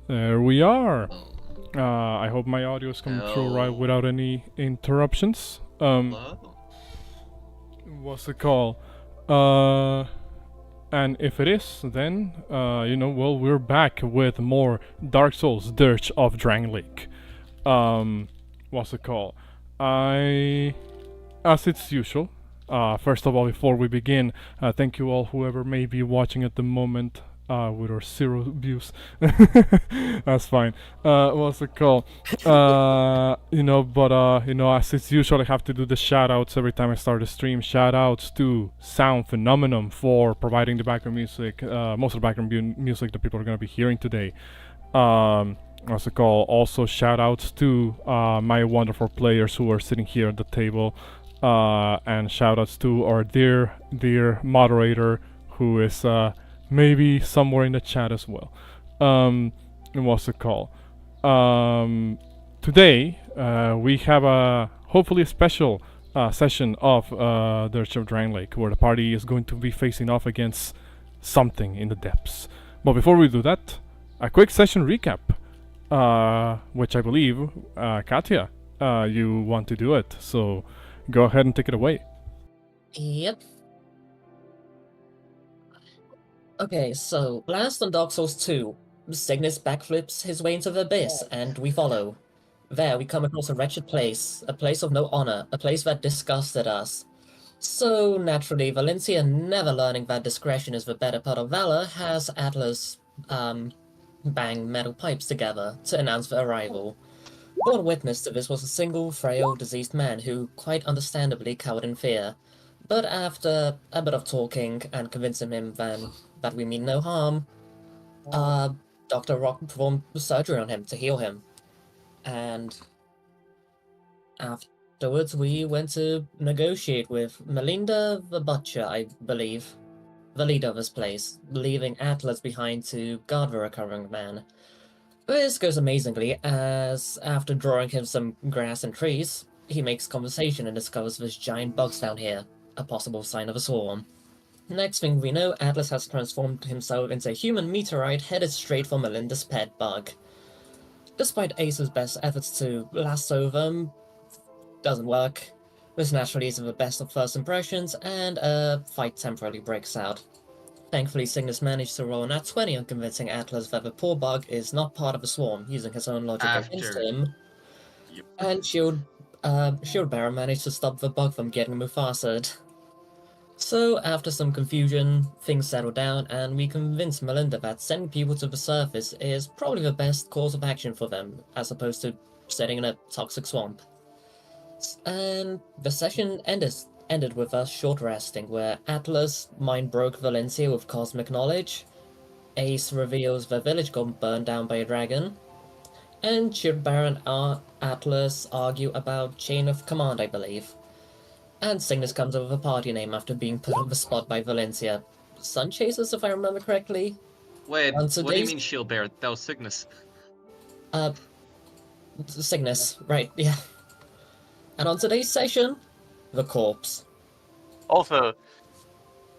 There we are. Oh, I hope my audio is coming through right hello. without any interruptions. Hello. What's the call? Uh, and if it is, then well, we're back with more Dark Souls: Dirge of Drangleic. What's the call? As it's usual. First of all, before we begin, thank you all, whoever may be watching at the moment, with our 0 views. That's fine. What's it called? As it's usual, I have to do the shout outs every time I start a stream. Shout outs to Sound Phenomenon for providing the background music, most of the background music that people are going to be hearing today. What's it called? Also, shout outs to my wonderful players who are sitting here at the table. And shout outs to our dear moderator who is maybe somewhere in the chat as well. And what's it called? Today we have a hopefully a special session of Dirge of Drangleic where the party is going to be facing off against something in the depths. But before we do that, a quick session recap, which I believe, Katya, you want to do it. So go ahead and take it away. Yep. Okay, so last on Dark Souls 2, Signis backflips his way into the abyss, and we follow. There, we come across a wretched place, a place of no honor, a place that disgusted us. So, naturally, Valencia, never learning that discretion is the better part of valor, has Atlas, bang metal pipes together to announce the arrival. Born witness to this was a single, frail, diseased man who, quite understandably, cowered in fear. But after a bit of talking and convincing him that we mean no harm, Dr. Rock performed surgery on him to heal him. And afterwards, we went to negotiate with Melinda the Butcher, I believe, the leader of this place, leaving Atlas behind to guard the recovering man. This goes amazingly, as after drawing him some grass and trees, he makes conversation and discovers this giant bugs down here, a possible sign of a swarm. Next thing we know, Atlas has transformed himself into a human meteorite headed straight for Melinda's pet bug. Despite Ace's best efforts to lasso them, doesn't work. This naturally isn't the best of first impressions, and a fight temporarily breaks out. Thankfully, Signis managed to roll a nat 20 on convincing Atlas that the poor bug is not part of the swarm, using his own logic against him. Yep. And Shield Bearer managed to stop the bug from getting Mufasa'd. So, after some confusion, things settle down, and we convince Melinda that sending people to the surface is probably the best course of action for them, as opposed to sitting in a toxic swamp. And the session ended with us short resting, where Atlas mind broke Valencia with cosmic knowledge, Ace reveals the village got burned down by a dragon, and Shield Bearer and Atlas argue about chain of command, I believe. And Signis comes up with a party name after being put on the spot by Valencia. Sun Chasers, if I remember correctly. Wait, On what do you today's mean shield bearer? That was Signis. Signis, right, yeah. And on today's session, the corpse. Also,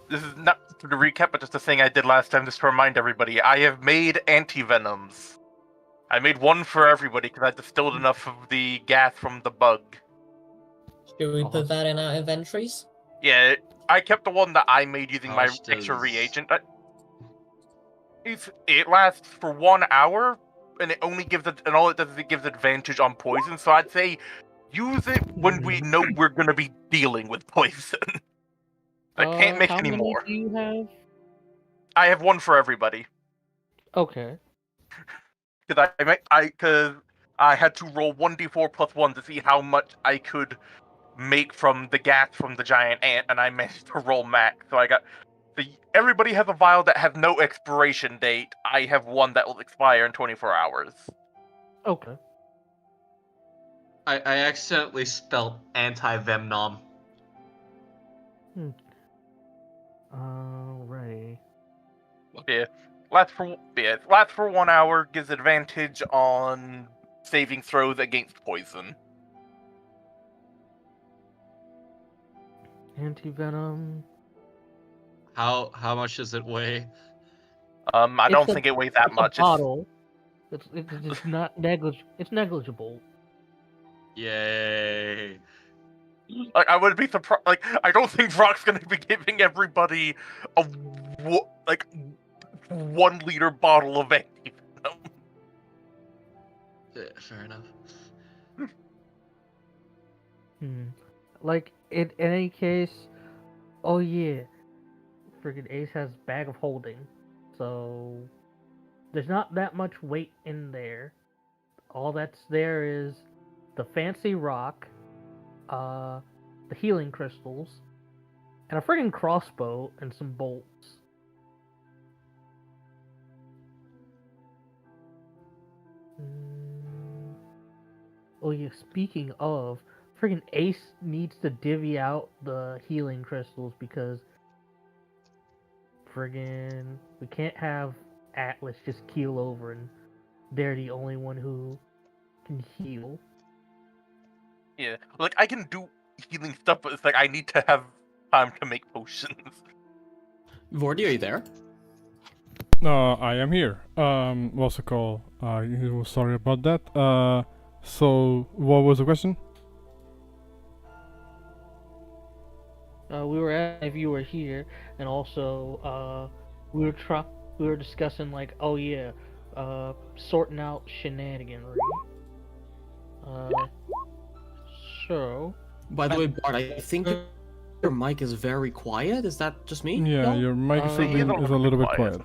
this is not to recap, but just a thing I did last time, just to remind everybody. I have made anti-venoms. I made one for everybody because I distilled enough of the gas from the bug. Should we put that in our inventories? Yeah, I kept the one that I made using How my much extra does- reagent. It lasts for 1 hour, and it only gives it, and all it does is it gives advantage on poison. So I'd say use it when we know we're gonna be dealing with poison. I can't make How any many more. do you have? I have one for everybody. Okay. Because I had to roll 1d4 plus 1 to see how much I could make from the gas from the giant ant, and I managed to roll max. So I got everybody has a vial that has no expiration date. I have one that will expire in 24 hours. Okay. I accidentally spelled anti-venom. Alrighty. Yeah, lasts for 1 hour. Gives advantage on saving throws against poison. Anti-venom. How much does it weigh? I don't think it weighs that It's much. a bottle. It's not It's negligible. Yay. Like, I would be surprised. Like, I don't think Brock's gonna be giving everybody a 1 liter bottle of antivenom. Fair enough. Like in any case, oh yeah, freaking Ace has bag of holding, so there's not that much weight in there. All that's there is the fancy rock, the healing crystals, and a friggin' crossbow and some bolts. Oh yeah, speaking of, friggin' Ace needs to divvy out the healing crystals because friggin' we can't have Atlas just keel over and they're the only one who can heal. Yeah, like, I can do healing stuff, but it's like I need to have time to make potions. Vorti, are you there? I am here. What's it called? Sorry about that. So what was the question? We were asking if you were here, and also we were discussing like, oh yeah, sorting out shenaniganry. So By the way, Bart, I think your mic is very quiet. Is that just me? Yeah, No? your mic is He is a little bit quiet.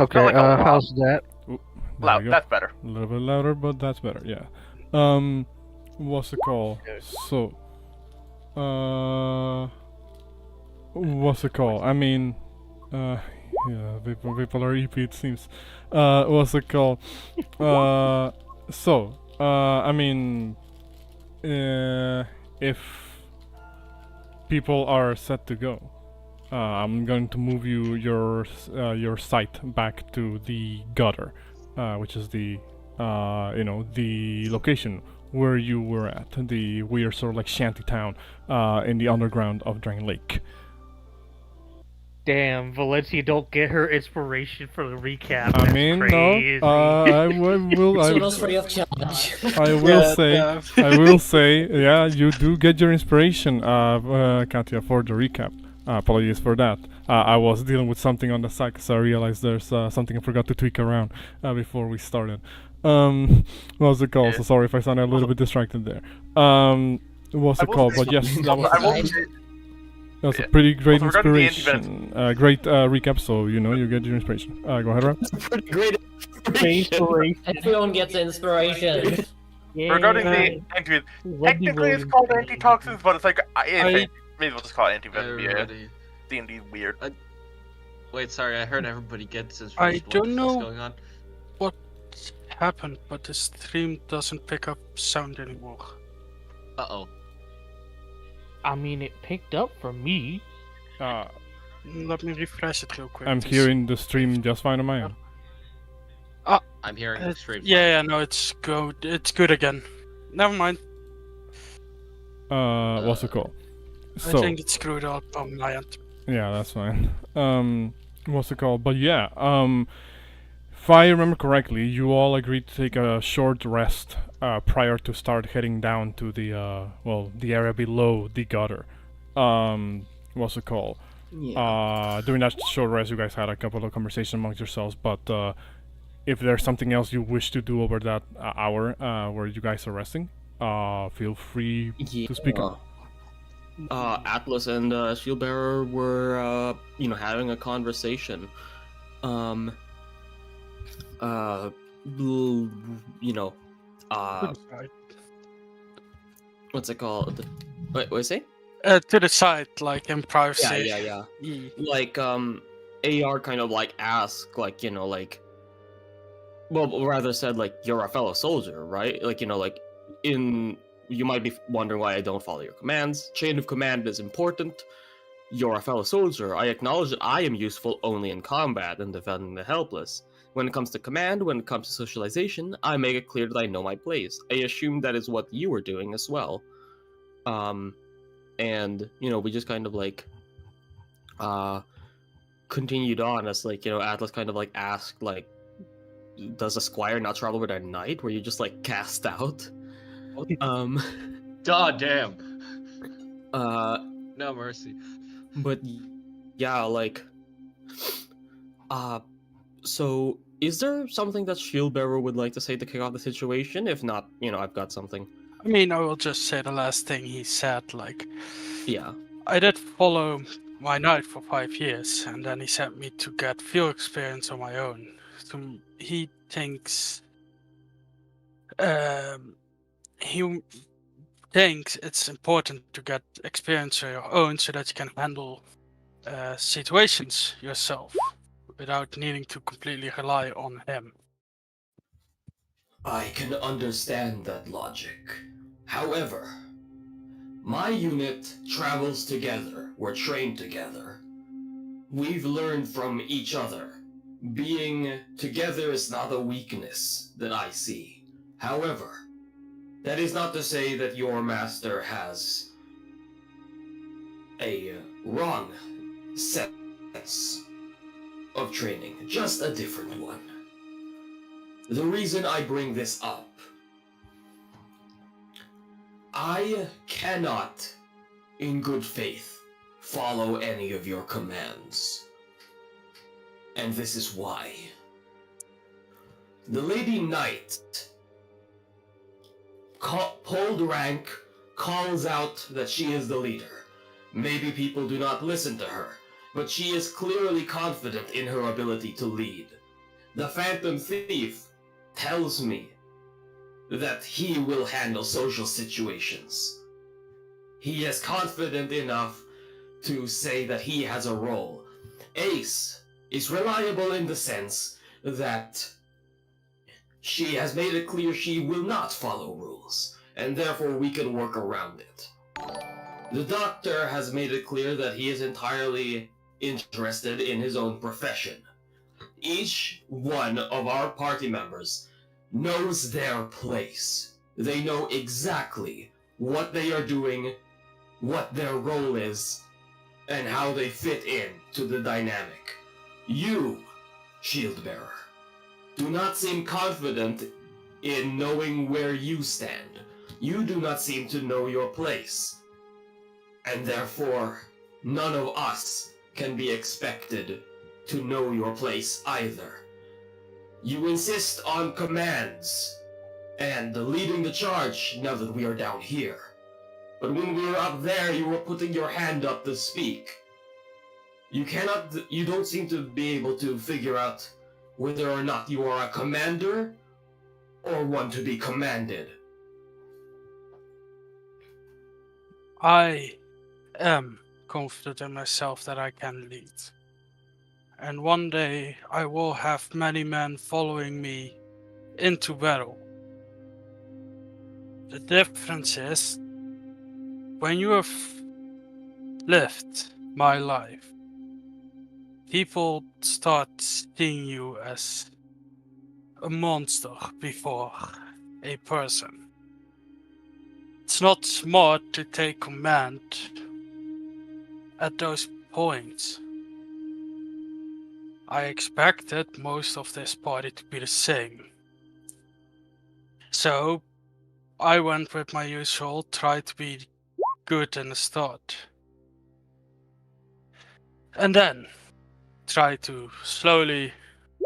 okay, like a lot. how's that? There we Loud, go. that's better. A little bit louder, but that's better. Yeah. What's it called? So, what's it called? I mean, yeah, people are EP. It seems. What's it called? So, I mean, if people are set to go, I'm going to move your site back to the gutter, which is the the location where you were at, the weird sort of like shanty town in the underground of Drangleic. Damn, Valencia don't get her inspiration for the recap. I That's mean, crazy. no, I will. So those free of charge. I will say, yeah, you do get your inspiration, Katya, for the recap. Apologies for that. I was dealing with something on the side because I realized there's something I forgot to tweak around before we started. What's it called? Yeah. So sorry if I sounded a little bit distracted there. What's I it will called? say But yes, something. that was, I will say, that was a yeah. pretty great Also, regarding the inspiration. Great recap, so you know you get your inspiration. Go ahead, Rob. Pretty great. Inspiration. Everyone gets inspiration. regarding the anti, technically it's called antitoxins, but it's like maybe we'll just call it antivenom. Yeah, Everybody. D&D's weird. Wait, sorry, I heard everybody gets his I first don't What's know. going on? Happened, but the stream doesn't pick up sound anymore. Uh-oh. I mean, it picked up for me. Let me refresh it real quick. I'm to hearing the stream just fine on my end. I'm hearing the stream. Yeah, no, it's good. It's good again. Never mind. What's it called? I So think it's screwed up on my end. yeah, that's fine. What's it called? But yeah, if I remember correctly, you all agreed to take a short rest prior to start heading down to the the area below the gutter. What's it called? Yeah. During that short rest, you guys had a couple of conversations amongst yourselves. But if there's something else you wish to do over that hour where you guys are resting, feel free to speak up. Atlas and Shieldbearer were, having a conversation. What's it called? Wait, what is it? To the side, like in privacy. Yeah. Yeah. Like, AR kind of like asked, well, rather said, like, you're a fellow soldier, right? Like, you might be wondering why I don't follow your commands. Chain of command is important. You're a fellow soldier. I acknowledge that I am useful only in combat and defending the helpless. When it comes to command, when it comes to socialization, I make it clear that I know my place. I assume that is what you were doing as well. And, we just kind of continued on as like, Atlas kind of like asked like, does a squire not travel with a knight? Where you just like cast out? God damn. Uh, No mercy. but yeah, like, so is there something that Shieldbearer would like to say to kick off the situation? If not, I've got something. I mean, I will just say the last thing he said. Like, Yeah. I did follow my knight for 5 years, and then he sent me to get field experience on my own. So he thinks, he thinks it's important to get experience on your own so that you can handle situations yourself without needing to completely rely on him. I can understand that logic. However, my unit travels together. We're trained together. We've learned from each other. Being together is not a weakness that I see. However, that is not to say that your master has a wrong sense of training, just a different one. The reason I bring this up, I cannot, in good faith, follow any of your commands. And this is why. The Lady Knight, pulled rank, calls out that she is the leader. Maybe people do not listen to her, but she is clearly confident in her ability to lead. The Phantom Thief tells me that he will handle social situations. He is confident enough to say that he has a role. Ace is reliable in the sense that she has made it clear she will not follow rules, and therefore we can work around it. The Doctor has made it clear that he is entirely interested in his own profession. Each one of our party members knows their place. They know exactly what they are doing, what their role is, and how they fit in to the dynamic. You, Shieldbearer, do not seem confident in knowing where you stand. You do not seem to know your place. And therefore, none of us can be expected to know your place either. You insist on commands and leading the charge now that we are down here. But when we were up there, you were putting your hand up to speak. You don't seem to be able to figure out whether or not you are a commander or one to be commanded. I am confident in myself that I can lead. And one day I will have many men following me into battle. The difference is, when you have lived my life, people start seeing you as a monster before a person. It's not smart to take command at those points. I expected most of this party to be the same. So I went with my usual, try to be good in the start. And then try to slowly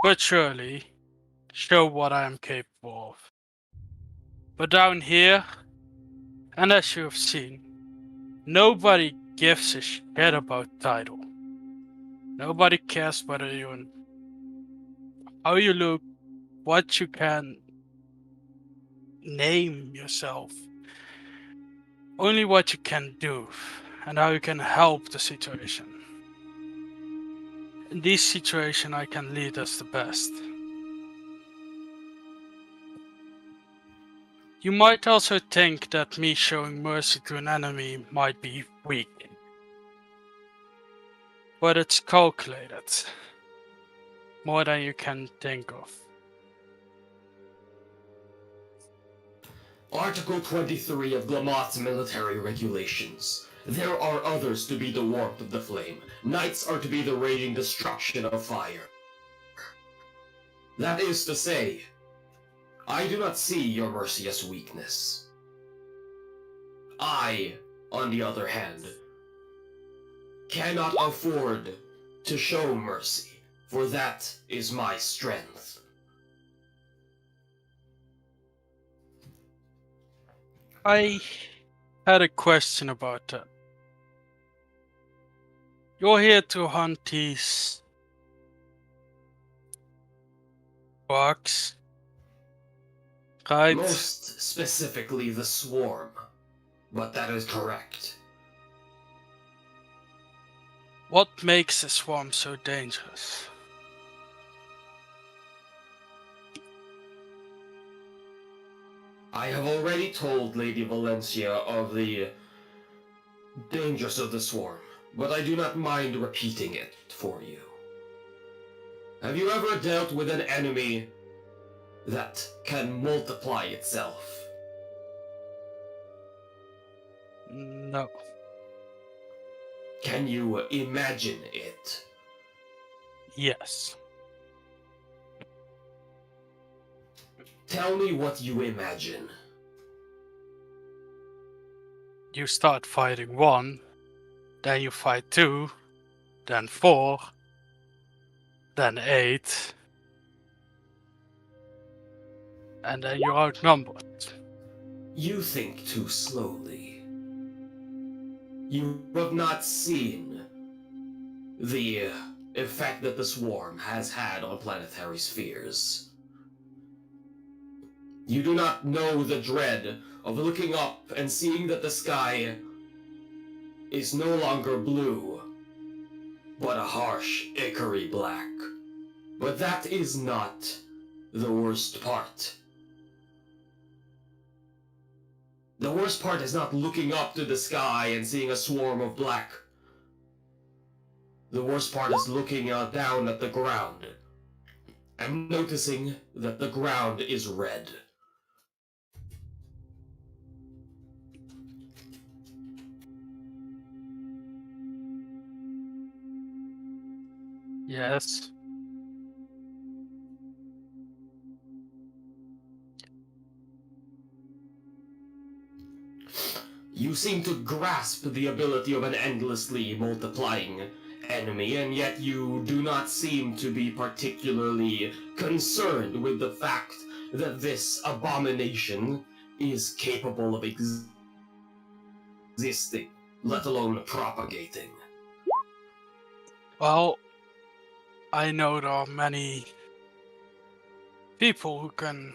but surely show what I am capable of. But down here, and as you have seen, nobody gives a shit about title. Nobody cares whether how you look, what you can name yourself. Only what you can do, and how you can help the situation. In this situation, I can lead us the best. You might also think that me showing mercy to an enemy might be weak. But it's calculated. More than you can think of. Article 23 of Glamoth's military regulations. There are others to be the warmth of the flame. Knights are to be the raging destruction of fire. That is to say, I do not see your mercy as weakness. I, on the other hand, cannot afford to show mercy, for that is my strength. I had a question about that. You're here to hunt these bugs, right? Most specifically the swarm, but that is correct. What makes a swarm so dangerous? I have already told Lady Valencia of the dangers of the swarm, but I do not mind repeating it for you. Have you ever dealt with an enemy that can multiply itself? No. Can you imagine it? Yes. Tell me what you imagine. You start fighting one, then you fight two, then four, then 8, and then you're outnumbered. You think too slowly. You have not seen the effect that the swarm has had on planetary spheres. You do not know the dread of looking up and seeing that the sky is no longer blue, but a harsh, ichory black. But that is not the worst part. The worst part is not looking up to the sky and seeing a swarm of black. The worst part is looking down at the ground and noticing that the ground is red. Yes. You seem to grasp the ability of an endlessly multiplying enemy, and yet you do not seem to be particularly concerned with the fact that this abomination is capable of existing, let alone propagating. Well, I know there are many people who can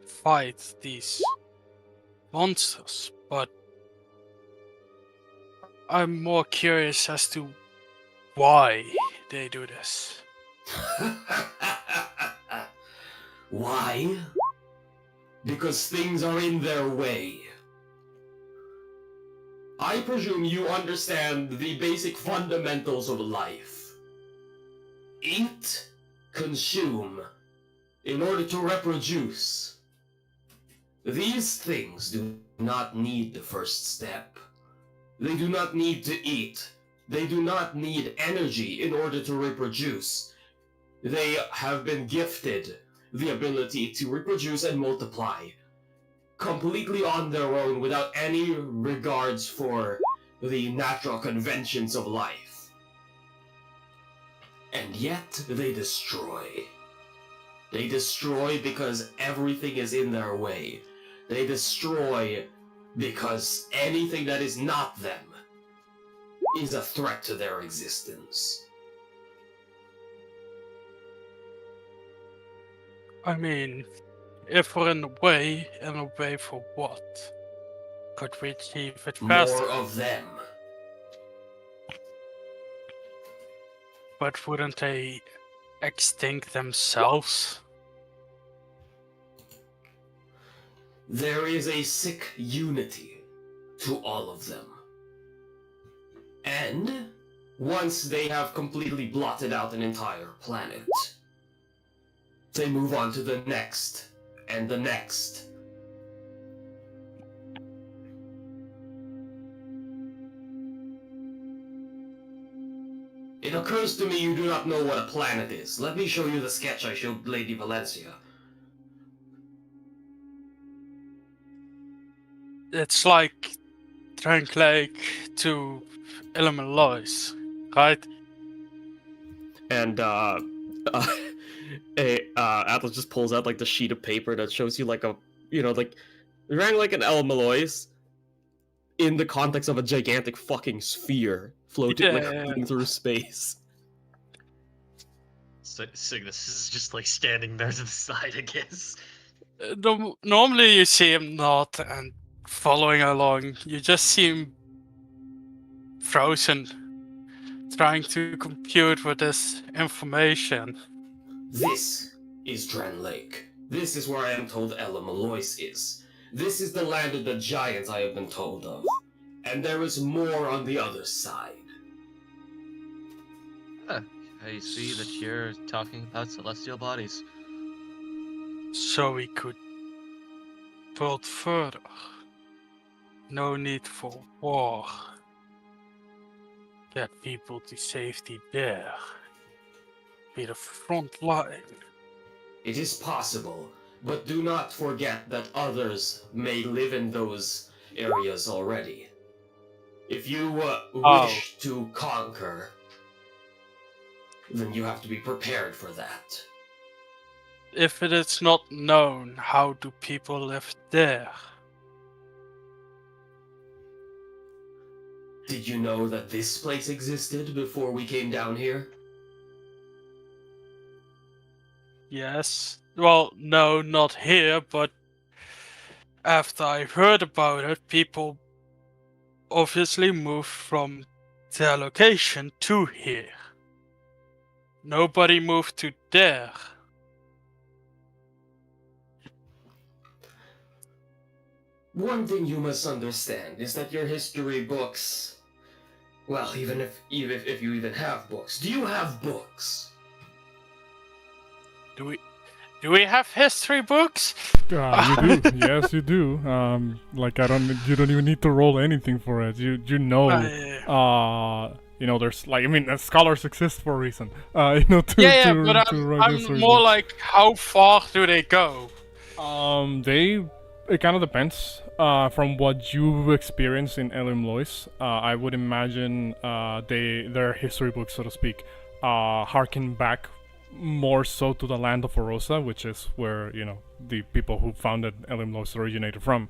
fight these monsters, but I'm more curious as to why they do this. Why? Because things are in their way. I presume you understand the basic fundamentals of life. Eat, consume, in order to reproduce. These things do not need the first step. They do not need to eat. They do not need energy in order to reproduce. They have been gifted the ability to reproduce and multiply completely on their own without any regards for the natural conventions of life. And yet they destroy. They destroy because everything is in their way. They destroy because anything that is not them is a threat to their existence. I mean, if we're in a way for what? Could we achieve it faster? More of them. But wouldn't they extinct themselves? There is a sick unity to all of them. And once they have completely blotted out an entire planet, they move on to the next, and the next. It occurs to me you do not know what a planet is. Let me show you the sketch I showed Lady Valencia. It's like Drangleic to Illuminlois, right? And Atlas just pulls out like the sheet of paper that shows you like a, you know, like ran like an Elmalois in the context of a gigantic fucking sphere floating like Yeah. floating through space. Signis is just like standing there to the side, I guess. Normally you see him nod and following along. You just see him frozen, trying to compute with this information. This is Drangleic. This is where I am told Elmalois is. This is the land of the giants I have been told of. And there is more on the other side. I see that you're talking about celestial bodies. So we could build further. No need for war. Get people to safety there. Be the front line. It is possible, but do not forget that others may live in those areas already. If you wish to conquer, then you have to be prepared for that. If it is not known, how do people live there? Did you know that this place existed before we came down here? Yes. Well, no, not here, but after I heard about it, people obviously moved from their location to here. Nobody moved to there. One thing you must understand is that your history books... Well, even if you even have books. Do you have books? Do we have history books? You do. Yes, you do. Like you don't even need to roll anything for it. You know. You know, there's like, I mean, scholars exist for a reason. You know, to but write I'm history more books. like, how far do they go? It kind of depends. From what you've experienced in Elmalois, I would imagine their history books, so to speak, harken back more so to the land of Orosa, which is where, you know, the people who founded Elmalois originated from.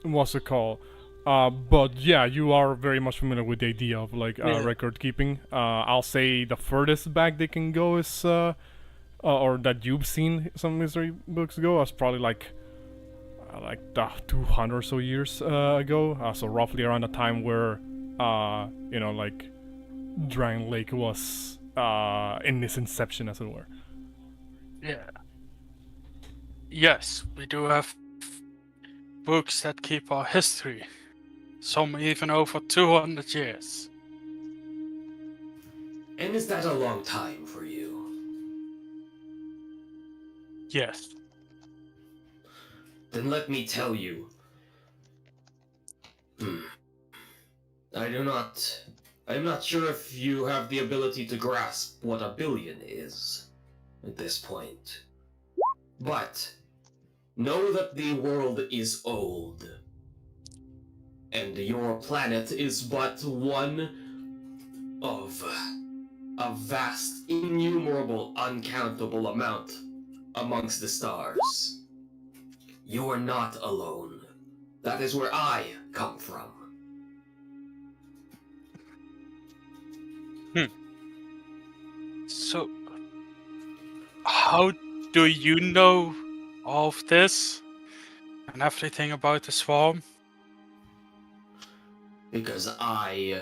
What's it called? But yeah, you are very much familiar with the idea of like record keeping. I'll say the furthest back they can go is, or that you've seen some history books go, is probably like 200 or so years ago. So roughly around the time where, you know, like Drangleic was in its inception, as it were. Yeah. Yes, we do have books that keep our history. Some even over 200 years. And is that a long time for you? Yes. Then let me tell you. I'm not sure if you have the ability to grasp what a billion is at this point. But know that the world is old. And your planet is but one of a vast, innumerable, uncountable amount amongst the stars. You are not alone. That is where I come from. So, how do you know all of this? And everything about the swarm? Because I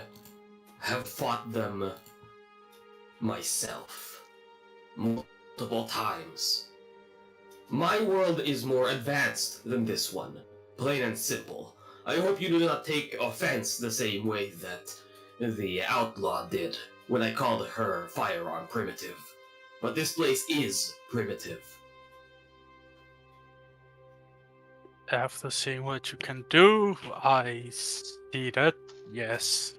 have fought them myself. Multiple times. My world is more advanced than this one. Plain and simple. I hope you do not take offense the same way that the outlaw did when I called her firearm primitive. But this place is primitive. After seeing what you can do, I see that, yes.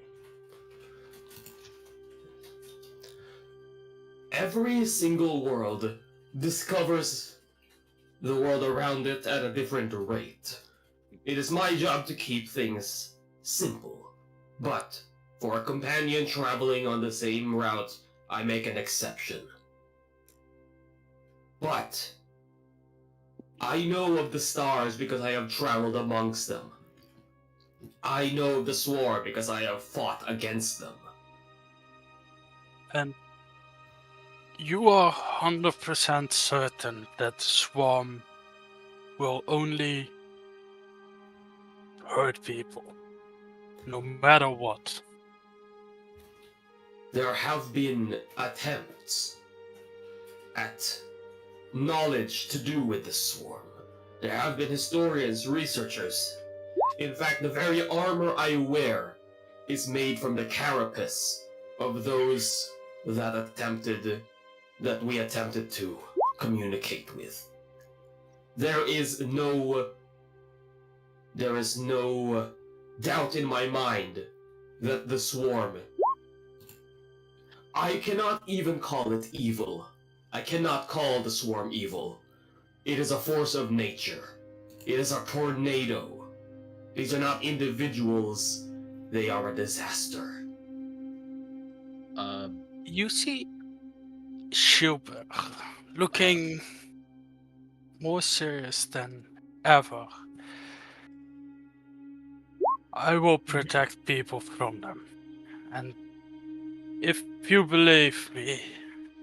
Every single world discovers the world around it at a different rate. It is my job to keep things simple, but for a companion traveling on the same route, I make an exception. But I know of the stars because I have traveled amongst them. I know of the swarm because I have fought against them. And you are 100% certain that the swarm will only hurt people, no matter what. There have been attempts at knowledge to do with the swarm. There have been historians, researchers. In fact, the very armor I wear is made from the carapace of those that we attempted to communicate with. There is no doubt in my mind that the swarm, I cannot even call it evil. I cannot call the swarm evil. It is a force of nature. It is a tornado. These are not individuals. They are a disaster. You see Schubert looking more serious than ever. I will protect people from them. And if you believe me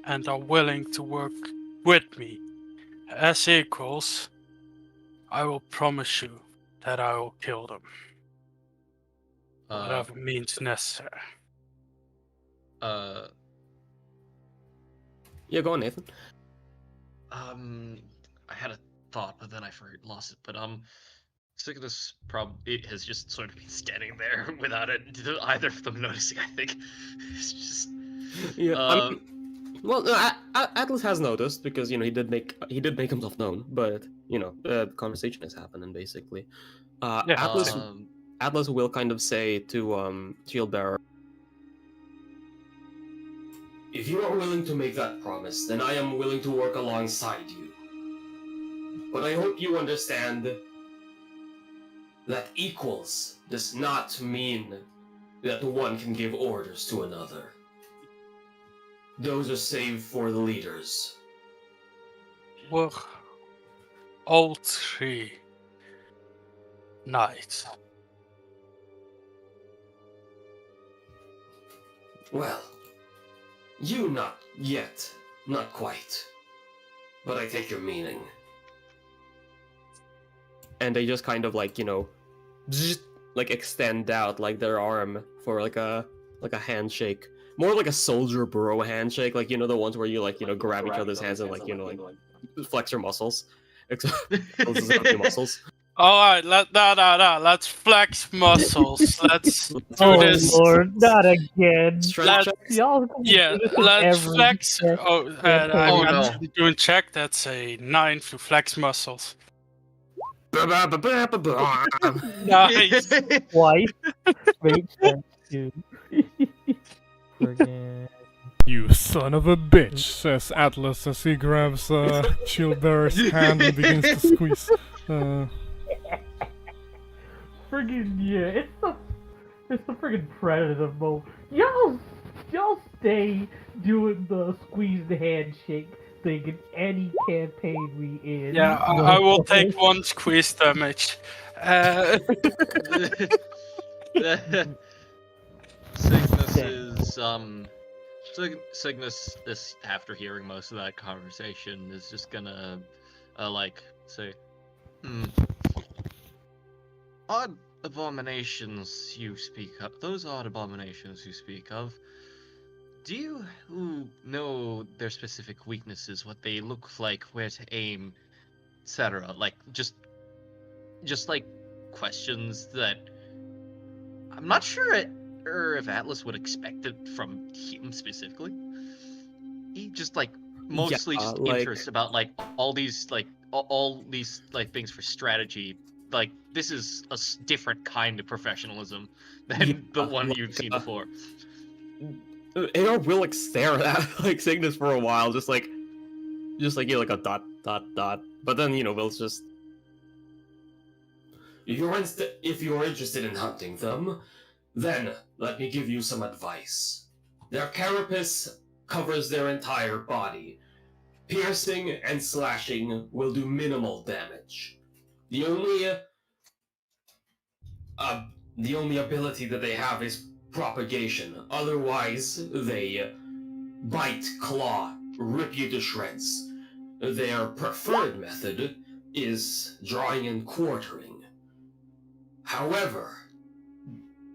and are willing to work with me as equals, I will promise you that I will kill them. Whatever means necessary. Yeah, go on, Nathan. I had a thought, but then I lost it. But Signis probably has just sort of been standing there without either of them noticing. I think it's just. Yeah. Well, no, Atlas has noticed because he did make himself known, but the conversation is happening basically. Atlas will kind of say to Shieldbearer, If you are willing to make that promise, then I am willing to work alongside you. But I hope you understand that equals does not mean that one can give orders to another. Those are saved for the leaders. We're all three knights. Well, you not yet, not quite. But I take your meaning. and they just kind of extend out their arm for like a handshake, more like a soldier bro handshake, the ones where you grab each other's hands and flex your muscles. Except those are your muscles. All right, let's flex muscles. Let's do this. Lord, not again. Strength check? Y'all Let's flex. I'm no. actually doing check. That's a 9 to flex muscles. Nice. Twice. Makes sense, dude. Friggin'. You son of a bitch, says Atlas as he grabs Shieldbearer's hand and begins to squeeze. Friggin' yeah, it's the friggin' predator mode. Y'all stay doing the squeeze the handshake thing in any campaign we in. Yeah, I will take 1 squeeze damage. Signis, this after hearing most of that conversation, is just gonna say, odd abominations you speak of. Those odd abominations you speak of. Do you know their specific weaknesses, what they look like, where to aim, etc.? Just questions that I'm not sure if Atlas would expect it from him specifically. He just mostly interest about all these things for strategy. This is a different kind of professional than the one you've seen before. Aor will like stare at like Signis for a while, just like like a dot dot dot. But then Will's just. If you're interested in hunting them, then let me give you some advice. Their carapace covers their entire body. Piercing and slashing will do minimal damage. The only ability that they have is propagation. Otherwise, they bite, claw, rip you to shreds. Their preferred method is drawing and quartering. However,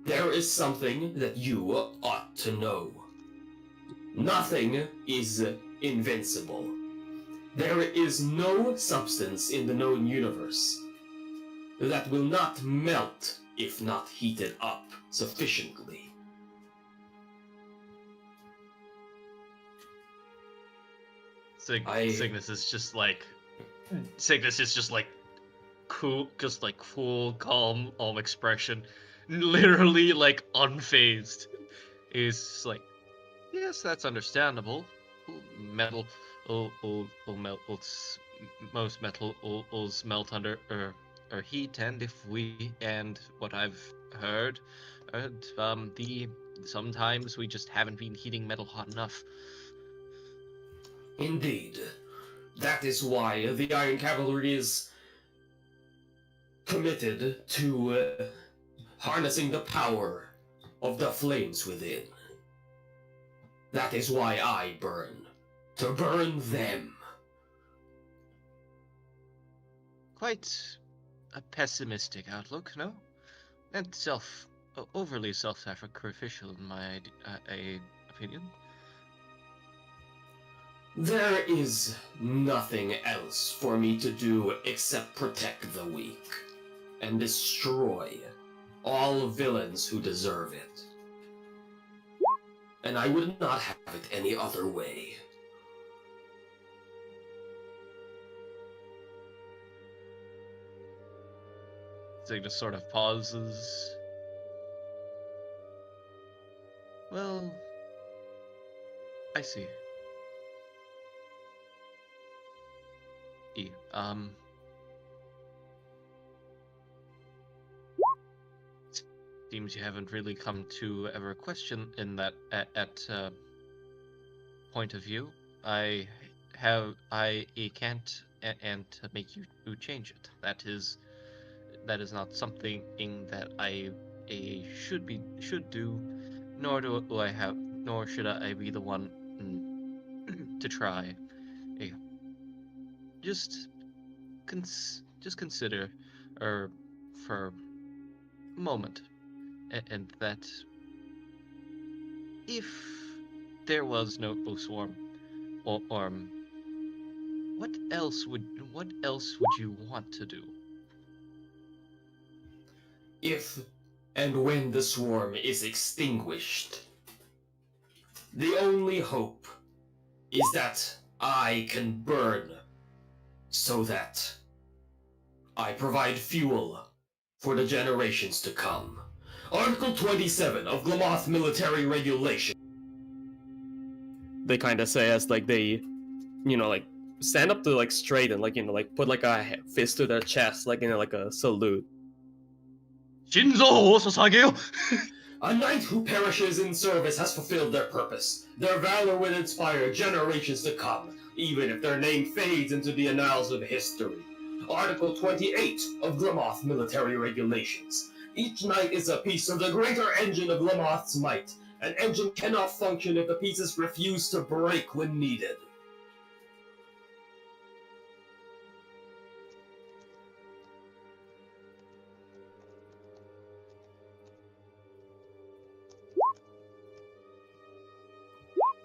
there is something that you ought to know. Nothing is invincible. There is no substance in the known universe that will not melt if not heated up sufficiently. Signis is just like cool, just like cool, calm, expression, literally like unfazed. He's like, yes, that's understandable. Metal, most metal will melt under or heat, and what I've heard, sometimes we just haven't been heating metal hot enough. Indeed. That is why the Iron Cavalry is committed to harnessing the power of the flames within. That is why I burn. To burn them. Quite a pessimistic outlook, no? And overly self-sacrificial in my opinion. There is nothing else for me to do except protect the weak and destroy all villains who deserve it. And I would not have it any other way. Signis sort of pauses. Well, I see. Seems you haven't really come to ever question in that at point of view. I can't and make you change it. That is not something that I should do, nor should I be the one to try. Just consider, for a moment, and that if there was no swarm, or what else would you want to do? If and when the swarm is extinguished, the only hope is that I can burn so that I provide fuel for the generations to come. Article 27 of Glamoth Military Regulation. They kind of say as like they, like stand up to like straight and like put like a fist to their chest, like like a salute. Shinzo Sasageo! A knight who perishes in service has fulfilled their purpose. Their valor will inspire generations to come, even if their name fades into the annals of history. Article 28 of Glamoth Military Regulations. Each knight is a piece of the greater engine of Glamoth's might. An engine cannot function if the pieces refuse to break when needed.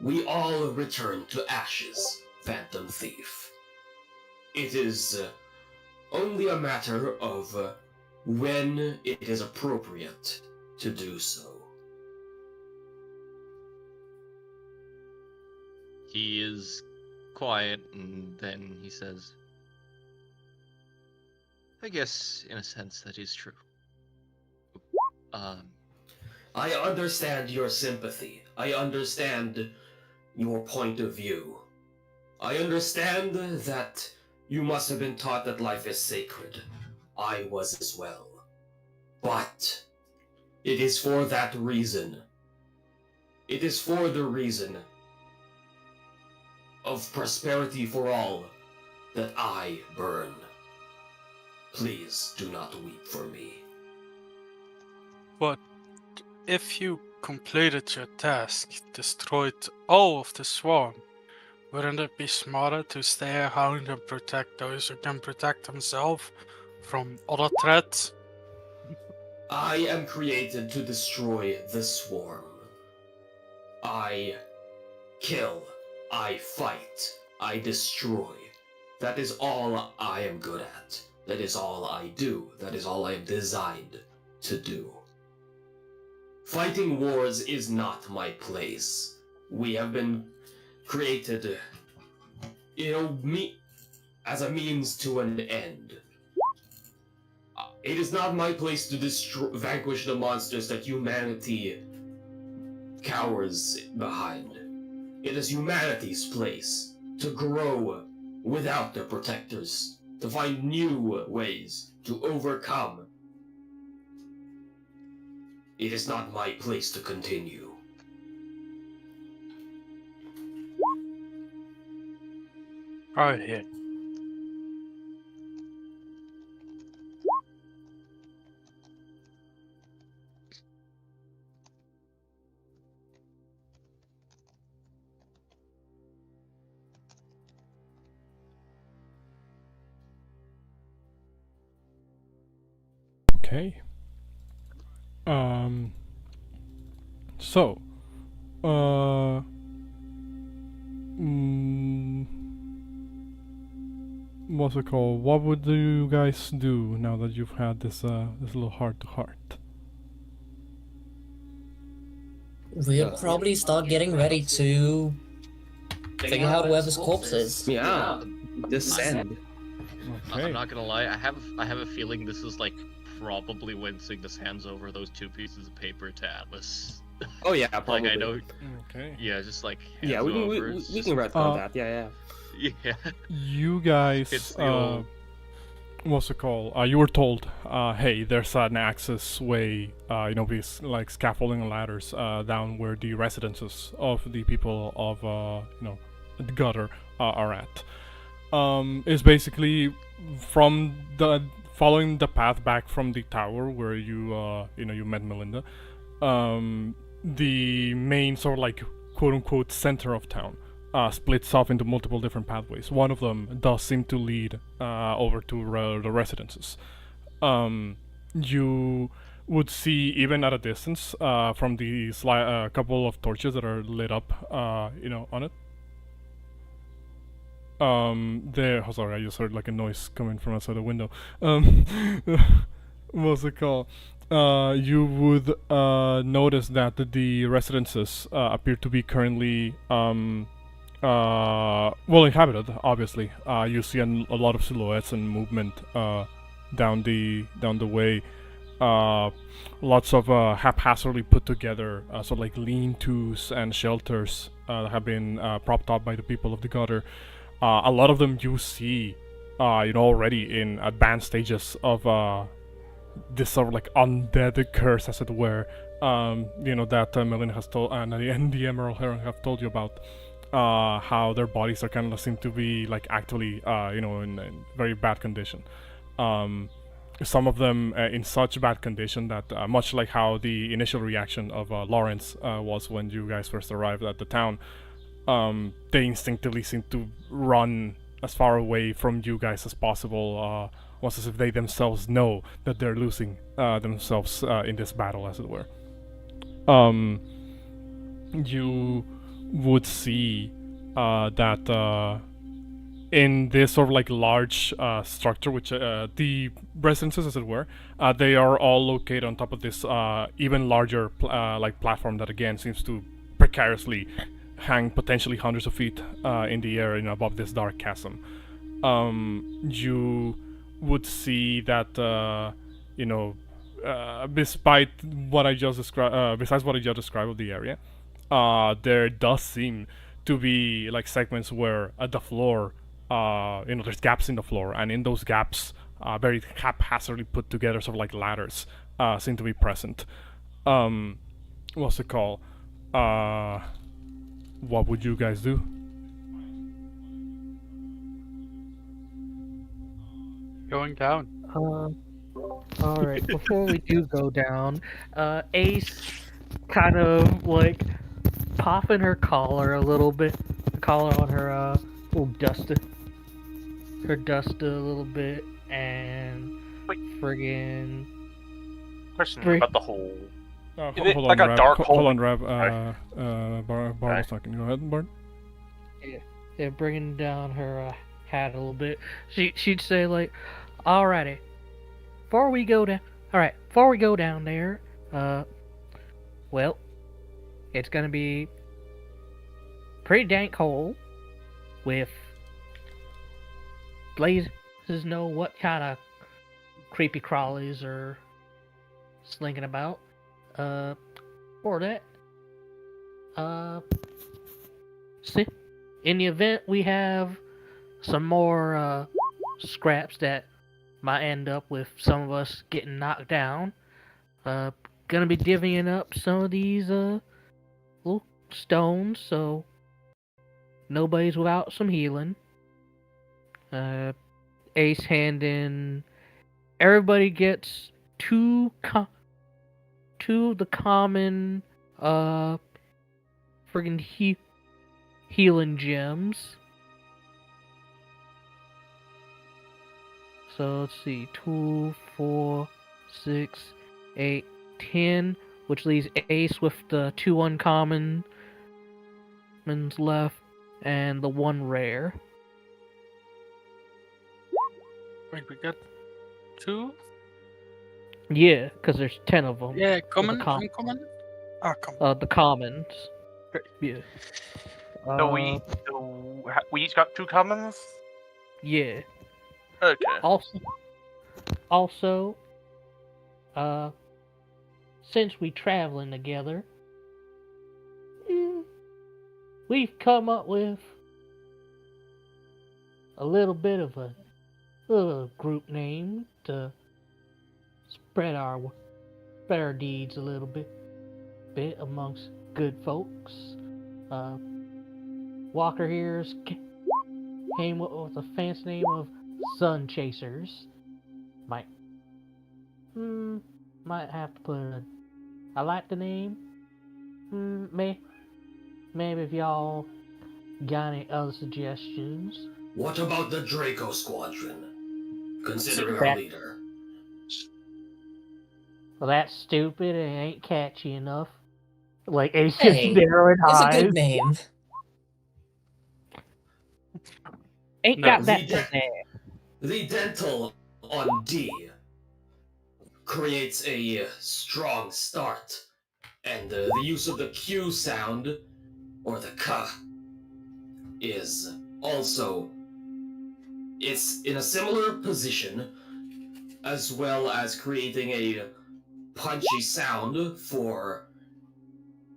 We all return to ashes, Phantom Thief. It is only a matter of when it is appropriate to do so. He is quiet, and then he says, I guess, in a sense, that is true. I understand your sympathy. I understand your point of view. I understand that you must have been taught that life is sacred. I was as well. But it is for that reason. It is for the reason of prosperity for all that I burn. Please do not weep for me. But if you completed your task, destroyed all of the swarm, wouldn't it be smarter to stay around and protect those who can protect themselves from other threats? I am created to destroy the swarm. I kill, I fight, I destroy. That is all I am good at. That is all I do. That is all I am designed to do. Fighting wars is not my place. We have been created, as a means to an end. It is not my place to vanquish the monsters that humanity cowers behind. It is humanity's place to grow without their protectors, to find new ways to overcome. It is not my place to continue. Oh, yeah. Okay. So, what's it called? What would you guys do now that you've had this little heart-to-heart? We'll probably start getting ready to figure out where this corpse is. Yeah, descend. Okay. I'm not gonna lie, I have a feeling this is like probably when Signis hands over those 2 pieces of paper to Atlas. Oh yeah, probably. Like I know, Okay. yeah, just like Yeah, hands we over, can it's we just- can retcon that. Yeah. Yeah. You guys, It's the old- what's it called? You were told, hey, there's an access way, these like scaffolding and ladders, down where the residences of the people of, the gutter are at. Is basically from following the path back from the tower where you met Melinda. The main sort of like quote-unquote center of town splits off into multiple different pathways. One of them does seem to lead over to the residences. You would see, even at a distance, from the couple of torches that are lit up, on it. Oh, sorry, I just heard like a noise coming from outside the window. What's it called? You would notice that the residences appear to be currently inhabited. Obviously, you see a lot of silhouettes and movement down the way. Lots of haphazardly put together sort of like lean-tos and shelters that have been propped up by the people of the gutter. A lot of them you see, already in advanced stages of this sort of like undead curse, as it were. That Melin has told, and the Emerald Heron have told you about. How their bodies are kind of seem to be like actually, in very bad condition. Some of them in such bad condition that, much like how the initial reaction of Lawrence was when you guys first arrived at the town, they instinctively seem to run as far away from you guys as possible, almost as if they themselves know that they're losing themselves in this battle, as it were. You would see that in this sort of like large structure, which the residences, as it were, they are all located on top of this even larger like platform that again seems to precariously hang potentially hundreds of feet in the air, above this dark chasm. You would see that despite what I just described, besides what I just described of the area, there does seem to be like segments where at the floor, there's gaps in the floor, and in those gaps, very haphazardly put together, sort of like ladders, seem to be present. What's it called? What would you guys do? Going down. Alright, before we do go down, Ace kind of like popping her collar a little bit, the collar on her little duster, her duster a little bit, and friggin' Question about the hole. Hold it on, like a Rab. dark Hold hole? on, Rab. Bard was talking. Go ahead, Bard. Yeah, bringing down her hat a little bit. She'd say like, "Alrighty, before we go down there, well, it's gonna be pretty dank hole with blazes know what kind of creepy crawlies are slinking about. For that, see, in the event we have some more scraps that might end up with some of us getting knocked down, gonna be divvying up some of these little stones so nobody's without some healing. Ace handing, everybody gets two of the common friggin' healing gems. So let's see, 2, 4, 6, 8, 10, which leaves Ace with the 2 uncommon left and the 1 rare. Wait, we got 2? Yeah, because there's 10 of them. Yeah, common, com- uncommon? Ah, common. The commons. Yeah. So we each got 2 commons? Yeah. Okay. Also, since we traveling together, we've come up with a little bit of a little group name to spread our deeds a little bit amongst good folks. Walker here's came up with a fancy name of Sun Chasers. Might have to put I like the name. Maybe if y'all got any other suggestions. What about the Draco Squadron? Considering our leader. Well, that's stupid and ain't catchy enough. Like, Ace Hey, just narrowing It's eyes. a good name. Ain't No, got that the pizzazz. The dental on D creates a strong start, and the use of the Q sound, or the K, is also, it's in a similar position, as well as creating a punchy sound for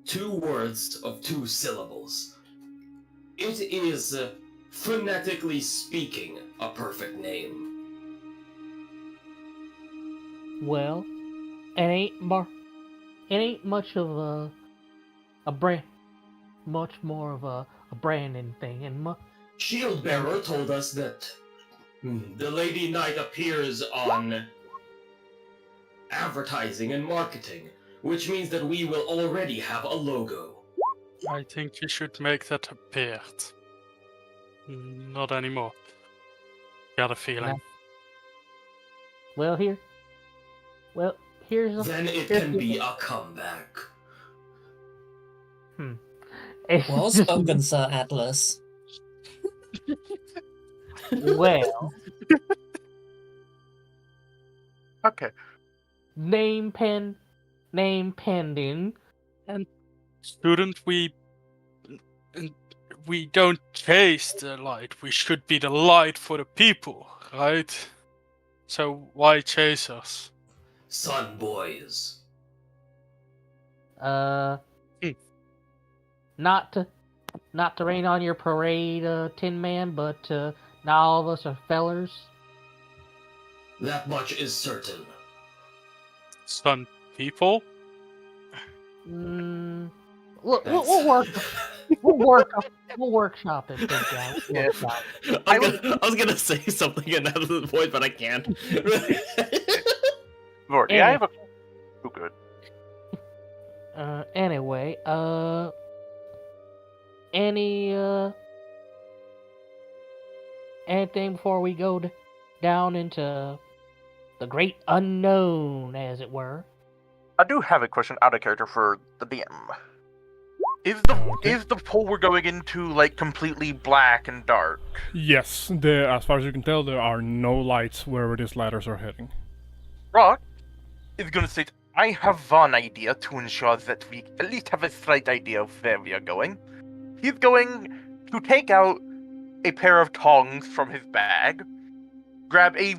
2 words of 2 syllables. It is, phonetically speaking, a perfect name. Well, it ain't much of a brand, much more of a branding thing, and Shieldbearer told us that the Lady Knight appears on advertising and marketing, which means that we will already have a logo. I think you should make that appear. Not anymore. Got a feeling. Well, here's Then it can be a comeback. Well spoken, Sir Atlas. Well, Okay. name pending. And shouldn't we don't chase the light. We should be the light for the people, right? So why chase us? Sun boys. Not to rain on your parade, Tin Man, but not all of us are fellers. That much is certain. Sun people? We'll workshop it, big guy. Yeah. I was gonna say something in that voice, but I can't. Vorty, I have a... Oh, good. Anyway, anything before we go down into the great unknown, as it were? I do have a question out of character for the DM. Is the pool we're going into like completely black and dark? Yes, as far as you can tell, there are no lights wherever these ladders are heading. Rock is gonna say, I have one idea to ensure that we at least have a slight idea of where we are going. He's going to take out a pair of tongs from his bag, grab a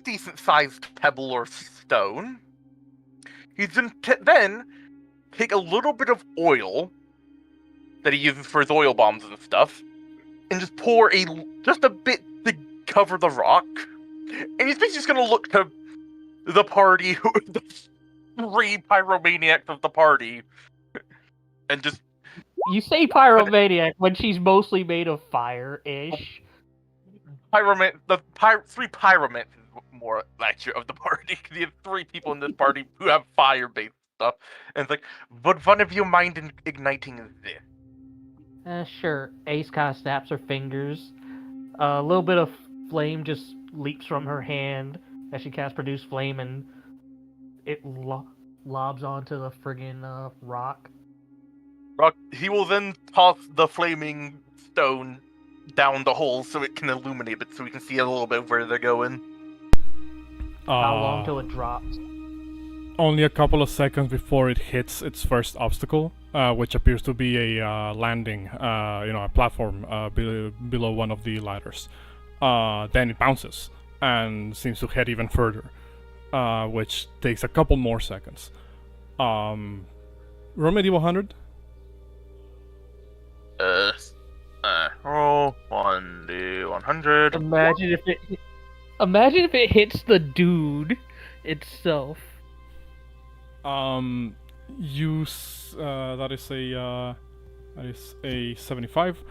decent-sized pebble or stone. He's going to then take a little bit of oil that he uses for his oil bombs and stuff, and just pour just a bit to cover the rock. And he's basically just going to look to the party, the 3 pyromaniacs of the party, and just... You say pyromaniac when she's mostly made of fire-ish. The 3 pyromants is more accurate of the party. You have 3 people in this party who have fire-based stuff, and it's like, would one of you mind igniting this? Sure. Ace kind of snaps her fingers. A little bit of flame just leaps from her hand as she casts Produce Flame, and it lobs onto the friggin' rock. He will then toss the flaming stone down the hole so it can illuminate it, so we can see a little bit of where they're going. How long till it drops? Only a couple of seconds before it hits its first obstacle, which appears to be a landing, a platform below one of the ladders. Then it bounces and seems to head even further, which takes a couple more seconds. Roll me 100. Roll 1d100. Imagine if it hits the dude itself. That is a 75.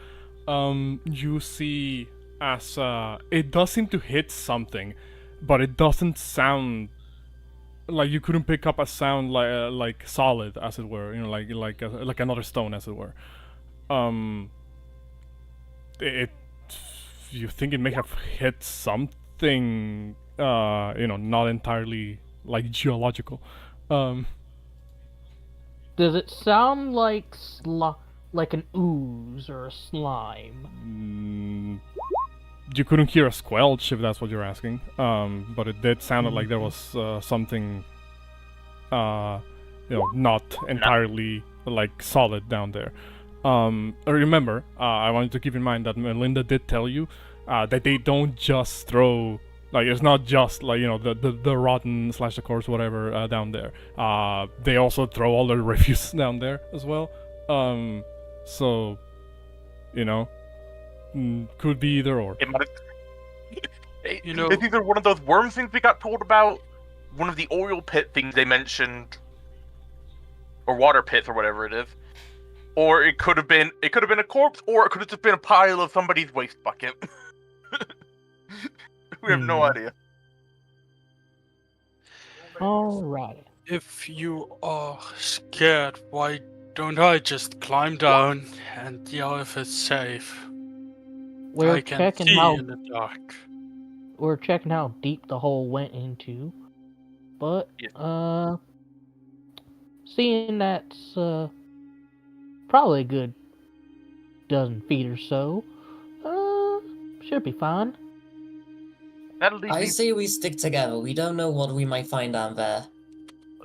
You see as it does seem to hit something, but it doesn't sound like you couldn't pick up a sound like solid, as it were. Like another stone, as it were. You think it may have hit something, not entirely like geological. Does it sound like an ooze or a slime? You couldn't hear a squelch, if that's what you're asking. But it did sound like there was something, not entirely like solid down there. Remember, I wanted to keep in mind that Melinda did tell you that they don't just throw, like, it's not just like, the rotten / the corpse, whatever, down there. They also throw all the refuse down there as well. So, could be either or. It's either one of those worm things we got told about, one of the oil pit things they mentioned, or water pits or whatever it is. Or it could have been a corpse, or it could have just been a pile of somebody's waste bucket. We have no idea. Alright. If you are scared, why don't I just climb down and yell if it's safe? We're I can checking see how in the dark. we're checking how deep the hole went into, but seeing that's probably a good dozen feet or so, should be fine. I say we stick together. We don't know what we might find down there.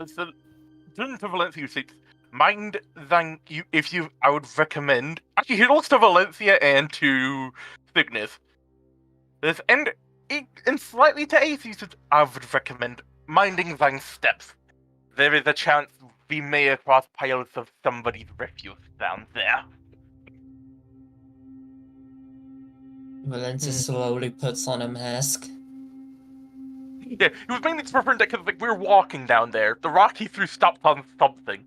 So, to Valencia, mind than you I would recommend actually he also to Valencia and to Signis. And slightly to Ace, I would recommend minding thine steps. There is a chance we may cross piles of somebody's refuse down there. Melinda slowly puts on a mask. Yeah, he was mainly just referring to because like we were walking down there. The rock he threw stopped on something.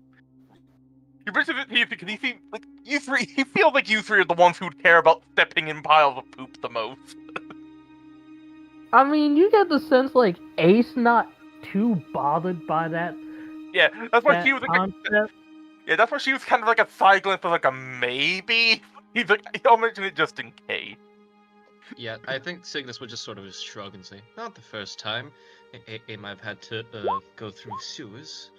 He brings it because he seems like you three. He feels like you three are the ones who'd care about stepping in piles of poop the most. I mean, you get the sense like Ace not too bothered by that. Yeah, that's why that she was like. concept. Yeah, that's why she was kind of like a side glance of like a maybe. He's like, I'll mention it just in case. Yeah, I think Signis would just sort of just shrug and say, "Not the first time. Aim I've had to go through sewers."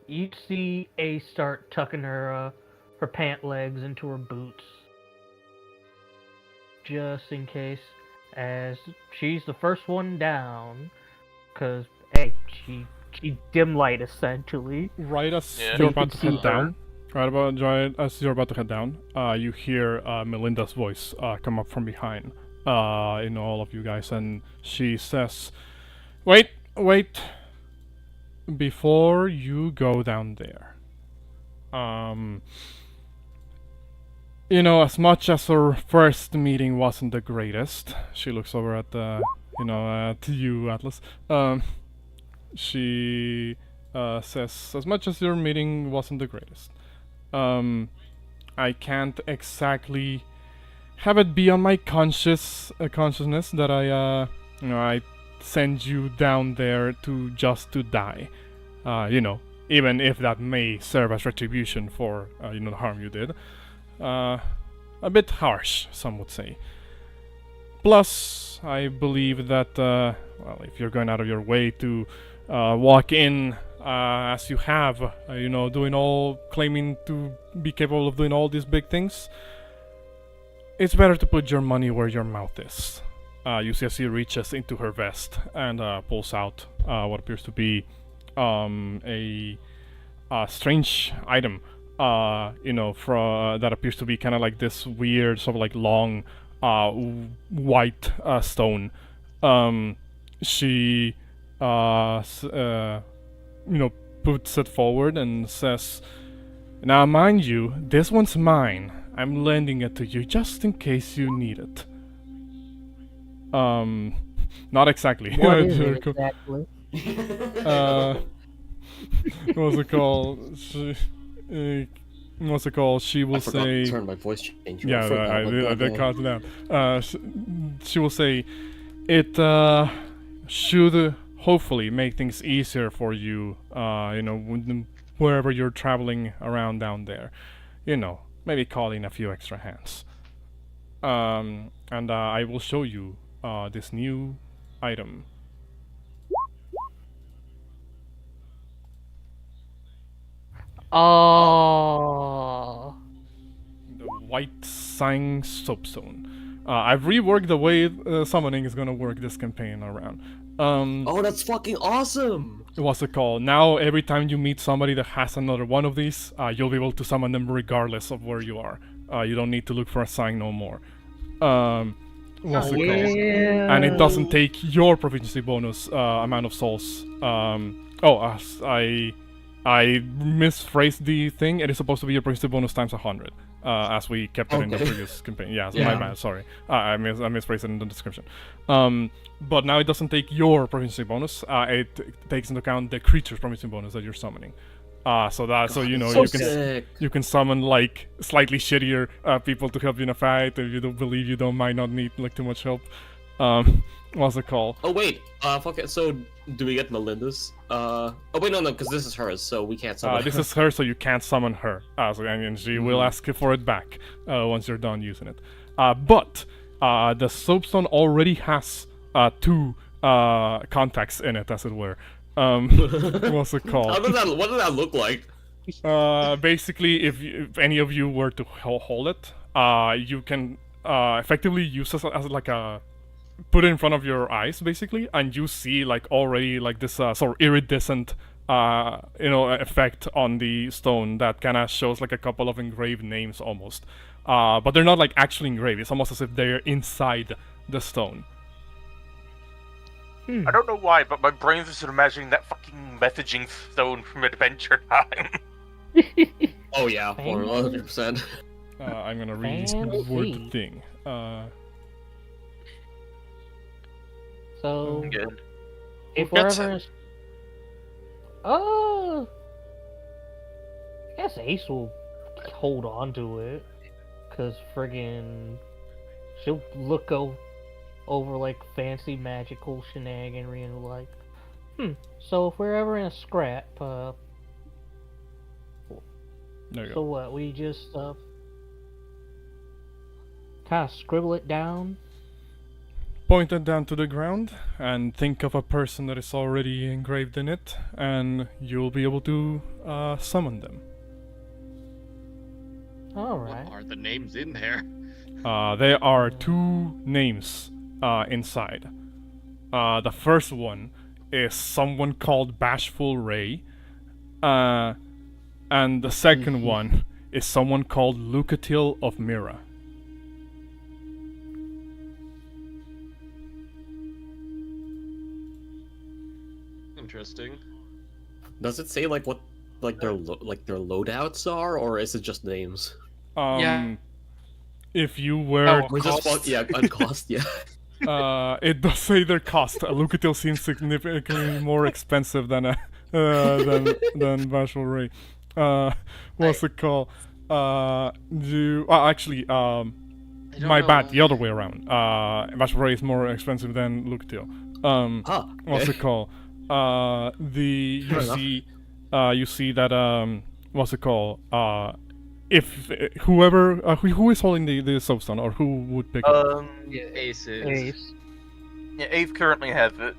You see Ace start tucking her pant legs into her boots, just in case, as she's the first one down, cause hey, she dim light essentially. Right as Yeah. you're about to head down, right as you're about to head down, you hear Melinda's voice come up from behind, in all of you guys, and she says, "Wait, before you go down there, you know, as much as her first meeting wasn't the greatest," she looks over at at you, Atlas. She says, "As much as your meeting wasn't the greatest, I can't exactly have it be on my consciousness that I send you down there to die. Even if that may serve as retribution for the harm you did. A bit harsh, some would say. Plus, I believe that if you're going out of your way to walk in as you have, claiming to be capable of doing all these big things, it's better to put your money where your mouth is." You see as he reaches into her vest and pulls out what appears to be a strange item, that appears to be kind of like this weird sort of like long white stone. She puts it forward and says, "Now mind you, this one's mine. I'm lending it to you just in case you need it." Not exactly. What is it exactly? What's it called? She will I forgot say. to turn my voice changer. Yeah, I did cut it down. She will say, "It should hopefully make things easier for you. Wherever you're traveling around down there, maybe call in a few extra hands. And I will show you this new item." Oh. The White Sang Soapstone. I've reworked the way summoning is gonna work this campaign around. Oh, that's fucking awesome! What's it called? Now, every time you meet somebody that has another one of these, you'll be able to summon them regardless of where you are. You don't need to look for a sign no more. What's it called? And it doesn't take your proficiency bonus amount of souls. I misphrased the thing. It is supposed to be your proficiency bonus times 100, as we kept it in the previous campaign. Yeah, my bad. Sorry, I misphrased it in the description. But now it doesn't take your proficiency bonus. It takes into account the creature's proficiency bonus that you're summoning. You can summon like slightly shittier people to help you in a fight if you don't believe you might not need like too much help. What's it called? Oh wait, fuck it. So do we get Melinda's? Oh wait, no, because this is hers, so we can't summon. This is her, so you can't summon her. And she will ask for it back once you're done using it. But the soapstone already has 2 contacts in it, as it were. What's it called? What does that look like? Basically, if any of you were to hold it, you can effectively use it as like a put it in front of your eyes, basically, and you see like already like this sort of iridescent effect on the stone that kind of shows like a couple of engraved names almost, but they're not like actually engraved. It's almost as if they're inside the stone. I don't know why, but my brain's just imagining that fucking messaging stone from Adventure Time. Oh yeah, 100%. I'm gonna reword the thing. So, Good. if We'll we're get ever... Oh! I guess Ace will hold on to it. Because friggin' she'll look over like fancy magical shenaniganry and like, so if we're ever in a scrap, There you so go. what, we just kind of scribble it down? Point it down to the ground and think of a person that is already engraved in it, and you'll be able to summon them. Alright. What are the names in there? There are 2 names inside. The first one is someone called Bashful Ray, and the second one is someone called Lucatil of Mira. Interesting. Does it say like what their loadouts are, or is it just names? Yeah. If you were Oh, Or just cost. on cost, yeah. it does say their cost. Lucatil seems significantly more expensive than than Bashful Ray. What's it called? Actually, my bad. The other way around. Bashful Ray is more expensive than Lucatil. What's it called? You see that what's it called? If whoever who is holding the soapstone, or who would pick it? Yeah, Aces. Ace. Yeah, Ace currently has it.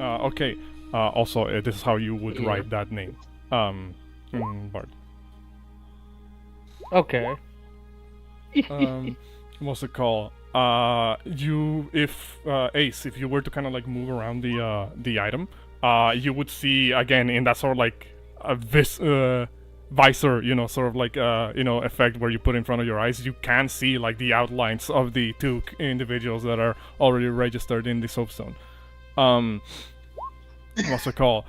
Okay. Also, this is how you would write that name. Bart. Okay. What's it called? Ace, if you were to kind of like move around the item, you would see again in that sort of like visor, sort of like effect where you put in front of your eyes. You can see like the outlines of the 2 individuals that are already registered in the soapstone. What's it called?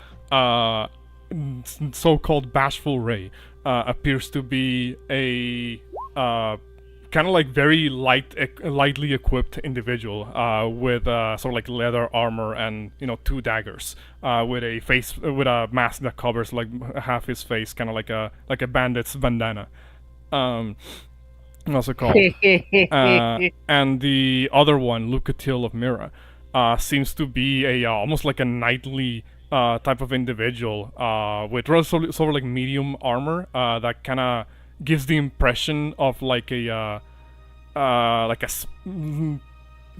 So-called Bashful Ray appears to be a kind of like very lightly equipped individual with sort of like leather armor and 2 daggers, with a mask that covers like half his face, kind of like a bandit's bandana. What's it called? And the other one, Lucatil of Mira, seems to be a almost like a knightly type of individual with sort of like medium armor that kind of gives the impression of like a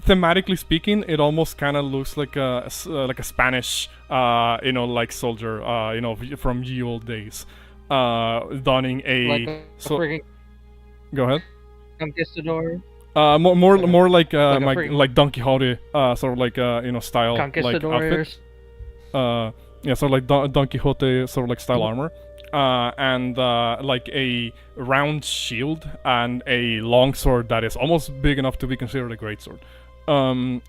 thematically speaking, it almost kind of looks like a Spanish like soldier from ye old days, donning a friggin' go ahead. conquistador. More like like a like Don Quixote sort of like style like Conquistadors. outfit. Yeah, sort of like Don Quixote sort of like style armor. And like a round shield and a long sword that is almost big enough to be considered a greatsword.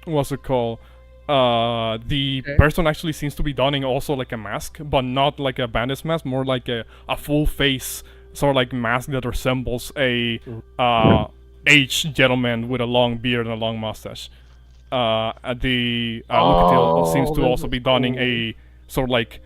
What's it called? The person actually seems to be donning also like a mask, but not like a bandit's mask, more like a full face sort of like mask that resembles a aged gentleman with a long beard and a long mustache. The Lucatil seems to also be donning a sort of like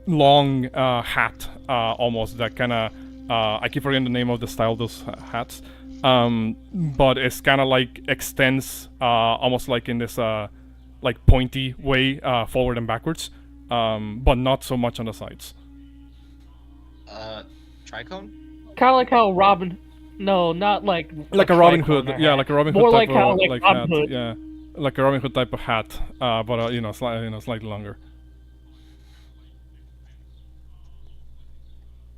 long hat, almost, that kind of I keep forgetting the name of the style of those hats, but it's kind of like extends almost like in this like pointy way forward and backwards, but not so much on the sides. Tricone? Kind of like how Robin. No, not like a Robin Hood. Yeah, like a Robin Hood More type like how of like hat. Robin Hood. Yeah, like a Robin Hood type of hat, but slightly longer.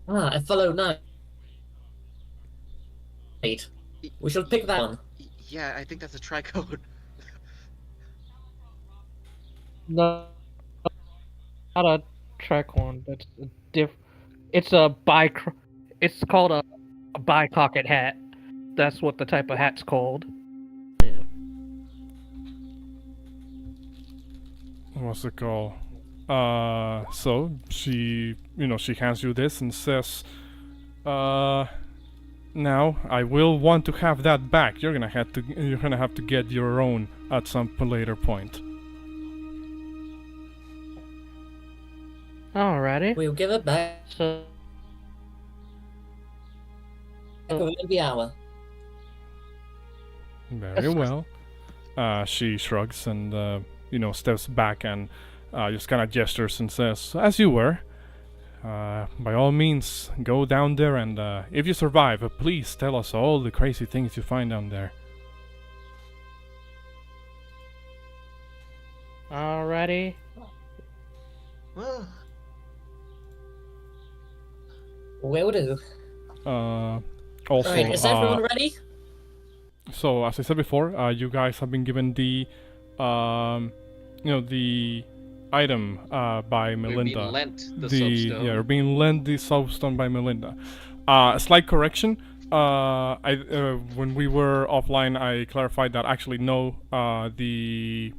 A fellow knight. We should pick that one. Yeah, I think that's a tricone. No, not a tricorn. That's a It's a It's called a bicocket hat. That's what the type of hat's called. Yeah. what's it called? So she, she hands you this and says, now I will want to have that back. You're gonna have to get your own at some later point. Alrighty. We'll give it back So, within the hour. Very well. She shrugs and steps back and just kind of gestures and says, "As you were. By all means, go down there and if you survive, please tell us all the crazy things you find down there." alrighty. Well, Will do. Also, Alright, is everyone ready? so as I said before, you guys have been given the the item by we're Melinda. being lent the soapstone. Yeah, you're being lent the soapstone by Melinda. Slight correction. When we were offline, I clarified that actually no, the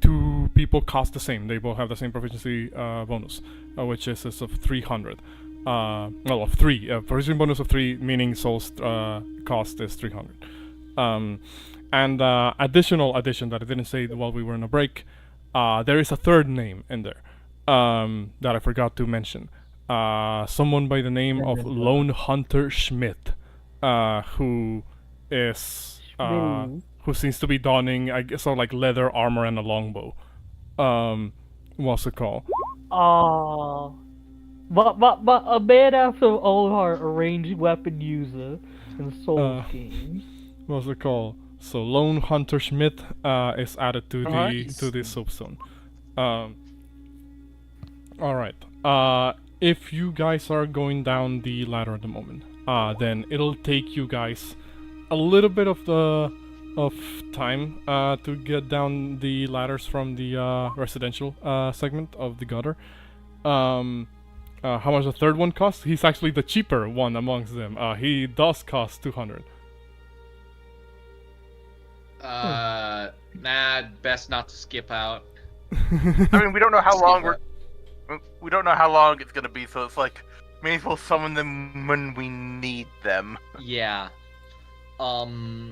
two people cost the same. They both have the same proficiency bonus, which is of 300. Of 3. Proficiency bonus of 3, meaning soul's cost is 300. And additional addition that I didn't say while we were in a break. There is a third name in there that I forgot to mention. Someone by the name of Lone Hunter Schmidt, who is who seems to be donning, I guess, like leather armor and a longbow. What's it called? But a man after old heart, a ranged weapon user in Souls games. What's it called? So Lone Hunter Schmidt is added to the soapstone. All right. If you guys are going down the ladder at the moment, then it'll take you guys a little bit of time to get down the ladders from the residential segment of the gutter. How much the third one costs? He's actually the cheaper one amongst them. He does cost 200. Nah, best not to skip out. I mean, we don't know how long we don't know how long it's gonna be, so it's like may as well summon them when we need them. Yeah. Also,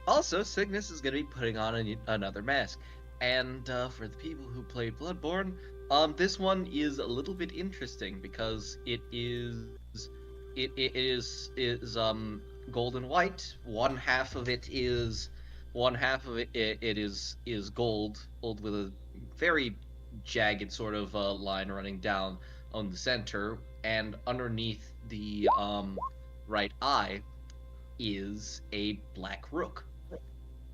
Signis is gonna be putting on another mask, and for the people who play Bloodborne, this one is a little bit interesting because it is gold and white. One half of it is gold with a very jagged sort of line running down on the center, and underneath the right eye is a black rook.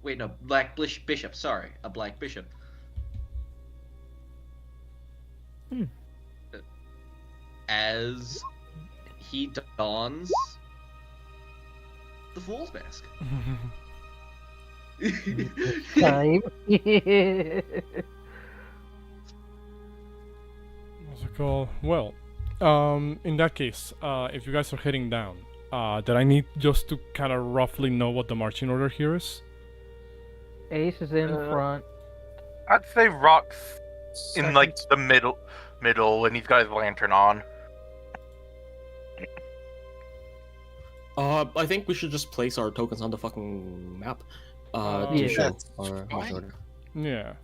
Wait, no, black bishop. Sorry, a black bishop. As he dons the Fool's Mask. Time. What's it called? Well, in that case, if you guys are heading down, then I need just to kind of roughly know what the marching order here is. Ace is in front. I'd say Rock's in like the middle, and he's got his lantern on. I think we should just place our tokens on the fucking map. To Yeah. show our march order. Yeah.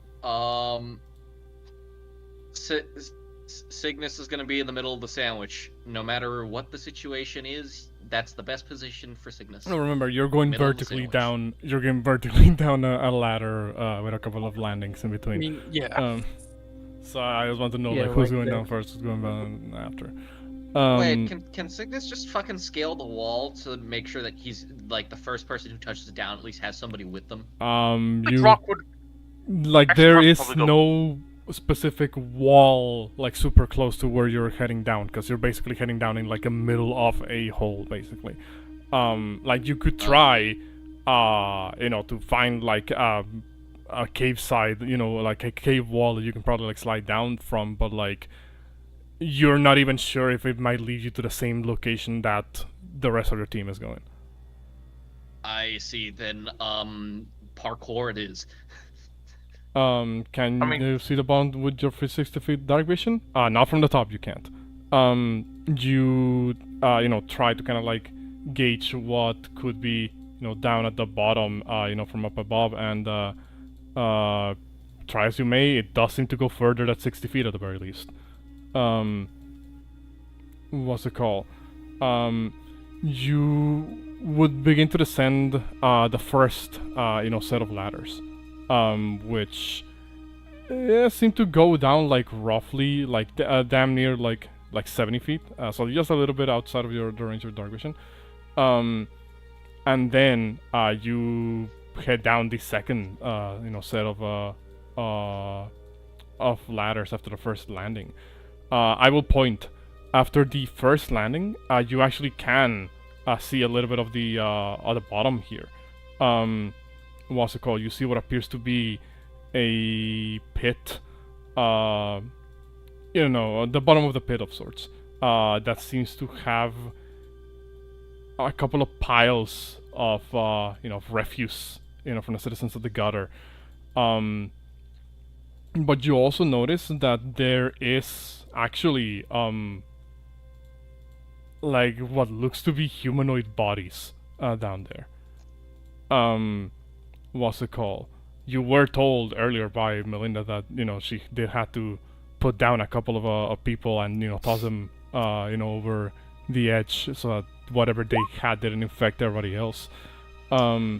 Signis is going to be in the middle of the sandwich. No matter what the situation is, that's the best position for Signis. No, remember, you're going Middle of the vertically sandwich. down. You're going vertically down a ladder with a couple of landings in I between. mean, yeah. So I just want to know Yeah, like who's like going that. down first, who's going down after. Wait, can Signis just fucking scale the wall to make sure that he's like the first person who touches it down at least has somebody with them? You Rock would like Actually, there Rock is probably go- no specific wall like super close to where you're heading down, because you're basically heading down in like a middle of a hole basically. Like you could try to find like a cave side, like a cave wall that you can probably like slide down from, but like you're not even sure if it might lead you to the same location that the rest of your team is going. I see. Then parkour it is. Can I mean- you see the bottom with your 360 feet dark vision? Not from the top, you can't. You try to kind of like gauge what could be, down at the bottom, from up above, and try as you may, it does seem to go further than 60 feet at the very least. What's it called? You would begin to descend the first, set of ladders, which seem to go down like roughly, like damn near like 70 feet. So just a little bit outside of the range of dark vision. And then you head down the second, set of ladders after the first landing. I will point. After the first landing, you actually can see a little bit of the bottom here. What's it called? You see what appears to be a pit. The bottom of the pit of sorts. That seems to have a couple of piles of of refuse, from the citizens of the gutter. But you also notice that there is actually like what looks to be humanoid bodies down there. What's it called? You were told earlier by Melinda that she did have to put down a couple of people and toss them over the edge so that whatever they had didn't infect everybody else. I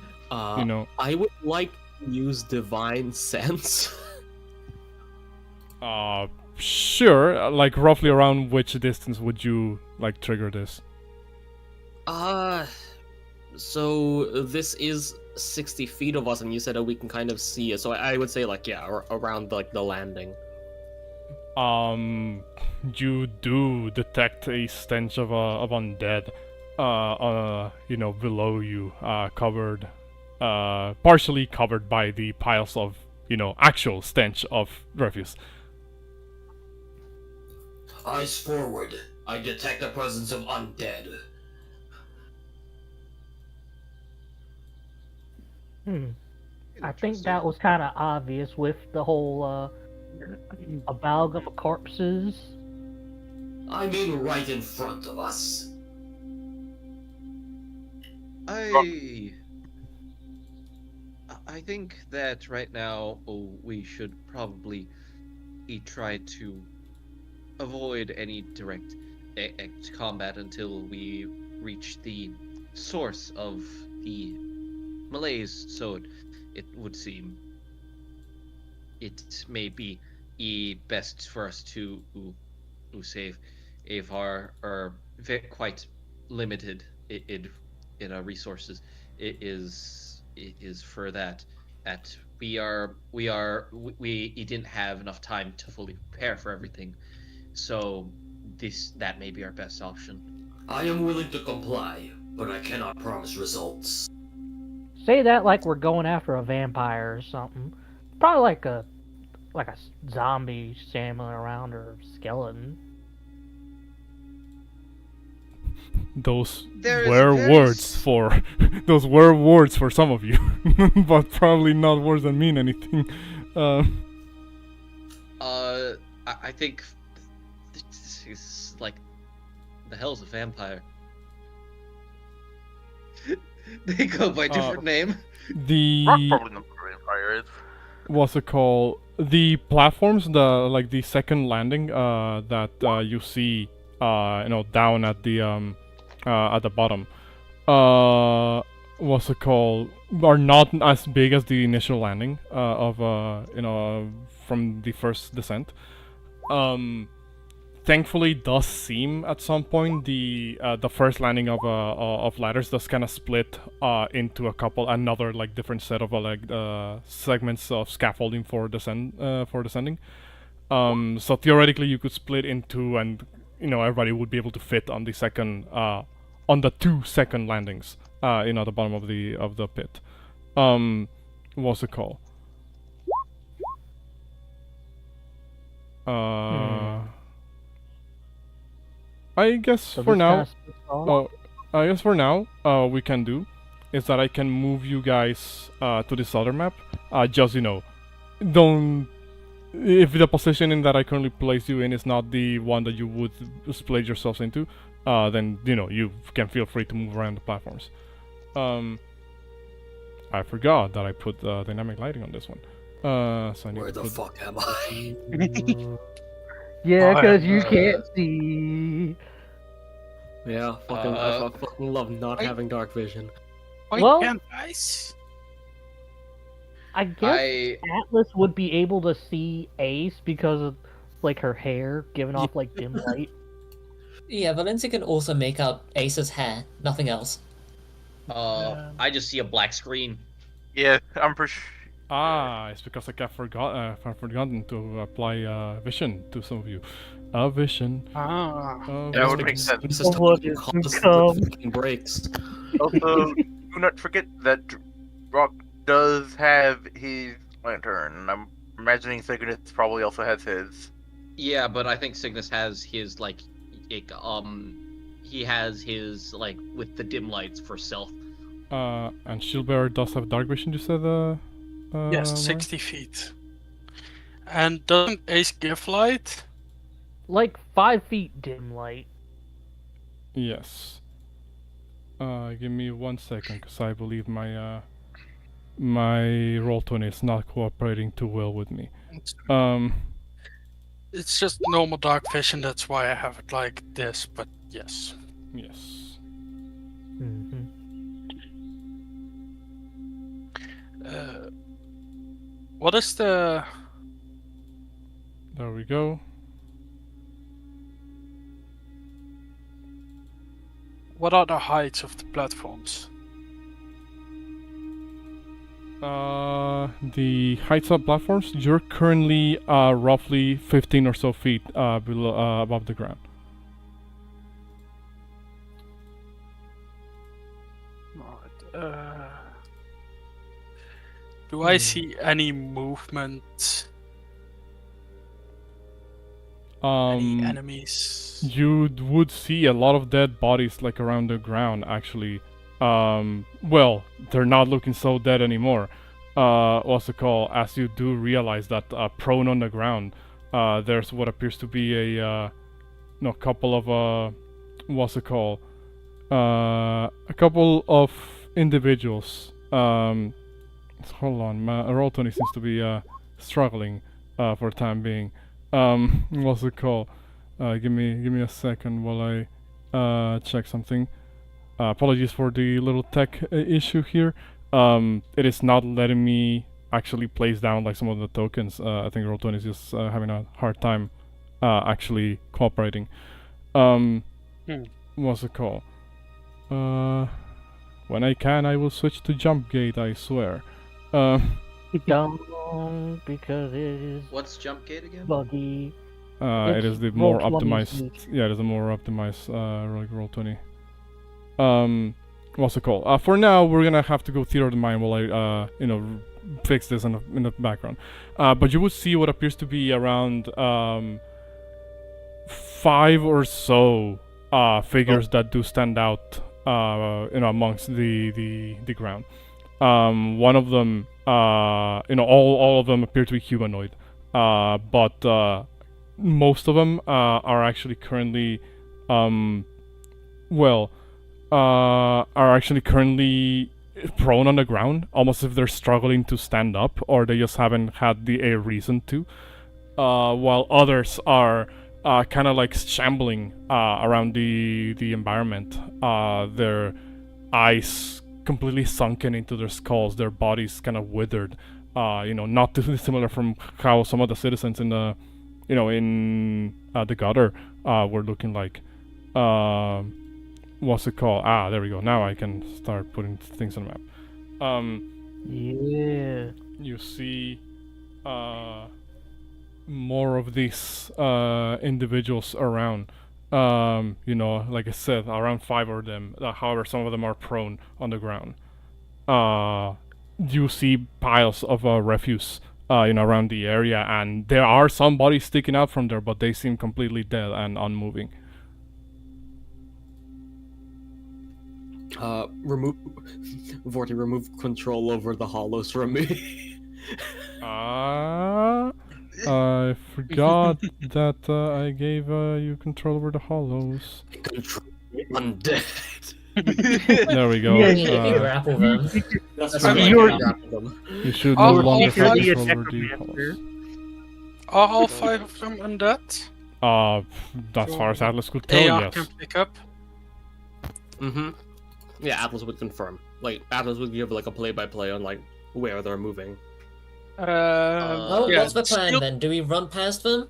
would like to use divine sense. Sure. Like roughly around which distance would you like trigger this? So this is 60 feet of us, and you said that we can kind of see it. So I would say around like the landing. You do detect a stench of undead, below you, covered, partially covered by the piles of, actual stench of refuse. Eyes forward. I detect the presence of undead. I think that was kind of obvious with the whole amalgam of corpses. I mean right in front of us. I think that right now we should probably try to avoid any direct combat until we reach the source of the malaise. So it would seem it may be best for us to save Avar, or quite limited in our resources. It is for that we didn't have enough time to fully prepare for everything, so that may be our best option. I am willing to comply, but I cannot promise results. Say that like we're going after a vampire or something. Probably like a zombie shambling around, or skeleton. Those There is were very words for those were words for some of you, but probably not words that mean anything. I think this is like, the hell's a vampire? They go by different name. The Rock probably knows what a vampire is. what's it called? The platforms, the second landing, that you see, down at the bottom, what's it called? Are not as big as the initial landing from the first descent. Thankfully, does seem at some point the first landing of ladders does kind of split into another like different set of segments of scaffolding for descending. So theoretically, you could split into, and everybody would be able to fit on the second on the 2 second landings at the bottom of the pit. What's it called? I guess So for this now, kinda splits off. we can do is that I can move you guys to this other map. Just don't. If the positioning that I currently place you in is not the one that you would split yourselves into, then you can feel free to move around the platforms. I forgot that I put dynamic lighting on this one. So I need Where to the put... fuck am I? Yeah, because you can't see. Yeah, fucking, I fucking love not having dark vision. Why Well- can't I see? I guess Atlas would be able to see Ace because of like her hair giving off like dim light. Yeah, Valencia can also make out Ace's hair, nothing else. I just see a black screen. Yeah, I'm pretty sure. It's because I've forgotten to apply vision to some of you. Vision. Ah. That would make sense. This is What talking is constantly become? fucking breaks. Also, do not forget that Rock does have his lantern. I'm imagining Signis probably also has his. Yeah, but I think Signis has his he has his with the dim lights for stealth. And Shieldbearer does have dark vision, you said, Yes, Mara? 60 feet. And doesn't Ace give light? Like 5 feet dim light. Yes. Give me 1 second, because I believe my my Roll20 is not cooperating too well with me. It's just normal dark vision, that's why I have it like this, but yes. Yes. Mm-hmm. What is the... There we go. What are the heights of the platforms? The heights of platforms, you're currently roughly 15 or so feet below, above the ground. Alright, do I see any movement? Any enemies? You would see a lot of dead bodies around the ground, actually. Well, they're not looking so dead anymore. What's it called? As you do realize that prone on the ground, there's what appears to be a couple of what's it called? A couple of individuals. Hold on, my Roll20 seems to be struggling for the time being. What's it called? Give me a second while I check something. Apologies for the little tech issue here. It is not letting me actually place down some of the tokens. I think Roll20 is just having a hard time actually cooperating. What's it called? When I can, I will switch to jump gate, I swear. Don't, because it is What's jump gate again? buggy. It is the more optimized. Yeah, it is a more optimized Roll20. What's it called? For now, we're gonna have to go theater of the mind while I, fix this in the background. But you would see what appears to be around 5 or so figures that do stand out, amongst the ground. One of them, all of them appear to be humanoid, but most of them are actually currently, are actually currently prone on the ground, almost as if they're struggling to stand up, or they just haven't had a reason to. While others are kind of shambling around the environment. Their eyes completely sunken into their skulls, their bodies kind of withered. Not too dissimilar from how some of the citizens in the, in the gutter were looking like. What's it called? There we go. Now I can start putting things on the map. Yeah. You see more of these individuals around. Like I said, around 5 of them. However, some of them are prone on the ground. You see piles of refuse, around the area, and there are some bodies sticking out from there, but they seem completely dead and unmoving. Remove control over the hollows from me. I forgot that I gave you control over the hollows. Control undead. There we go. Yeah, I mean, if you grapple them. That's I right. mean, I you're- can grapple them. You should Oh, no all longer five- have You're control the over the necromancer. hollows. Are all 5 of them undead? As far as Atlas could tell, AR yes. can pick up. Mm-hmm. Yeah, Atlas would confirm. Like, Atlas would give like a play-by-play on like where they're moving. Oh, yeah, what's the plan Skill- then? Do we run past them?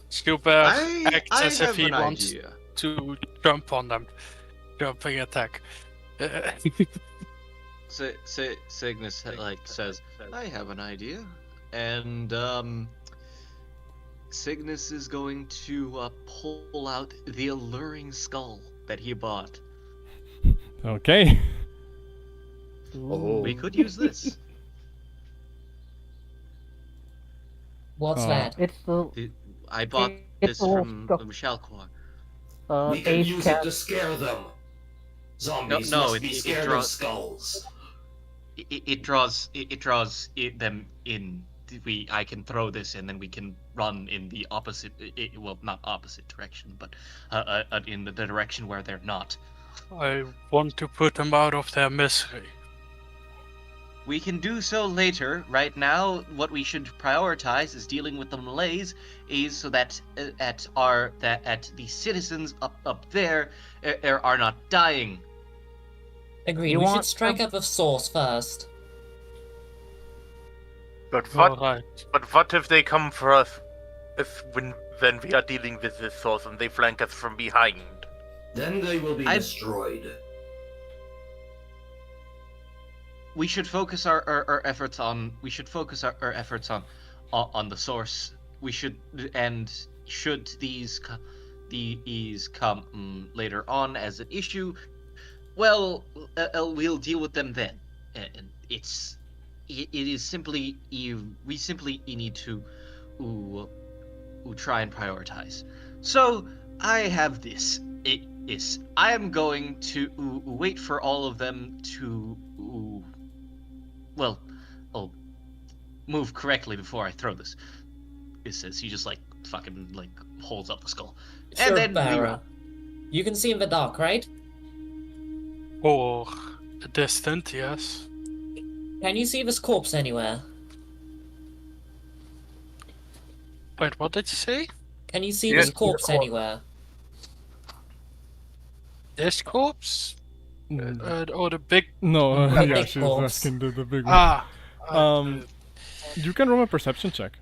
Skillbear I acts as if have he an wants idea. to jump on them. Jumping attack. Signis says, "I have an idea," and Signis is going to pull out the alluring skull that he bought. Okay. Oh. We could use this. What's that? It's the I bought It's this a little from stuff. Shalquar. We can Ace use cast. it to scare them. Zombies No, must it- be it scared of draws- skulls. It draws them in. I can throw this and then we can run in the opposite. Well, not opposite direction, but in the direction where they're not. I want to put them out of their misery. We can do so later. Right now, what we should prioritize is dealing with the malaise, is so that the citizens up there are not dying. Agreed, You we should want strike some- up a source first. But what? Alright. But what if they come for us? When we are dealing with this source and they flank us from behind? Then they will be I- destroyed. We should focus our efforts on. We should focus our efforts on the source. We should, and should these come later on as an issue, well, we'll deal with them then. And it is simply we simply need to try and prioritize. So I have this. I am going to wait for all of them to. Well, I'll move correctly before I throw this. It says he just fucking holds up the skull. Sure, then we Barra. run. You can see in the dark, right? Or a distant, yes. Can you see this corpse anywhere? Wait, what did you say? Can you see Yes, this corpse anywhere? This corpse? Mm, Or the big... no, The yeah, big she was corpse. asking the big one. Ah! You can roll a perception check.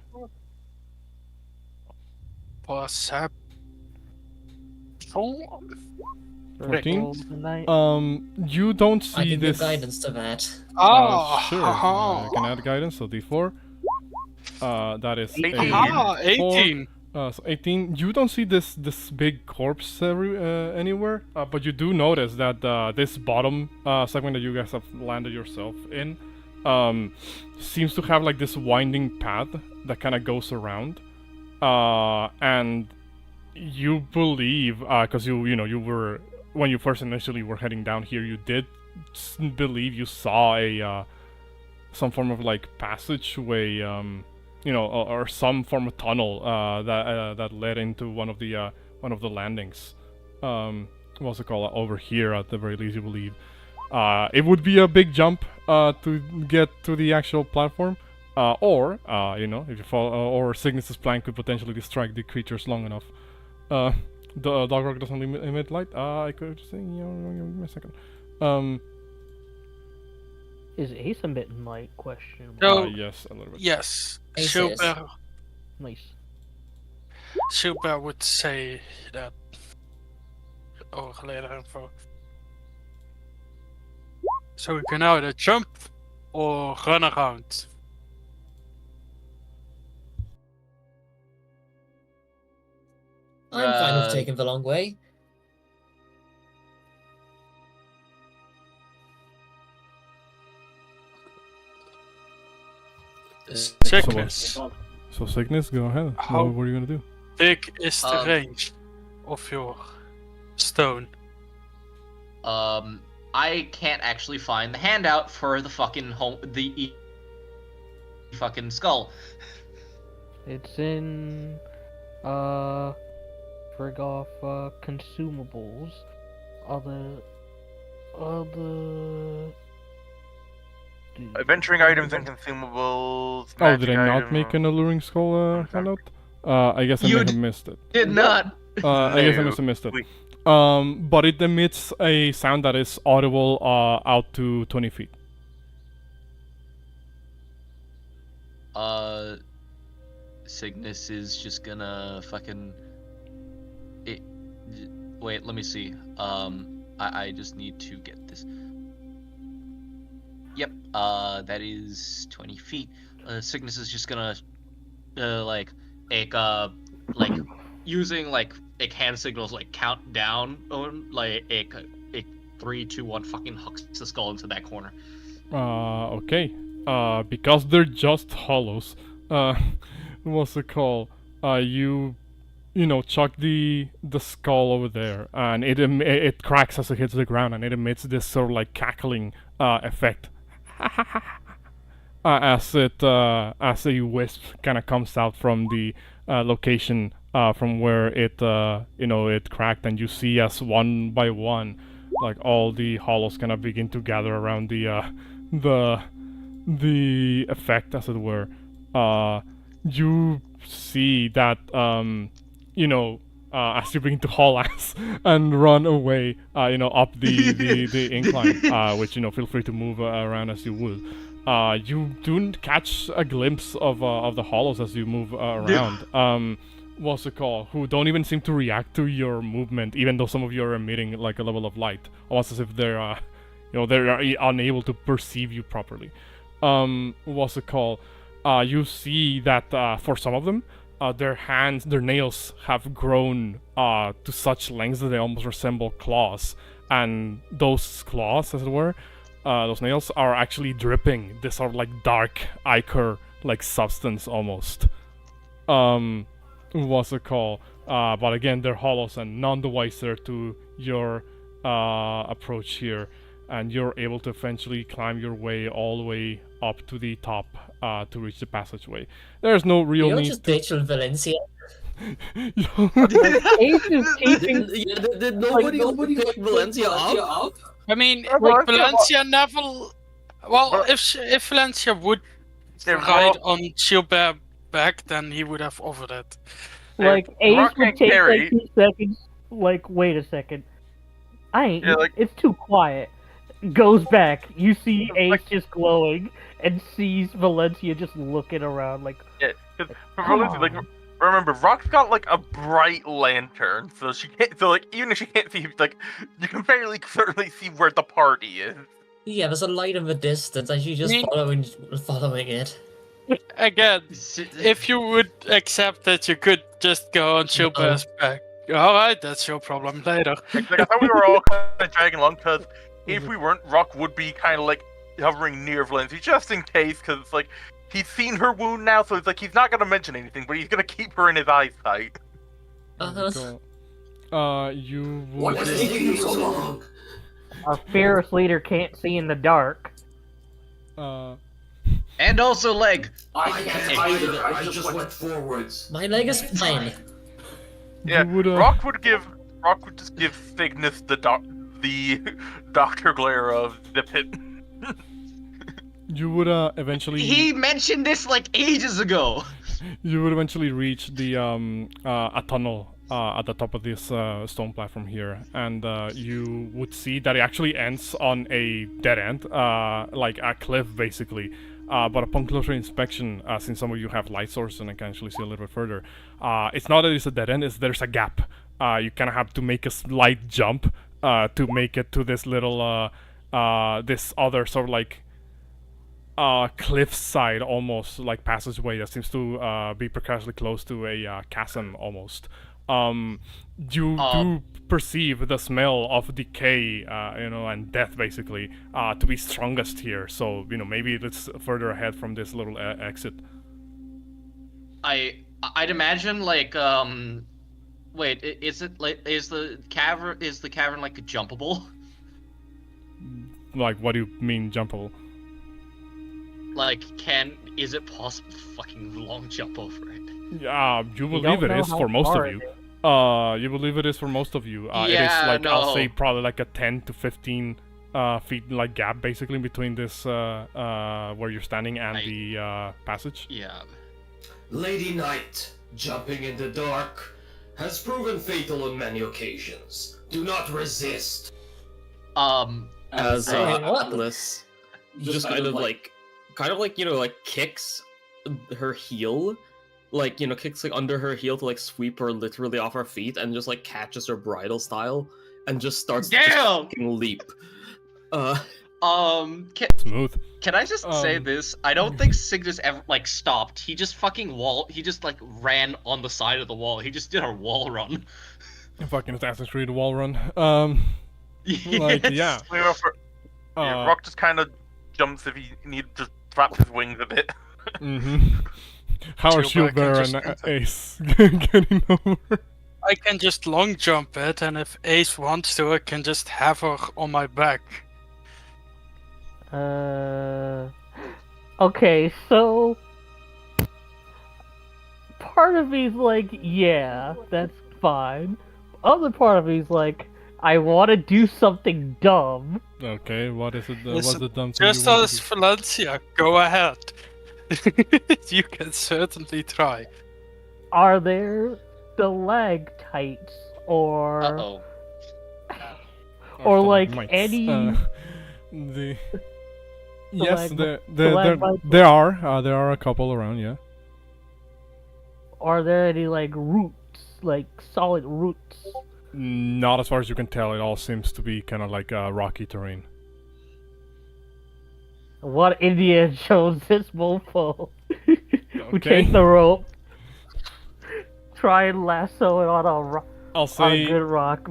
Perception? 14? Roll the night. You don't I see can this. give guidance to that. Sure. I can add guidance, so D4. That is 18. Aha! 18! So 18. You don't see this big corpse anywhere, but you do notice that this bottom segment that you guys have landed yourself in seems to have this winding path that kind of goes around, and you believe because you were when you first initially were heading down here, you did believe you saw a some form of passageway. Or some form of tunnel that led into one of the landings. What's it called over here at the very least, you believe. It would be a big jump to get to the actual platform, or if you fall, or Signis's plan could potentially distract the creatures long enough. The dog rock doesn't emit light. I could say, give me a second. Is Ace emitting light? Question. No. Yes, a little bit. Yes. Ace is. Nice. Super would say that. Or later info. So we can either jump or run around. I'm fine with Uh, taking the long way. Sickness. So Signis, go ahead. How- What are you gonna do? Big is the Um, range of your stone. I can't actually find the handout for the fucking fucking skull. It's in frig off consumables. Other Adventuring items and consumables. Oh, did I magic not item. make an alluring skull handout? I guess I You may have missed it. Did not. I guess I No. must have missed it. Wait. But it emits a sound that is audible out to 20 feet. Signis is just gonna fucking. Wait, let me see. I just need to get this. Yep. That is 20 feet. Signis is just gonna, like using like hand signals, like count down on like 3, 2, 1, fucking hucks the skull into that corner. Okay. Because they're just hollows. What's it called? You know, chuck the skull over there, and it cracks as it hits the ground, and it emits this sort of like cackling effect. As a wisp kind of comes out from the location from where it it cracked, and you see as one by one, like all the hollows kind of begin to gather around the effect, as it were. You see that as you begin to haul ass and run away, up the incline, which feel free to move around as you would. You do catch a glimpse of the hollows as you move around. What's it called? Who don't even seem to react to your movement, even though some of you are emitting like a level of light, almost as if they're they're unable to perceive you properly. What's it called? You see that for some of them, their nails have grown to such lengths that they almost resemble claws, and those claws, as it were, those nails are actually dripping this sort of like dark ichor like substance almost. What's it called? But again, they're hollows and none the wiser to your approach here, and you're able to eventually climb your way all the way up to the top to reach the passageway. There's no real You're need just bitch with Valencia. Ace is keeping. Did nobody take Valencia up? I mean, Well, Valencia never. Well, if Valencia would ride on Gilbert back, then he would have offered it. Like, Ace Rock would and take Carry. like 2 seconds. Like, wait a second. I ain't. Yeah, like- It's too quiet. Goes back. You see Ace just glowing and sees Valencia just looking around like. Yeah, because like, remember, Rock's got like a bright lantern, so she can't. So like, even if she can't see, like, you can fairly certainly see where the party is. Yeah, there's a light in the distance, and she's just following it. Again, if you would accept that you could just go on Gilbert's back, alright, that's your problem later. Like, I thought we were all kind of dragging along, because if we weren't, Rock would be kind of like hovering near Valencia, just in case, because it's like, he's seen her wound now, so it's like, he's not going to mention anything, but he's going to keep her in his eyesight. You would... What is taking you so long? Our fearless leader can't see in the dark. And also leg. I can't either. I just went forwards. My leg is fine. Yeah, would, Rock would just give Signis the Dr. Glare of the pit. You would eventually... He mentioned this like ages ago. You would eventually reach the a tunnel at the top of this stone platform here, and you would see that it actually ends on a dead end, like a cliff basically. But upon closer inspection, since some of you have light sources and I can actually see a little bit further, it's not that it's a dead end, there's a gap. You kind of have to make a slight jump to make it to this little, this other sort of like cliff side, almost like passageway that seems to be precariously close to a chasm almost. You do perceive the smell of decay, and death basically, to be strongest here. So maybe it's further ahead from this little exit. I'd imagine like wait, is the cavern like jumpable? Like, what do you mean jumpable? Like, is it possible to fucking long jump over it? Yeah, you don't believe it know is how for most far of it you. is. You believe it is for most of you. It is Yeah, like I'll say no. probably like a 10 to 15 feet like gap basically between this where you're standing and the passage. Yeah. Lady Knight, jumping in the dark, has proven fatal on many occasions. Do not resist. As I mean, what? Atlas just kind of like you know, like kicks her heel, like, you know, kicks like under her heel to like sweep her literally off her feet, and just like catches her bridle style and just starts to just Damn! fucking leap. Smooth. Can I just say this? I don't think Signis ever like stopped. He just fucking he just like ran on the side of the wall. He just did a wall run. Fucking Assassin's Creed wall run. Like, yeah. Rock just kind of jumps if he needs to flap his wings a bit. How are Chill back and Shielbearer just and Ace getting over? I can just long jump it, and if Ace wants to, I can just have her on my back. Okay, so part of me's like, yeah, that's fine. Other part of me's like, I want to do something dumb. Okay, what is it? What's Listen, the dumb thing just you want as to do? Valencia, go ahead. You can certainly try. Are there stalactites or Uh-oh. or like Stalagmites. any The yes, Stalagmi- there are a couple around, yeah. are there any like roots, like solid roots? Not as far as you can tell. It all seems to be kind of like rocky terrain. What Indiana Jones this mofo? We Okay. take the rope, try and lasso it on I'll on a say good rock.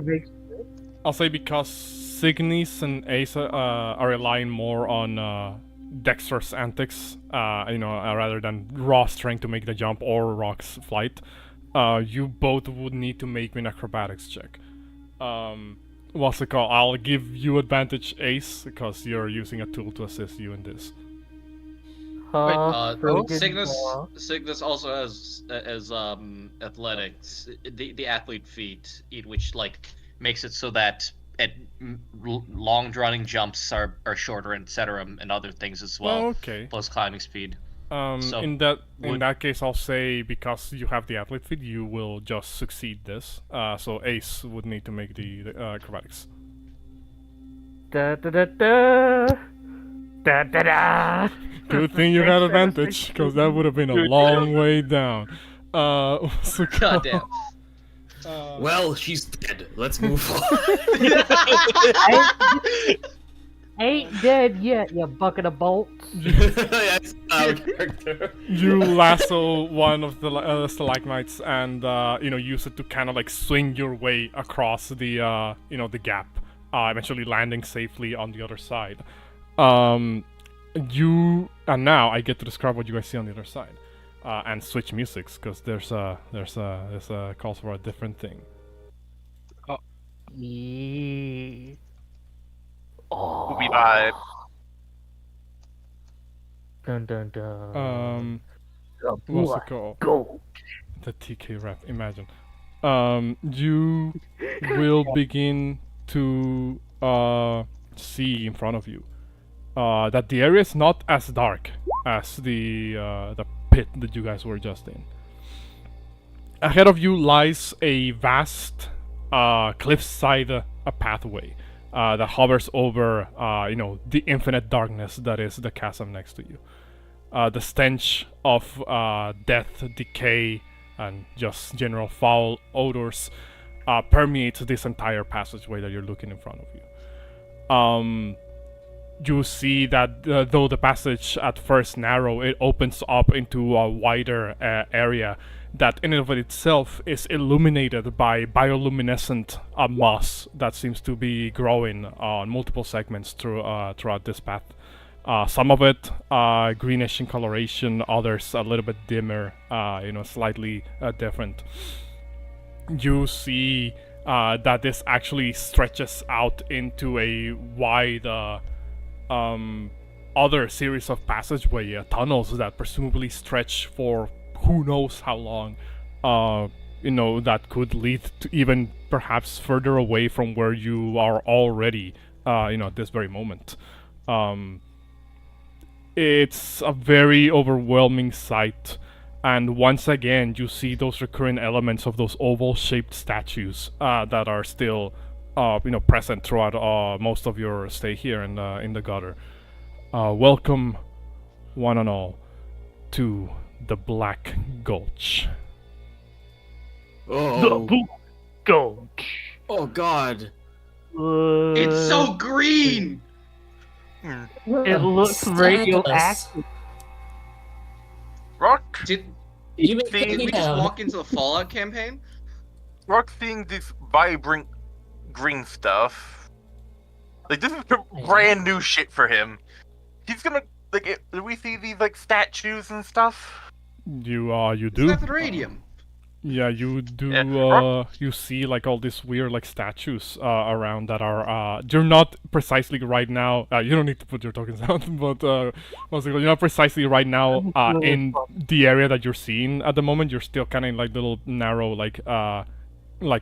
I'll say because Signis and Asa are relying more on dexterous antics, rather than raw strength to make the jump or Rock's flight. You both would need to make me an acrobatics check. What's it called? I'll give you advantage, Ace, because you're using a tool to assist you in this. Friggin' Signis ball. Signis also has athletics, the athlete feat, which like makes it so that long running jumps are shorter, etc., and other things as well. Oh, okay. Plus climbing speed. So in that case, I'll say because you have the athlete feat, you will just succeed this. So Ace would need to make the acrobatics. Da da da da da da da. Good thing you had advantage, because that would have been a long way down. What's it called? goddamn. Well, she's dead. Let's move on. Ain't dead yet, you bucket of bolts. That's our character. You lasso one of the stalagmites and use it to kind of like swing your way across the the gap, eventually landing safely on the other side. And now I get to describe what you guys see on the other side, and switch musics because there's a calls for a different thing. Yeah. Movie vibe. Dun dun dun. What's it called? Go. The TK rap. Imagine. You will begin to see in front of you that the area is not as dark as the pit that you guys were just in. Ahead of you lies a vast cliffside pathway that hovers over the infinite darkness that is the chasm next to you. The stench of death, decay, and just general foul odors permeates this entire passageway that you're looking in front of you. You see that though the passage at first narrow, it opens up into a wider area that in and of itself is illuminated by bioluminescent moss that seems to be growing on multiple segments throughout this path. Some of it greenish in coloration, others a little bit dimmer, slightly different. You see that this actually stretches out into a wide other series of passageway tunnels that presumably stretch for who knows how long. That could lead to even perhaps further away from where you are already. At this very moment. It's a very overwhelming sight, and once again you see those recurring elements of those oval-shaped statues that are still, present throughout most of your stay here in the gutter. Welcome, one and all, to the Black Gultch. Oh, Gultch. oh God. It's so green. It looks radioactive. Rock, Did You may See, put me we just down. walk into the Fallout campaign? Rock seeing this vibrant green stuff. Like, this is brand new shit for him. He's gonna, do we see these, statues and stuff? You It's do? not the radium. Yeah, you do. Yeah. You see all these weird statues around that are. You're not precisely right now. You don't need to put your tokens out, but you're not precisely right now in the area that you're seeing at the moment. You're still kind of in little narrow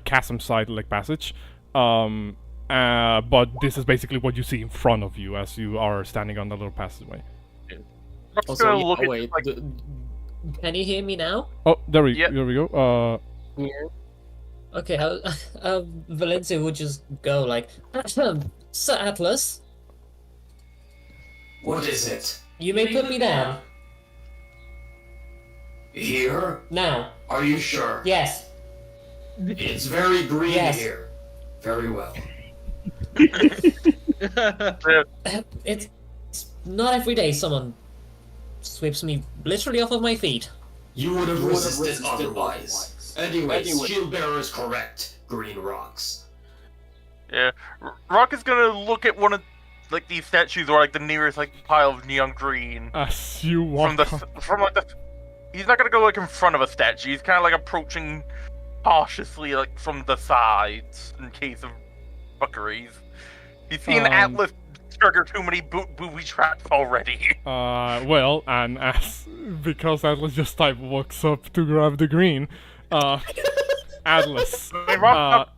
chasm side passage. But this is basically what you see in front of you as you are standing on the little passageway. Rock's Also, gonna yeah, look wait. at, Can you hear me now? Oh, there we Yep. go. Okay, Valencia would just go Sir Atlas, What is it? you may put me down. Here? Now. Are you sure? Yes. It's very green Yes. here. Very well. It's not every day someone sweeps me literally off of my feet. You would have resisted otherwise. Anyways, Shield Bearer is correct. Green rocks. Yeah, Rock is gonna look at one of these statues or the nearest pile of neon green As you walk. He's not gonna go in front of a statue. He's kind of approaching cautiously from the sides in case of fuckeries. He's seen Atlas trigger too many booby traps already. Well, and because Atlas just walks up to grab the green, Atlas, Hey, Rock's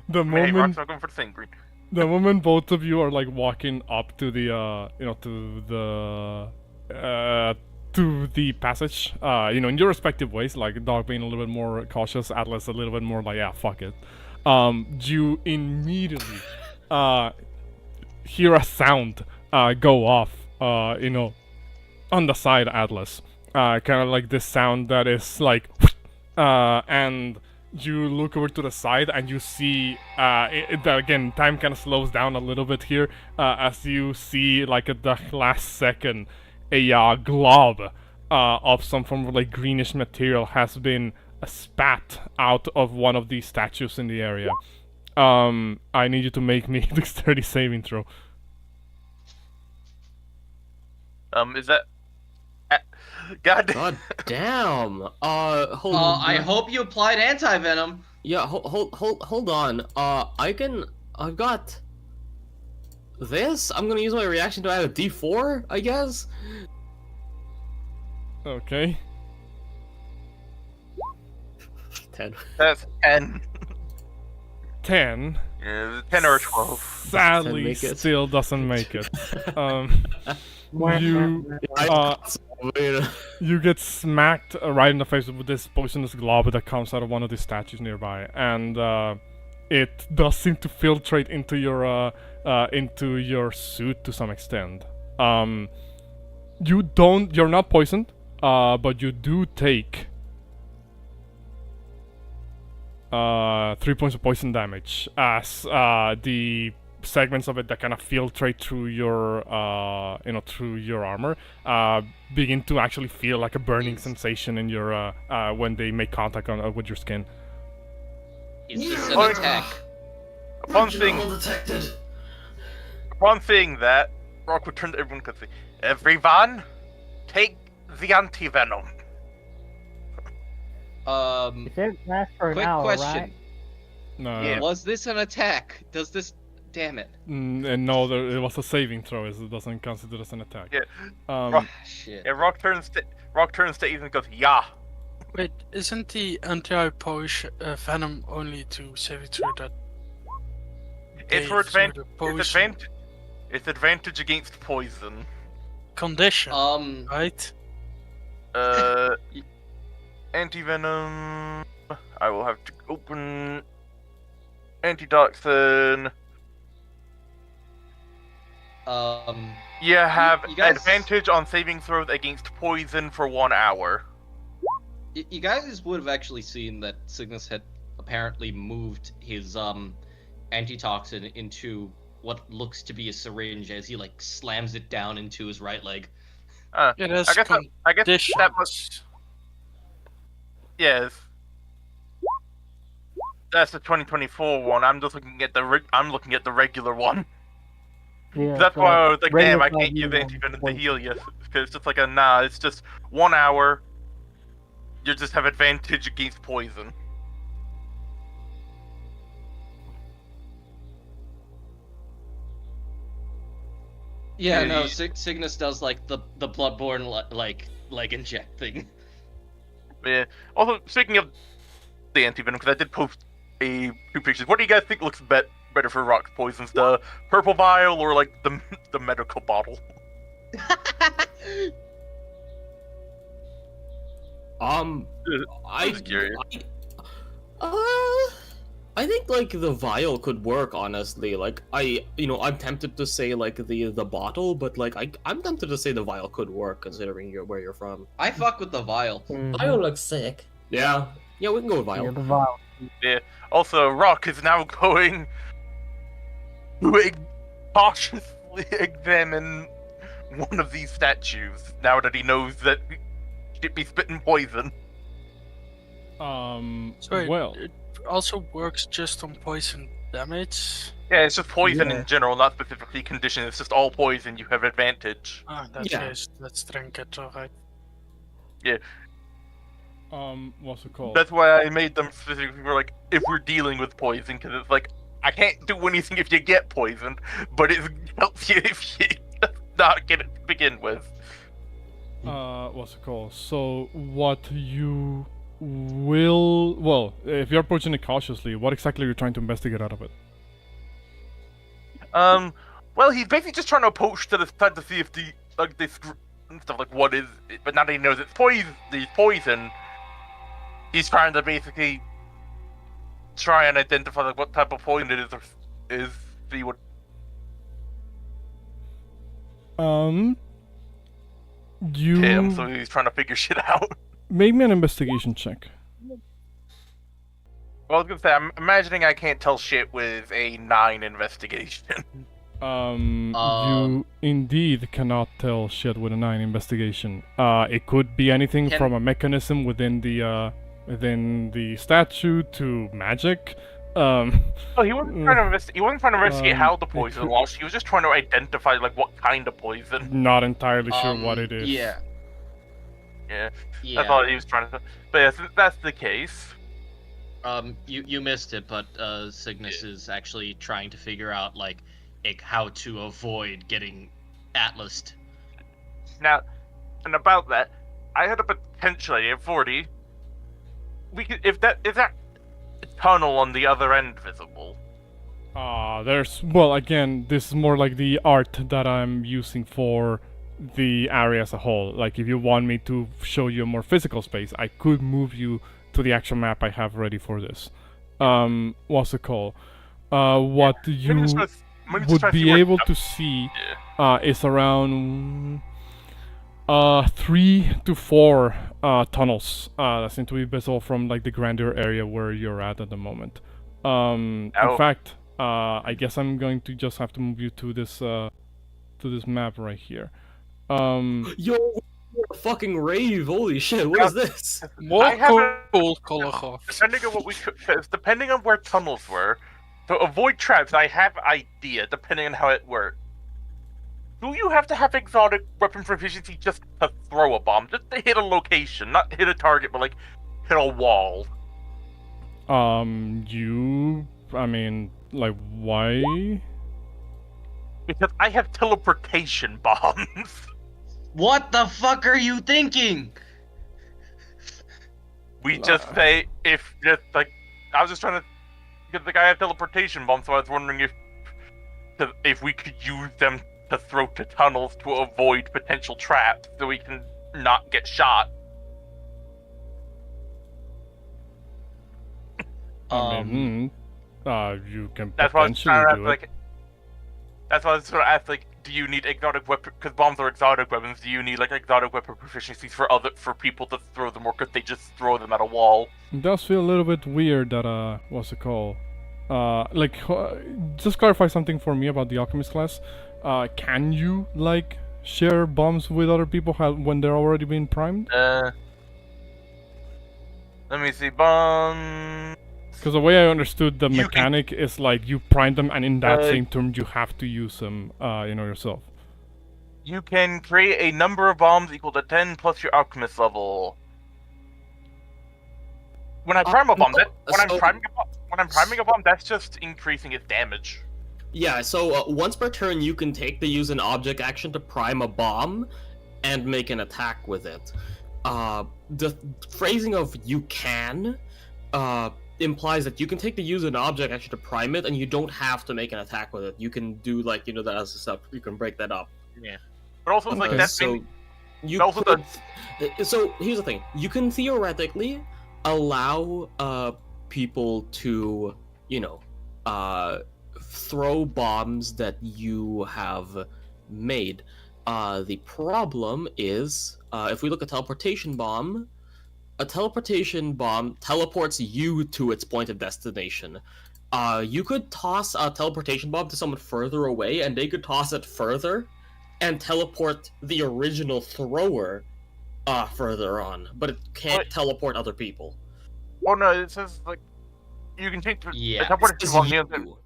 the Rock's moment not going for the same green. the moment both of you are walking up to the to the passage, in your respective ways, Dog being a little bit more cautious, Atlas a little bit more yeah, fuck it. You immediately hear a sound go off, on the side, Atlas. Kind of this sound that is and you look over to the side and you see, again, time kind of slows down a little bit here, as you see, at the last second, a glob of some form of greenish material has been spat out of one of these statues in the area. I need you to make me a dexterity saving throw. Is that? God. God damn. Hold on. I hope you applied anti-venom. Yeah, hold on. I've got this. I'm gonna use my reaction to add a D4, I guess. Okay. 10. That's 10. 10. Yeah, 10 or 12. Sadly, make it. still doesn't make it. You get smacked right in the face with this poisonous glob that comes out of one of the statues nearby, and it does seem to filtrate into your suit to some extent. You're not poisoned, but you do take 3 points of poison damage as the segments of it that kind of filtrate through your through your armor begin to actually feel like a burning sensation in your when they make contact with your skin. Is this an attack? Upon detected. seeing that, Rock would turn to everyone and say, "Everyone, take the anti-venom." It said last for an Quick hour, question. right? No. Yeah. Was this an attack? Does this Damn it. And no, it was a saving throw. It doesn't consider as an attack. Yeah. Shit. Yeah, Rock turns to Ethan and goes, yeah. Wait, isn't the anti-poison venom only to save it through that? It's for through the It's advantage against poison. condition, right? Anti-venom. I will have to open antidoxin. You have you guys- advantage on saving throws against poison for 1 hour. You guys would have actually seen that Signis had apparently moved his antitoxin into what looks to be a syringe as he like slams it down into his right leg. Yeah, that's I guess that must. Yes. That's the 2024 one. I'm just looking at the regular one. Yeah, That's so why I was like, regular damn, I can't 5e use one anti-venom to poison. heal you. Because it's just like it's just 1 hour. You just have advantage against poison. Yeah, Yeah, no, you- Signis does like the Bloodborne like inject thing. Yeah. Also, speaking of the anti-venom, because I did post two pictures. What do you guys think looks better for rock poisons? The purple vial or like the medical bottle? I was curious. I think like the vial could work, honestly. Like I'm tempted to say like the bottle, but like I'm tempted to say the vial could work considering where you're from. I fuck with the vial. Mhm. Vial looks sick. Yeah, we can go with vial. Yeah, the vial. Also, Rock is now going to cautiously examine one of these statues now that he knows that she'd be spitting poison. Sorry, Well, it also works just on poison damage. Yeah, it's just poison Yeah. in general, not specifically condition. It's just all poison. You have advantage. Ah, in that Yeah. case, let's drink it, alright. what's it called? That's why I made them specifically for like if we're dealing with poison, because it's like I can't do anything if you get poisoned, but it helps you if you not get it to begin with. What's it called? So what you will, well, if you're approaching it cautiously, what exactly are you trying to investigate out of it? Well, he's basically just trying to approach to the side to see if the like this stuff like what is it, but now that he knows it's poison, he's trying to basically try and identify like what type of poison it is see what. You Him, so he's trying to figure shit out. make me an investigation check. Well, I was gonna say, I'm imagining I can't tell shit with a 9 investigation. You indeed cannot tell shit with a 9 investigation. It could be anything Can- from a mechanism within the statue to magic. Oh, he wasn't trying to investigate how the it poison could- launched. He was just trying to identify like what kind of poison. Not entirely sure what it is. Yeah. Yeah, Yeah. that's all he was trying to. But yeah, since that's the case. You missed it, but Signis is actually trying to figure out like how to avoid getting Atlased. Now, and about that, I had a potential idea. 40. We could, if that tunnel on the other end visible. Well, again, this is more like the art that I'm using for the area as a whole. Like, if you want me to show you a more physical space, I could move you to the actual map I have ready for this. What's it called? What you Maybe just would try to see be where- able to see Yeah. is around 3 to 4 tunnels that seem to be visible from like the grander area where you're at the moment. In Oh. fact, I guess I'm going to just have to move you to this map right here. Yo, you're a fucking rave! Holy shit! What is this? More I have cool color off. Depending on what we could, depending on where tunnels were, to avoid traps, I have idea. Depending on how it works. Do you have to have exotic weapon proficiency just to throw a bomb, just to hit a location, not hit a target, but like hit a wall? I mean, like, why? Because I have teleportation bombs. What the fuck are you thinking? We just say if just like I was just trying to because the guy had teleportation bombs, so I was wondering if we could use them to throw to tunnels to avoid potential traps, so we can not get shot. You can That's why I was potentially trying to do ask, it. like. That's why I was sort of asked, like, do you need exotic weapon? Because bombs are exotic weapons. Do you need like exotic weapon proficiencies for people to throw them, or could they just throw them at a wall? It does feel a little bit weird that what's it called? Just clarify something for me about the Alchemist class. Can you like share bombs with other people when they're already being primed? Let me see, bombs. Because the way I understood the mechanic is like you prime them, and in that same turn you have to use them, yourself. You can create a number of bombs equal to 10 plus your Alchemist level. When I prime a bomb, when I'm priming a bomb, that's just increasing its damage. Yeah, so once per turn, you can take the use an object action to prime a bomb and make an attack with it. The phrasing of "you can" implies that you can take the use an object action to prime it, and you don't have to make an attack with it. You can do that as a step. You can break that up. Yeah, but also like that's so So here's the thing: you can theoretically allow people to throw bombs that you have made. The problem is if we look at teleportation bomb, a teleportation bomb teleports you to its point of destination. You could toss a teleportation bomb to someone further away, and they could toss it further and teleport the original thrower further on, but it can't teleport other people. Oh no, it says like you can take Yeah. a teleportation bomb.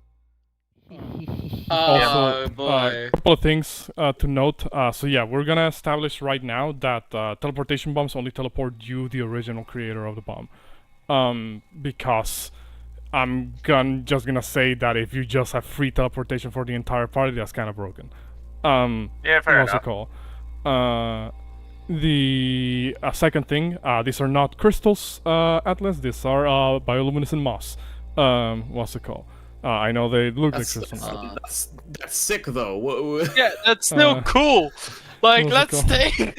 Also, boy. a couple of things to note. So yeah, we're gonna establish right now that teleportation bombs only teleport you, the original creator of the bomb. Because I'm just gonna say that if you just have free teleportation for the entire party, that's kind of broken. Yeah, fair enough. Call. The second thing, these are not crystals, Atlas. These are bioluminescent moss. What's it called? I know they look like crystals. That's sick though. Yeah, that's still cool. Like, let's stay.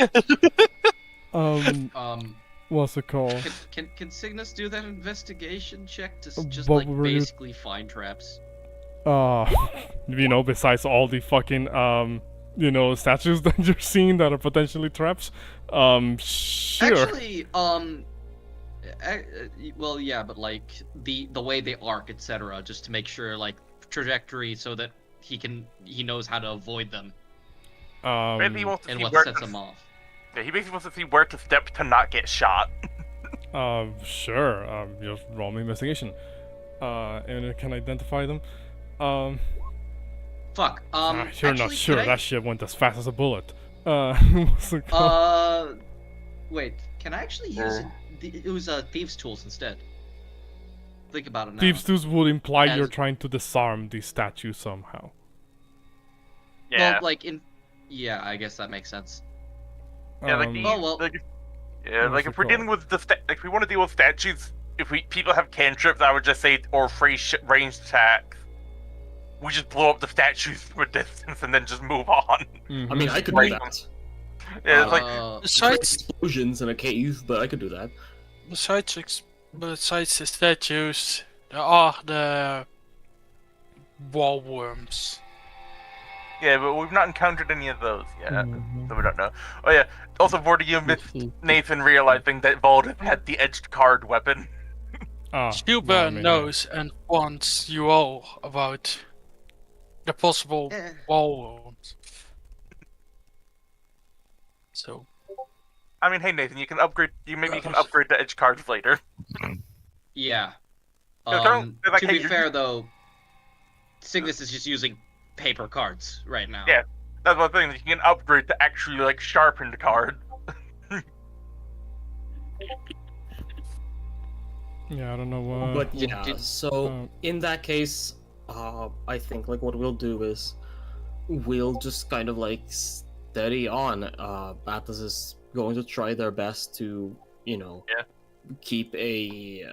What's it called? Can Signis do that investigation check to just what like were you- basically find traps? Besides all the fucking statues that you're seeing that are potentially traps. Sure. Actually, well, yeah, but like the way they arc, etc., just to make sure like trajectory so that he knows how to avoid them Maybe he wants to and see what where sets to, them off. Yeah, he basically wants to see where to step to not get shot. Sure. Just roll me investigation. And it can identify them. Fuck. You're not actually, sure. can I- That shit went as fast as a bullet. What's it called? Wait. Can I actually use thieves' tools instead? Think about it now. Thieves' tools would imply As- you're trying to disarm the statue somehow. Yeah. Well, like yeah, I guess that makes sense. Yeah, like Um, Oh well. like What's if it we're dealing with if we want to deal with statues, if people have cantrips, I would just say or phrase ranged attacks. We just blow up the statues from a distance and then just move on. mhm. I mean, I could Right. do that. Yeah, it's like Besides, Explosions in a cave, but I could do that. besides the statues, there are the wall worms. yeah, but we've not encountered any of those yet, Mhm. so we don't know. Oh yeah, also Vortielite, you missed Nathan realizing that Vold had the edged card weapon. Scourgeborn well, I mean, knows and warns you all about the possible wall worms. So, I mean, hey Nathan, you can upgrade. You can upgrade the edge cards later. Yeah. Yeah, like, To hey, be you're- fair, though, Signis is just using paper cards right now. Yeah. That's one thing. You can upgrade to actually like sharpened card. Yeah, I don't know. But yeah, did- so in that case, I think like what we'll do is we'll just kind of like steady on. Atlas is going to try their best to, keep a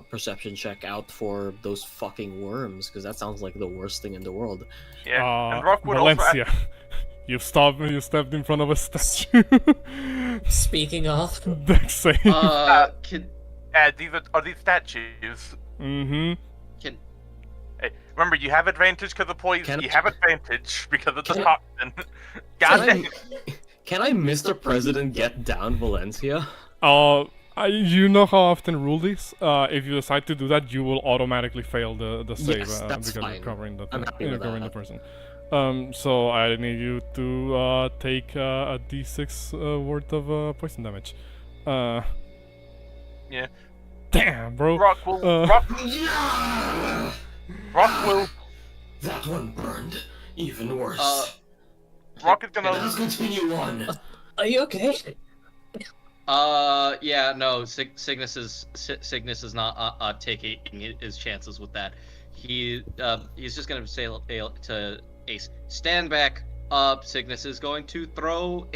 perception check out for those fucking worms, because that sounds like the worst thing in the world. Yeah, and Rockwood Valencia, you stepped in front of a statue. Speaking of, Dex save. are these statues? Mm-hmm. Hey, remember, you have advantage because of poison. You have advantage because of the toxin. Can I, Mr. President, get down Valencia? You know how I often rule these? If you decide to do that, you will automatically fail the save. Yes, that's because fine. you're covering the I'm happy with covering that. the person. So I need you to take a d6 worth of poison damage. Yeah. Damn, bro. Rock will. Yeah! Rock will. That one burned. Even worse. Rock is gonna. Let us continue on. are you okay? Yeah, no, Signis is not taking his chances with that. He's just gonna say to Ace, stand back up. Signis is going to throw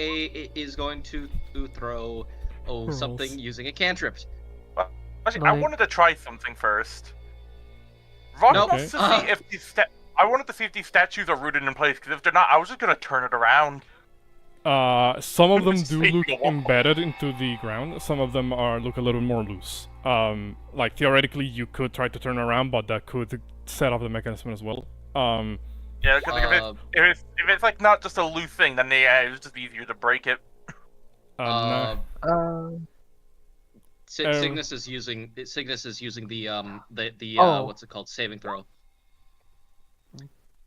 something using a cantrip. Actually, I wanted to try something first. Rock wants to see if these I wanted to see if these statues are rooted in place, because if they're not, I was just gonna turn it around. Some of them do look embedded into the ground. Some of them look a little more loose. Like theoretically, you could try to turn around, but that could set off the mechanism as well. Yeah, because if it's like not just a loose thing, then it's just easier to break it. Signis is using the what's it called, saving throw.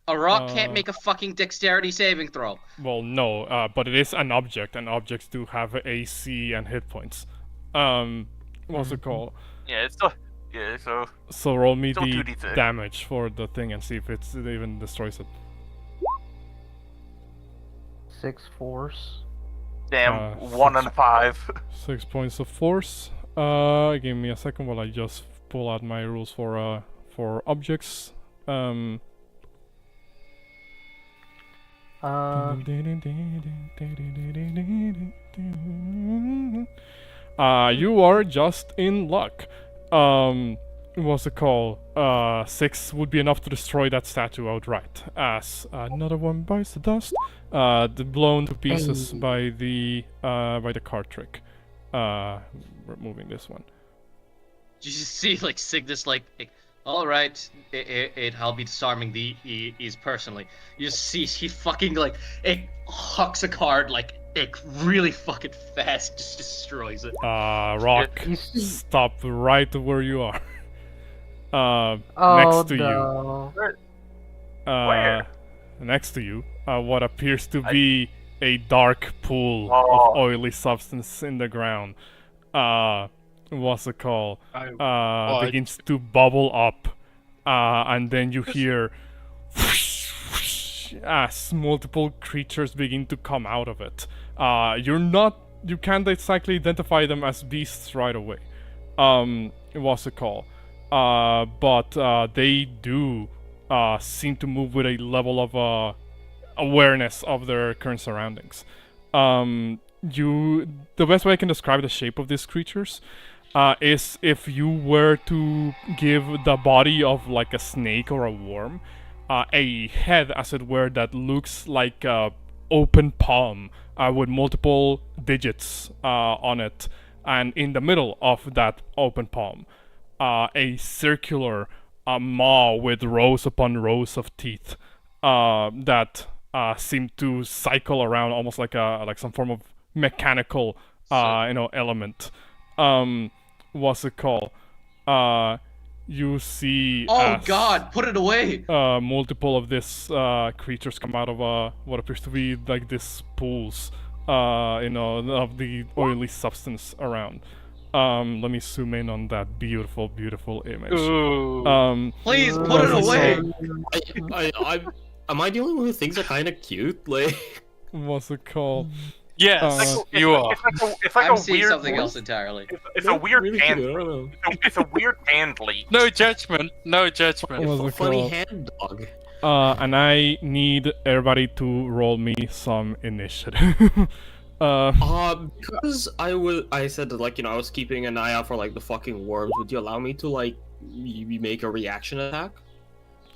A rock can't make a fucking dexterity saving throw. Well, no, but it is an object, and objects do have AC and hit points. What's it called? Yeah, it's still. Yeah, so. So roll me still the 2d6. damage for the thing and see if it even destroys it. 6 force. Damn, 1 and 5. 6 points of force. Give me a second while I just pull out my rules for objects. You are just in luck. What's it called? 6 would be enough to destroy that statue outright. As another one bites the dust, blown to pieces by the card trick. Removing this one. You just see like Signis like all right, I'll be disarming these personally. You just see he fucking like it hucks a card like really fucking fast, just destroys it. Rock, stop right where you are. Oh, next to no. you. Where? Next to you, what appears to be a dark pool of oily substance in the ground. What's it called? Begins to bubble up, and then you hear as multiple creatures begin to come out of it. You can't exactly identify them as beasts right away. What's it called? But they do seem to move with a level of awareness of their current surroundings. The best way I can describe the shape of these creatures is if you were to give the body of like a snake or a worm a head, as it were, that looks like a open palm with multiple digits on it, and in the middle of that open palm a circular maw with rows upon rows of teeth that seem to cycle around almost like some form of mechanical element. What's it called? You see. Oh God! Put it away. Multiple of these creatures come out of what appears to be like these pools, of the oily substance around. Let me zoom in on that beautiful, beautiful image. Ooh. Please put it away. Am I the only one who thinks are kind of cute? Like, what's it called? Yes, you are. It's like I'm a seeing weird. something else entirely. It's a weird really hand. cute, I don't know. It's a weird hand leak. No judgment. No judgment. What's it Funny called? hand dog. And I need everybody to roll me some initiative. Because I said that, like, I was keeping an eye out for, like, the fucking worms. Would you allow me to, like, make a reaction attack?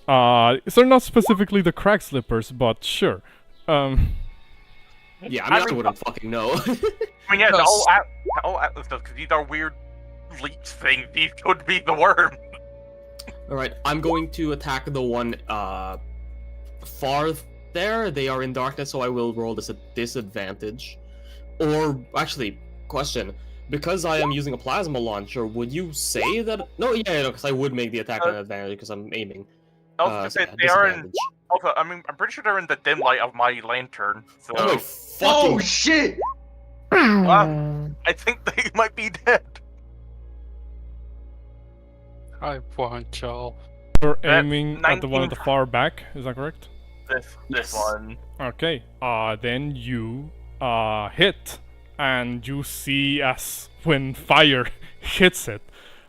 So not specifically the crack slippers, but sure. Yeah, I wouldn't fucking know. I mean, yeah, the whole Atlas does, because these are weird leech things. These could be the worm. Alright, I'm going to attack the one, far there. They are in darkness, so I will roll this at disadvantage. Or, actually, question. Because I am using a plasma launcher, would you say that... No, yeah, because I would make the attack an advantage, because I'm aiming. Also, they are in... Also, I mean, I'm pretty sure they're in the dim light of my lantern, so... Oh my fucking... Oh, shit! I think they might be dead. I want y'all. You're aiming at the one at the far back, is that correct? This one. Okay, then you hit, and you see as when fire hits it,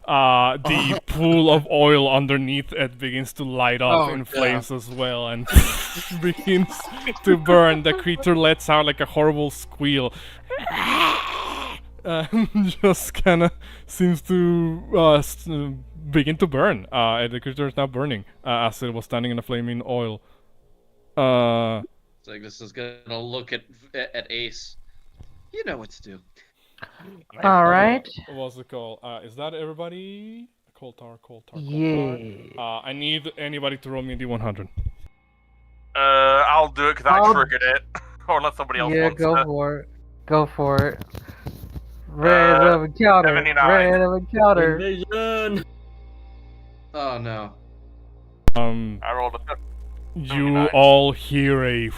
the pool of oil underneath it begins to light up in flames as well, and begins to burn. The creature lets out like a horrible squeal. Just kind of seems to begin to burn. The creature is now burning as it was standing in the flaming oil. Signis is gonna look at Ace. You know what to do. Alright. What's the call? Is that everybody? Coltar. Yeah. I need anybody to roll me a D100. I'll do it because I triggered it. Or unless somebody else wants go to. for it. Go for it. Red of encounter. 79. Red of encounter. Invasion! Oh no. I rolled a... You 79. all hear a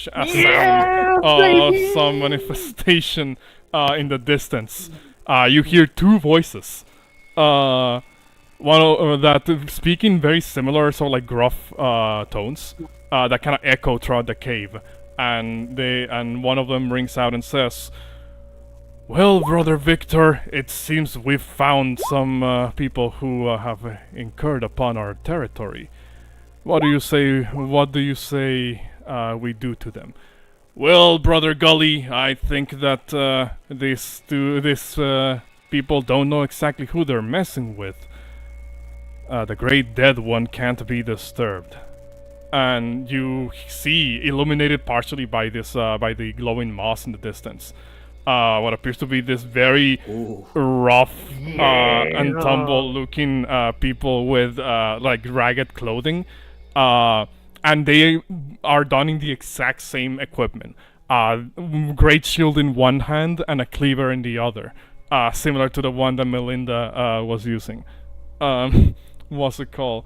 sound of some manifestation in the distance. You hear two voices. One that speaking very similar, sort of like gruff tones that kind of echo throughout the cave, and one of them rings out and says, "Well, brother Victor, it seems we've found some people who have incurred upon our territory. What do you say? What do you say we do to them?" "Well, brother Gully, I think that these people don't know exactly who they're messing with. The great dead one can't be disturbed." And you see, illuminated partially by this by the glowing moss in the distance, what appears to be this very rough and tumble-looking people with like ragged clothing. And they are donning the exact same equipment. Great shield in one hand and a cleaver in the other. Similar to the one that Melinda was using. What's it called?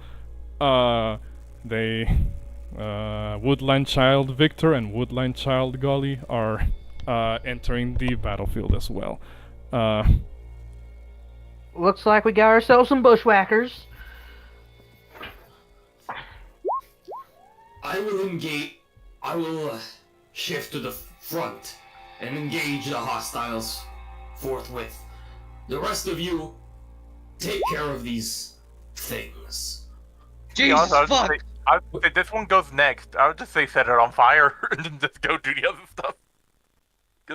Woodland Child Victor and Woodland Child Gully are entering the battlefield as well. Looks like we got ourselves some bushwhackers. I will shift to the front and engage the hostiles forthwith. The rest of you, take care of these things. Jesus fuck! I would say this one goes next. I would just say set it on fire and then just go do the other stuff.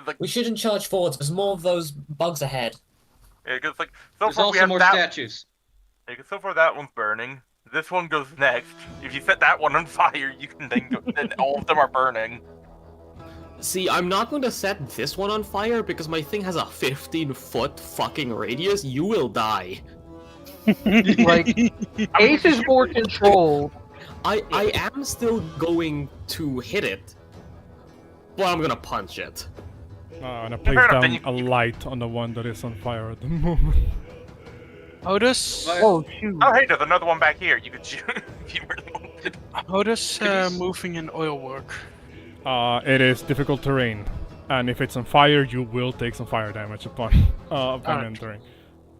Like, We shouldn't charge forwards. There's more of those bugs ahead. yeah, because like so There's far we also have more that. statues. Yeah, 'cause so far that one's burning. This one goes next. If you set that one on fire, you can then go. Then all of them are burning. See, I'm not going to set this one on fire because my thing has a 15-foot fucking radius. You will die. Like, Ace is more controlled. I am still going to hit it, but I'm gonna punch it. And I Fair place enough, down then you- a light on the one that is on fire at the moment. How does Oh, shoot. Oh hey, there's another one back here. You could shoot if you really wanted. how does moving in oil work? It is difficult terrain, and if it's on fire, you will take some fire damage upon entering.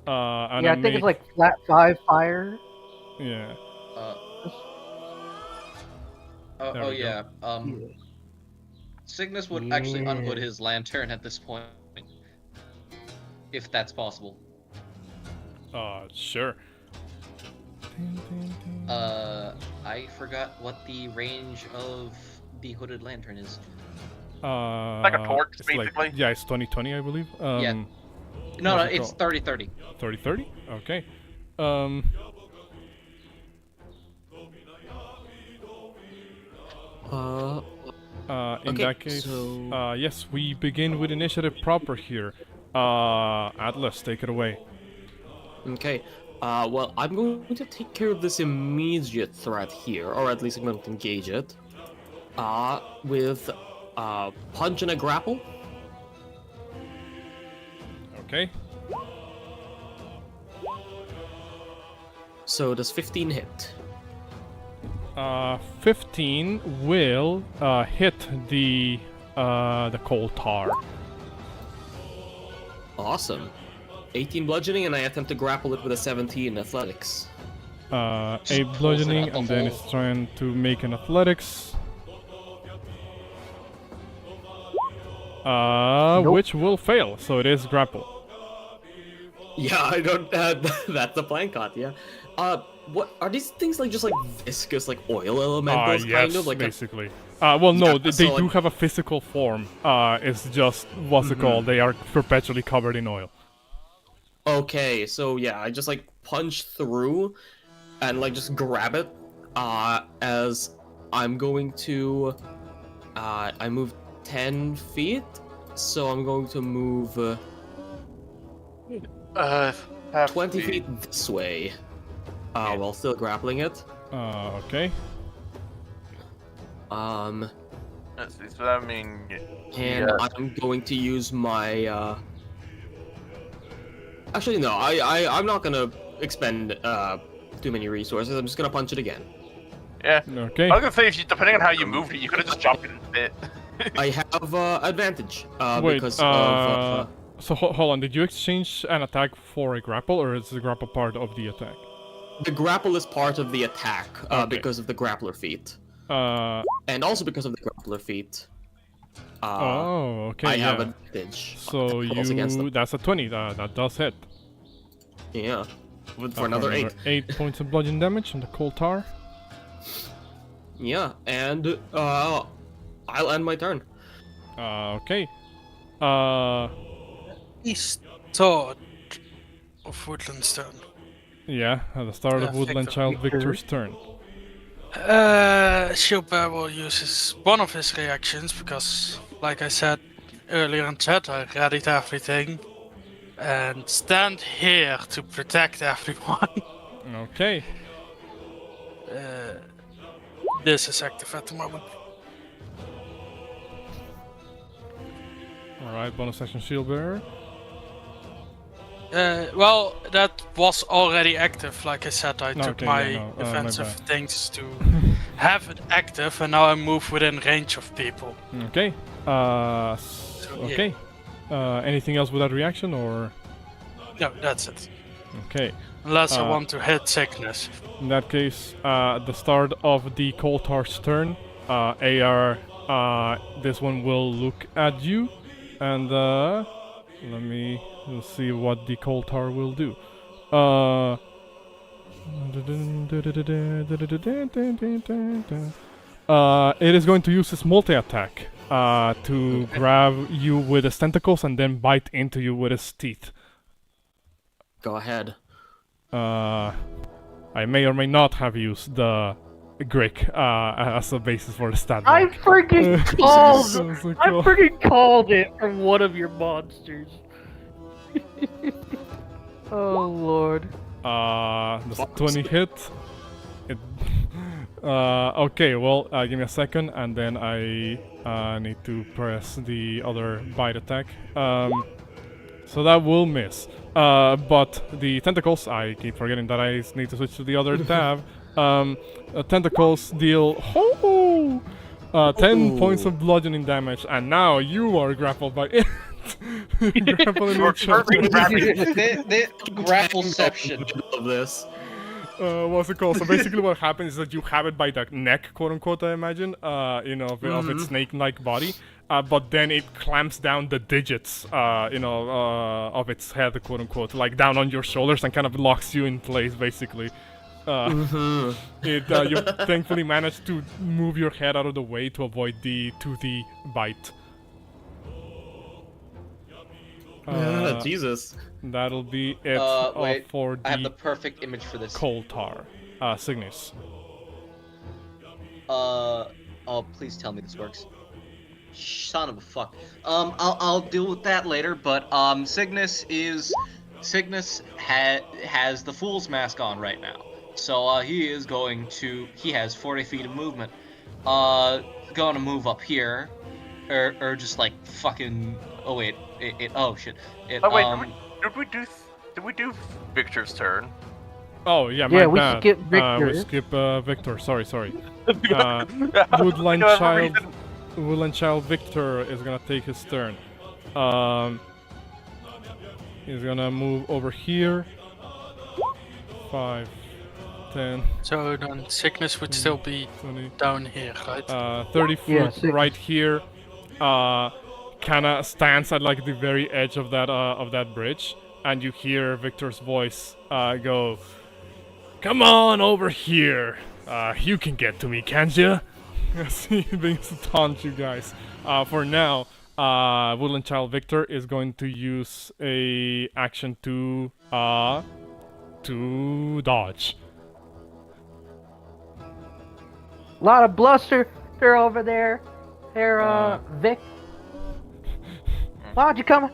And Yeah, I think it's like flat 5 fire. yeah. There Oh we go. yeah. Signis would actually unhood his lantern at this point, if that's possible. Sure. I forgot what the range of the hooded lantern is. Like a torch, it's basically. Like, yeah, it's 2020, I believe. Yeah. No, what's it it's called? 30-30. 30-30? Okay. In Okay, that case, so- yes, we begin with initiative proper here. Atlas, take it away. Okay. Well, I'm going to take care of this immediate threat here, or at least I'm going to engage it. With punch and a grapple. Okay. So does 15 hit? 15 will hit the coal tar. Awesome. 18 bludgeoning, and I attempt to grapple it with a 17 athletics. 8 bludgeoning, and then it's trying to make an athletics. Which will fail, so it is grapple. Yeah, I don't. That's the plan cut. Yeah. What are these things like? Just like viscous, like oil elementals, Yes, kind of like. basically. Well, no, Yeah, they so, do like- have a physical form. It's just what's it called? They are perpetually covered in oil. Okay, so yeah, I just like punch through, and like just grab it. As I'm going to, I move 10 feet, so I'm going to move 20 feet this way. While still grappling it. Okay. Let's see, so that means... And I'm going to use my, Actually, no, I'm not gonna expend, too many resources. I'm just gonna punch it again. Yeah. Okay. I was gonna say, if you, depending on how you moved it, you could have just jumped in it. I have, advantage, Wait, because of, so hold on, did you exchange an attack for a grapple, or is the grapple part of the attack? the grapple is part of the attack, Okay. because of the grappler feat. Uh, And also because of the grappler feat. oh, okay, I yeah. have advantage. So rolls against you, them. that's a 20, that does hit. Yeah. For another 8. 8 points of bludgeon damage on the coal tar. Yeah, and I'll end my turn. Okay. Start of Woodland's turn. Yeah, at the start of Woodland Child Victor's turn. Shieldbearer will use one of his reactions because, like I said earlier in chat, I readied everything and stand here to protect everyone. Okay. This is active at the moment. Alright, bonus action shield bearer. Well, that was already active. Like I said, I took Okay, my yeah, no, my defensive bad. things to have it active, and now I move within range of people. Okay. yeah. Okay. Anything else with that reaction, or? No, that's it. Okay. Unless I want to hit Signis. In that case, at the start of the coal tar's turn, AR, this one will look at you, and we'll see what the coal tar will do. It is going to use its multi-attack to grab you with its tentacles and then bite into you with its teeth. Go ahead. I may or may not have used the Grick as a basis for the stat I block. freaking called! I Cool. freaking called it from one of your monsters. Oh lord. Does a 20 hit? It, okay, well, give me a second, and then I need to press the other bite attack. So that will miss. But the tentacles, I keep forgetting that I need to switch to the other tab. Tentacles deal 10 points of bludgeoning damage, and now you are grappled by it. Grappling You're each other. perfect grabbing. The grappleception. Of this. What's it called? So basically what happens is that you have it by the neck, quote unquote, I imagine, of its snake-like body, but then it clamps down the digits, of its head, quote unquote, like down on your shoulders and kind of locks you in place, basically. You thankfully managed to move your head out of the way to avoid the toothy bite. Jesus. That'll be it Wait, for I have the the perfect image for this. coal tar. Signis. Oh, please tell me this works. Son of a fuck. I'll deal with that later. But Signis has the Fool's Mask on right now, so he has 40 feet of movement. Going to move up here, or just like fucking. Oh wait, oh shit. Oh wait, did we do Victor's turn? Oh yeah, Yeah, my we bad. skip Victor. We skip Victor. Sorry. Yeah, Woodland for Child. reason. Woodland Child Victor is gonna take his turn. He's gonna move over here. 5, 10, So then Signis would still be 20, down here, right? 30 foot Yeah, six. right here. Kinda stands at like the very edge of that bridge, and you hear Victor's voice go, "Come on over here. You can get to me, can't you?" As he begins to taunt you guys. For now, Woodland Child Victor is going to use a action to dodge. A lot of bluster. They're over there. They're Vic. Why don't you come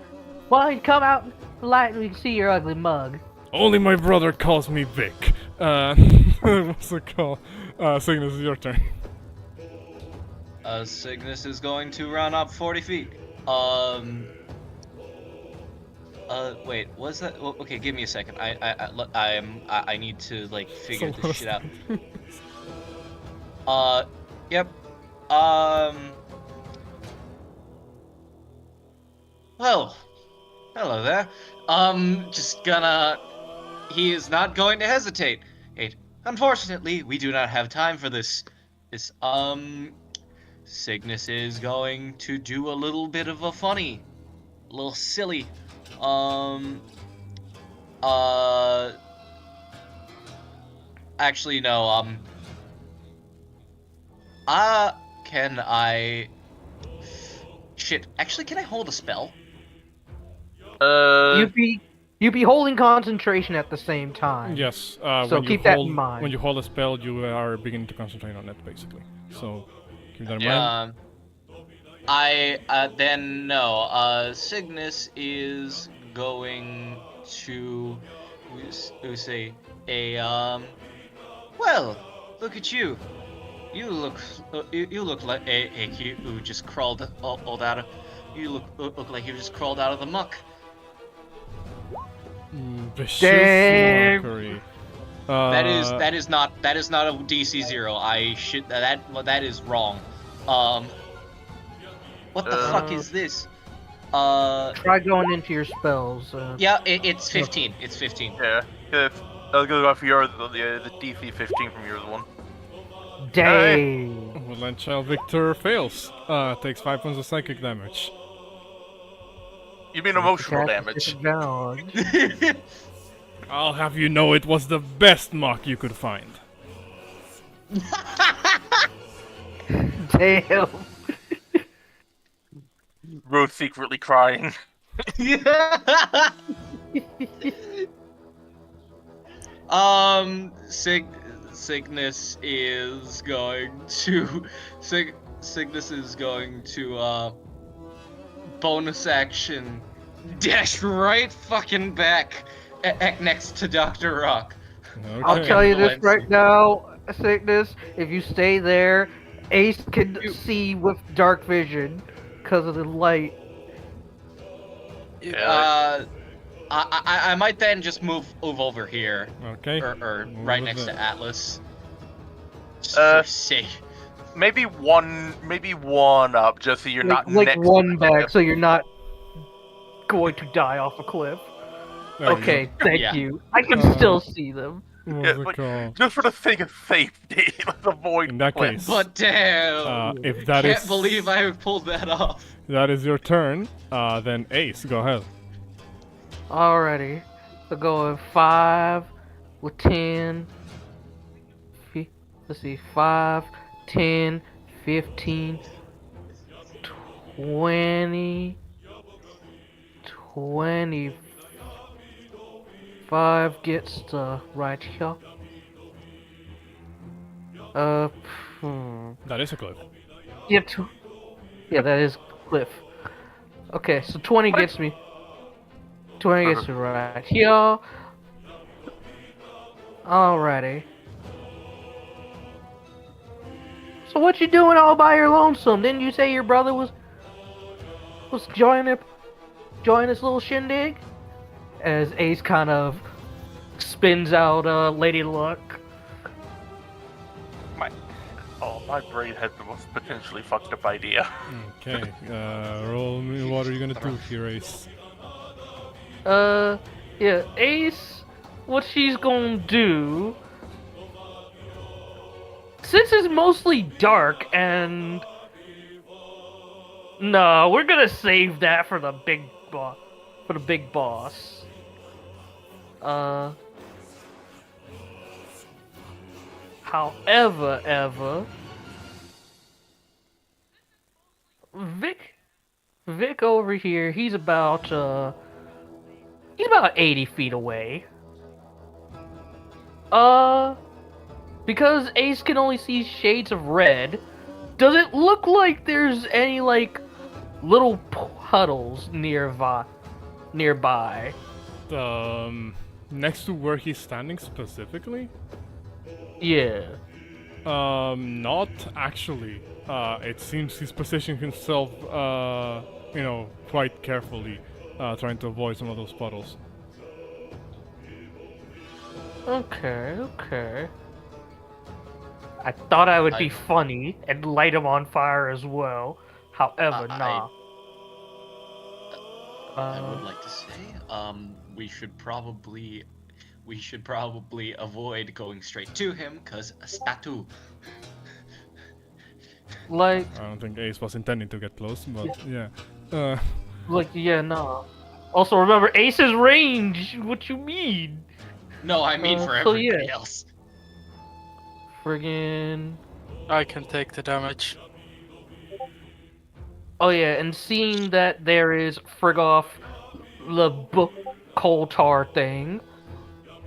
out in the light and we can see your ugly mug? Only my brother calls me Vic. What's it called? Cygnus, is your turn. Signis is going to run up 40 feet. Wait, was that? Okay, give me a second. I need to like figure this shit out. Yep. Well, hello there. He is not going to hesitate. Unfortunately, we do not have time for this. Signis is going to do a little bit of a funny, a little silly. Actually, no. Can I? Shit. Actually, can I hold a spell? You'd be holding concentration at the same time. Yes. So when keep you that hold, in mind. When you hold a spell, you are beginning to concentrate on it, basically. So keep that in mind. Yeah. Signis is going to say well, look at you. You look like a cute who just crawled out of. You look like you just crawled out of the muck. Vicious Damn. mockery. That is not a DC 0. That is wrong. What the fuck is this? Try going into your spells. Yeah, it's 15. It's 15. Yeah, I'll go off yours, the DC 15 from yours one. Dang. Woodland Child Victor fails. Takes 5 points of psychic damage. You mean emotional damage? Disadvantage. I'll have you know it was the best mock you could find. Damn. Rose secretly crying. Signis is going to bonus action dash right fucking back next to Dr. Rock. Okay. I'll tell you this right now, Sickness. If you stay there, Ace can see with dark vision because of the light. I might then just move over here. Okay. Or Move right over next there. to Atlas. Just for sake. Maybe one up, just so you're not like next one to the back, cliff. so you're not going to die off a cliff. There you Okay, thank Yeah. you. I can still see them. go. Yeah, What's it like, called? just for the sake of safety, let's avoid In that cliff. case, But damn! if that Can't is believe I pulled that off. that is your turn, then Ace, go ahead. Alrighty. So going 5 with 10, let's see, 5, 10, 15, 20, 25 gets the right here. That is a cliff. Yeah, yeah, that is cliff. Okay, so 20 gets me. 20 gets me right here. Alrighty. So what you doing all by your lonesome? Didn't you say your brother was joining this little shindig? As Ace kind of spins out Lady Luck. My brain had the most potentially fucked up idea. Okay, roll me. What are you gonna do here, Ace? Yeah, Ace, what she's gonna do, since it's mostly dark and... No, we're gonna save that for the big boss. However, Vic over here, he's about 80 feet away. Because Ace can only see shades of red, does it look like there's any, like, little puddles nearby? Next to where he's standing specifically? Yeah. Not actually. It seems he's positioning himself, quite carefully, trying to avoid some of those puddles. Okay. I thought I would be funny and light him on fire as well. However, nah. I would like to say, we should probably avoid going straight to him, cause a statue. Like, I don't think Ace was intending to get close, but yeah. Nah. Also, remember, Ace's range. What you mean? No, I mean for everybody else. Friggin'. I can take the damage. Oh yeah, and seeing that there is Frigoff, the coal tar thing,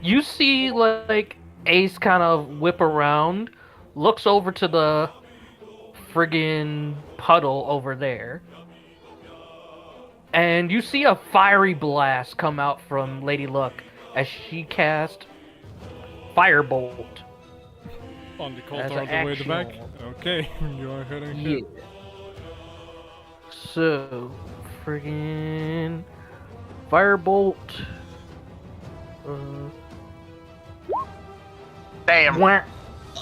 you see like Ace kind of whip around, looks over to the friggin' puddle over there, and you see a fiery blast come out from Lady Luck as she cast Firebolt. On the cold all the way to the back? Okay, you are heading here. Yeah. So, friggin' Firebolt. Damn. Wah.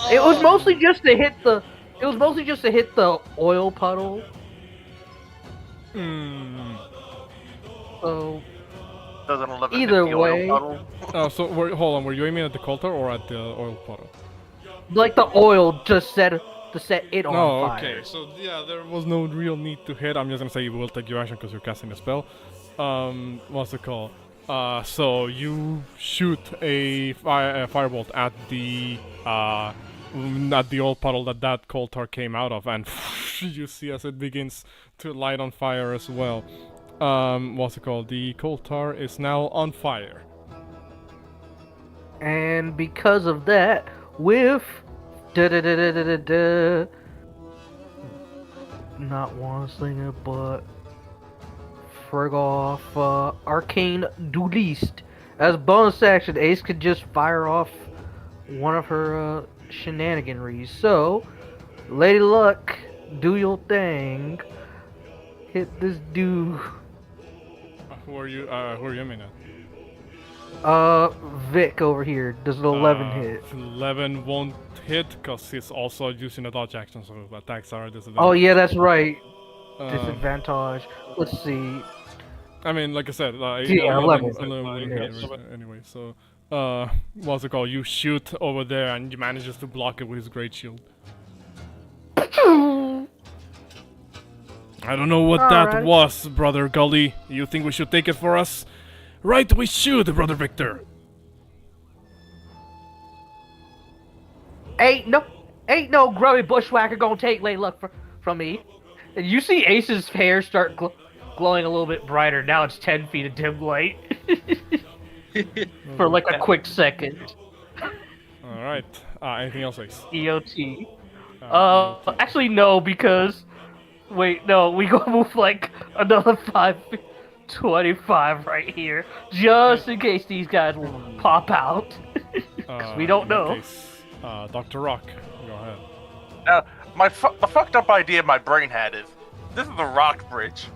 It was mostly just to hit the. It was mostly just to hit the oil puddle. So. Doesn't live Either the way. oil puddle. So hold on, were you aiming at the coal tar or at the oil puddle? Like the oil just set it on fire. Okay, so yeah, there was no real need to hit. I'm just gonna say you will take your action because you're casting a spell. What's it called? So you shoot a firebolt at the old puddle that coal tar came out of, and you see as it begins to light on fire as well. What's it called? The coal tar is now on fire. And because of that, with not one slinger, but frig off arcane duelist. As bonus action, Ace could just fire off one of her shenaniganries. So, Lady Luck, do your thing. Hit this dude. Who are you aiming at? Vic over here. Does an 11 hit? 11 won't hit because he's also using a dodge action, so attacks are disadvantage. Oh yeah, that's right. Disadvantage. Let's see. I mean, like I said, 11 anyway, so what's it called? You shoot over there and you manages to block it with his great shield. I don't know what that was, Brother Gully. You think we should take it for us? Right, we should, Brother Victor. Ain't Ain't no grubby bushwhacker gonna take lay luck from me. And you see Ace's hair start glowing a little bit brighter. Now it's 10 feet of dim light. For like a quick second. Alright. Anything else, Ace? EOT. EOT. Actually no, because... Wait, no, we gonna move like another 5 feet. 25 right here. Just in case these guys will pop out. Because we don't In that know. case, Dr. Rock, go ahead. The fucked up idea my brain had is, this is the rock bridge,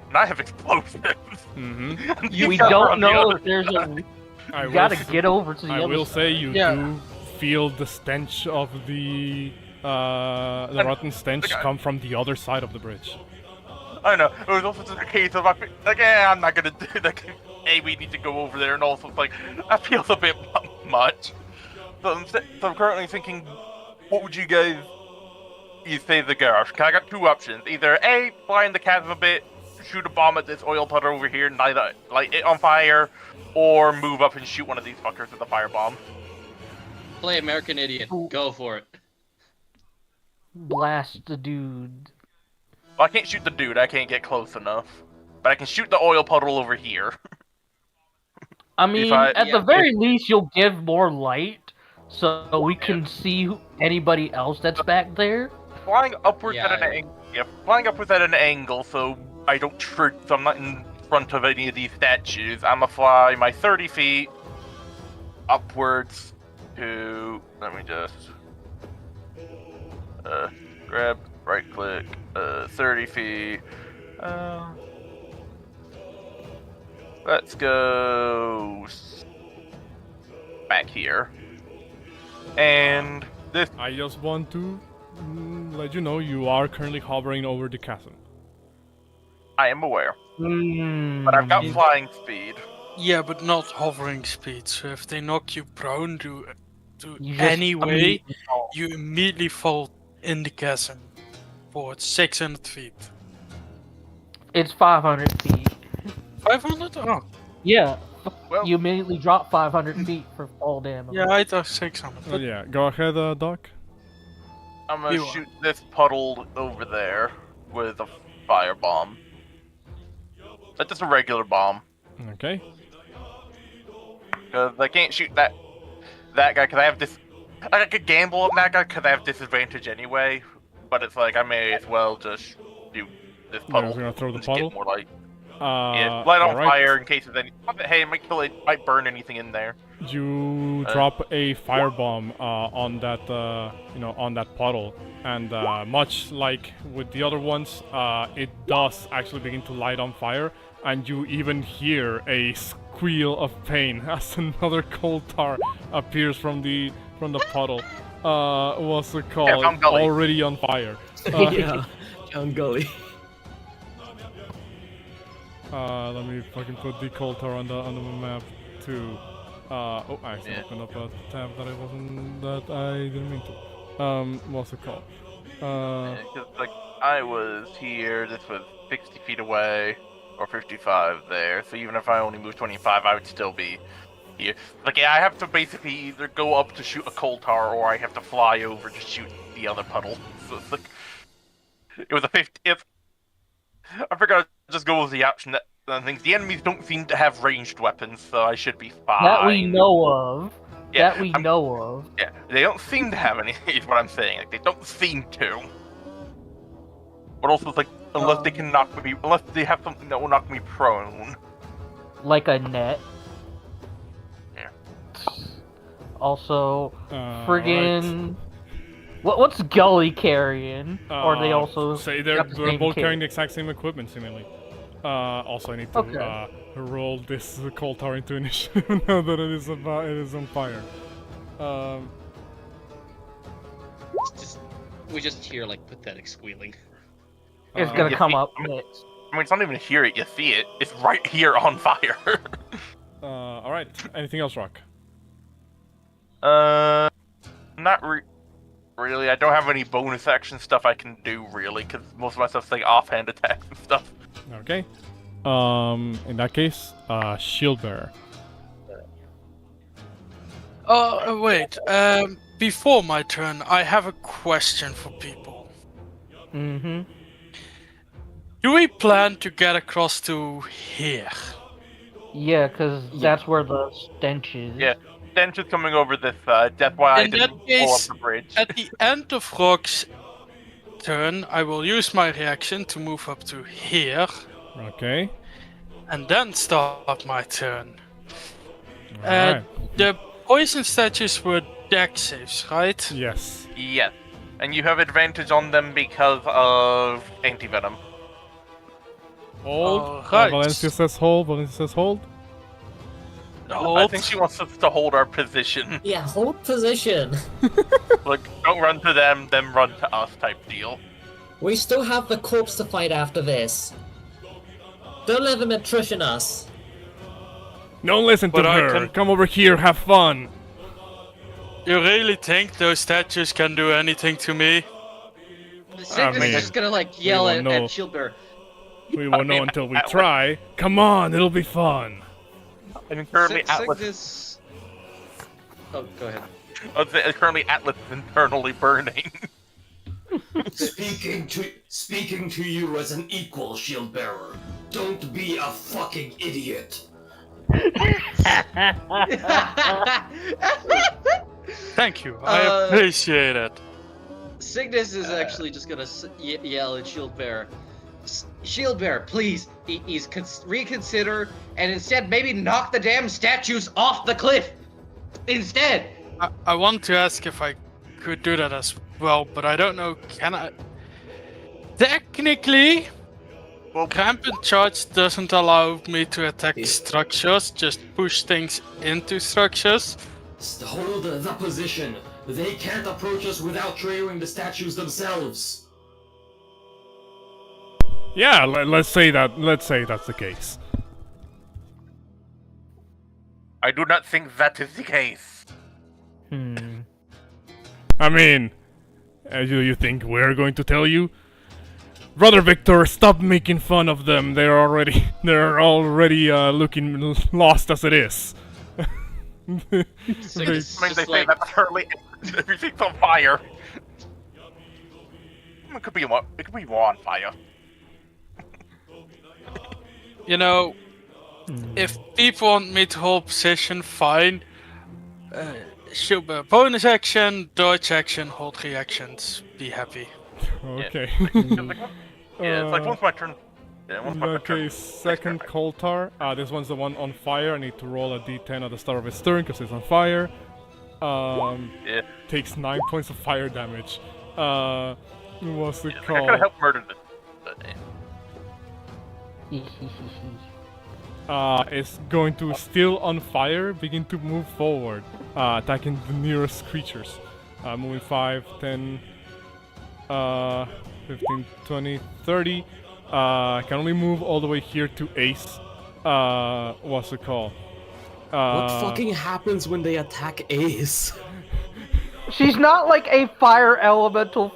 and I have explosives. Mm-hmm. We don't know if there's a... You gotta get over to the I other will side. say you do feel the stench of the rotten stench come from the other side of the bridge. I know. It was also just a case of, I'm not gonna do that. Hey, we need to go over there, and also it's like, that feels a bit much. So I'm currently thinking, what would you guys... You say the garage. I got two options. Either A, fly in the chasm a bit, shoot a bomb at this oil puddle over here and light it on fire, or move up and shoot one of these fuckers with a firebomb. Play American Idiot. Go for it. Blast the dude. Well, I can't shoot the dude. I can't get close enough. But I can shoot the oil puddle over here. I mean, at the very least, you'll give more light, so we can see anybody else that's back there. Flying upwards at an angle, so I don't trip. So I'm not in front of any of these statues. I'm gonna fly my 30 feet upwards to. Let me just grab, right click, 30 feet. Let's go back here. And this. I just want to let you know you are currently hovering over the chasm. I am aware. But I've got flying speed. Yeah, but not hovering speed. So if they knock you prone You just anyway, you immediately fall in the chasm for 600 feet. It's 500 feet. 500? Oh. Yeah. Well, You immediately drop 500 feet for fall damage. Yeah, I thought 600. Oh yeah, go ahead, Doc. I'm gonna shoot this puddle over there with a firebomb. That's just a regular bomb. Okay. Because I can't shoot that guy because I have this. I could gamble on that guy because I have disadvantage anyway. But it's like I may as well just do this puddle. You're gonna throw the just puddle? Get more light. Light on fire in case of any. Hey, it might kill it. Might burn anything in there. You drop a firebomb on that, on that puddle, and much like with the other ones, it does actually begin to light on fire, and you even hear a squeal of pain as another coal tar appears from the puddle. What's it called? Yeah, Gully. Already on fire. Yeah, John Gully. Let me fucking put the coal tar on the map too. I actually opened up a tab that I didn't mean to. What's it called? Because like I was here, this was 60 feet away, or 55 there. So even if I only moved 25, I would still be here. Like I have to basically either go up to shoot a coal tar, or I have to fly over to shoot the other puddle. So it's like it was a 50. I figured I'd just go with the option that the enemies don't seem to have ranged weapons, so I should be fine. That we know of. Yeah, That we know of. Yeah, they don't seem to have any, is what I'm saying. Like, they don't seem to. But also, it's like, unless they can knock me, unless they have something that will knock me prone. Like a net. Yeah. Also, friggin'... Right. What's Gully carrying? Or are they also... Say they're got the same both kit? carrying the exact same equipment, seemingly. Also, I need to roll this coal tar into initiative now that it is on fire. We just hear like pathetic squealing. It's gonna come up next. I mean, it's not even hear it, you see it. It's right here on fire. Alright. Anything else, Rock? Not really. I don't have any bonus action stuff I can do, really, because most of my stuff's like offhand attacks and stuff. Okay. In that case, shield bearer. Oh, wait. before my turn, I have a question for people. Mm-hmm. Do we plan to get across to here? Yeah, because that's where the stench is. Yeah, stench is coming over this side. That's why I In that didn't blow up case, the bridge. at the end of Rock's turn, I will use my reaction to move up to here, Okay. and then start my turn. Alright. The poison statues were deck saves, right? Yes. Yes. And you have advantage on them because of anti-venom. Hold. Alright. Valencia says hold. Valencia says hold. I think she wants us to hold our position. Yeah, hold position. Like, don't run to them, then run to us type deal. We still have the corpse to fight after this. Don't let them attrition us. Don't listen to But I her. can- Come over here, have fun. You really think those statues can do anything to me? Signis mean, is just gonna like yell won't at know. Shieldbearer. We won't know mean, until we Atlas- try. Come on, it'll be fun. I mean, currently Atlas. Signis. Oh, go ahead. Currently Atlas is internally burning. Speaking to you as an equal, shield bearer. Don't be a fucking idiot. Thank you, Uh, I appreciate it. Signis is actually just gonna yell at Shieldbearer. Shieldbearer, please, reconsider and instead maybe knock the damn statues off the cliff. Instead. I want to ask if I could do that as well, but I don't know, can I? Technically, Well, Rampant Charge doesn't allow me to attack structures, just push things into structures. Hold the position. They can't approach us without triggering the statues themselves. Yeah, let's say that. Let's say that's the case. I do not think that is the case. I mean, do you think we're going to tell you? Brother Victor, stop making fun of them. They're already looking lost as it is. Signis I mean, just they say like, that currently everything's on fire. It could be more on fire. You know, if people want me to hold position, fine. Should be a bonus action, dodge action, hold reactions. Be happy. Okay. Yeah, it's like once my turn. Yeah, once my turn. Okay, second Koltar. This one's the one on fire. I need to roll a d10 at the start of its turn because it's on fire. Yeah. Takes 9 points of fire damage. What's it I could called? have helped murder this. It's going to still on fire, begin to move forward, attacking the nearest creatures. Moving 5, 10, 15, 20, 30. Can only move all the way here to Ace. What's it called? What fucking happens when they attack Ace? She's not like a fire elemental,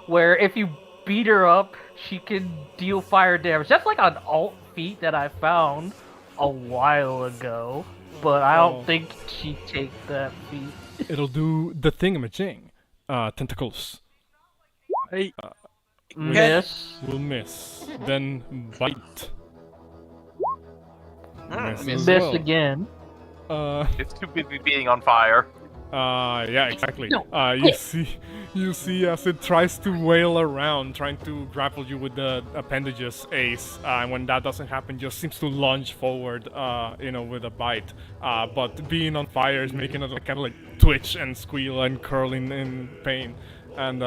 where if you beat her up, she can deal fire damage. That's like an alt feat that I found a while ago, but I don't think she takes that feat. It'll do the thingamajig. Tentacles. Hey, Miss. Will miss. Then bite. Miss as Miss well. again. It's too busy being on fire. Yeah, exactly. No, You see as it tries to wail around, trying to grapple you with the appendages, Ace. And when that doesn't happen, just seems to lunge forward, with a bite. But being on fire is making it kind of like twitch and squeal and curl in pain. And,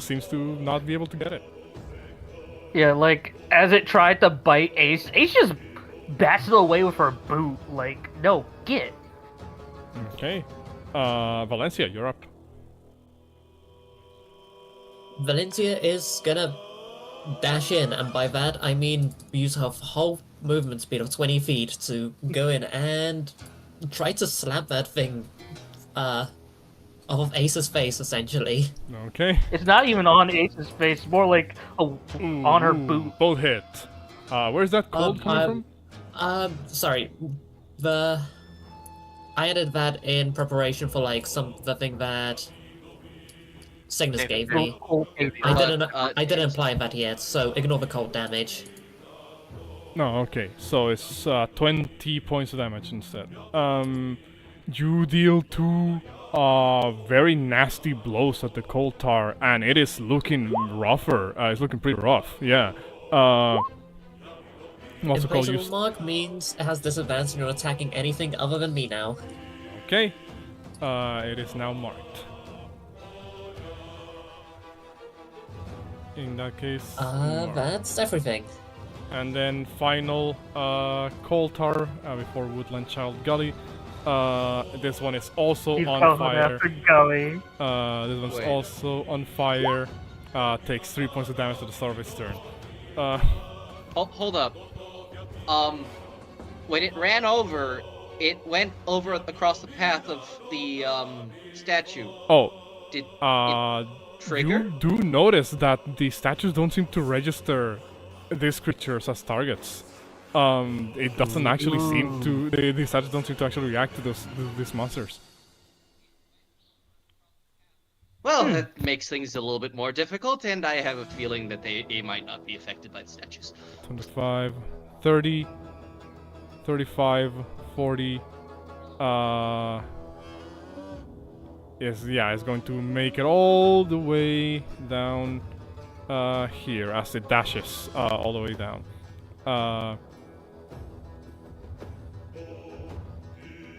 seems to not be able to get it. Yeah, like, as it tried to bite Ace, Ace just bats it away with her boot. Like, no, get it. Okay. Valencia, you're up. Valencia is gonna dash in, and by that I mean use her whole movement speed of 20 feet to go in and try to slap that thing off of Ace's face, essentially. Okay. It's not even on Ace's face, it's more like on her boot. Both hit. Where's that cold coming from? Sorry. The I added that in preparation for like something that Signis gave me. I didn't apply that yet, so ignore the cold damage. No, okay. So it's 20 points of damage instead. You deal 2 very nasty blows at the coal tar, and it is looking rougher. It's looking pretty rough. Yeah. Also called Implacable mark means it has disadvantage when you're attacking anything other than me now. Okay. It is now marked. In that case. marked. That's everything. And then final coal tar before Woodland Child Gully. This one is also He's on coming fire. after Gully. This one's Wait. also on fire. Takes 3 points of damage to the start of its turn. Hold up. When it ran over, it went over across the path of the statue. Oh. Did You trigger? do notice that the statues don't seem to register these creatures as targets. It doesn't actually seem to. The statues don't seem to actually react to these monsters. Well, that makes things a little bit more difficult, and I have a feeling that they might not be affected by the statues. 25, 30, 35, 40. It's going to make it all the way down here as it dashes all the way down.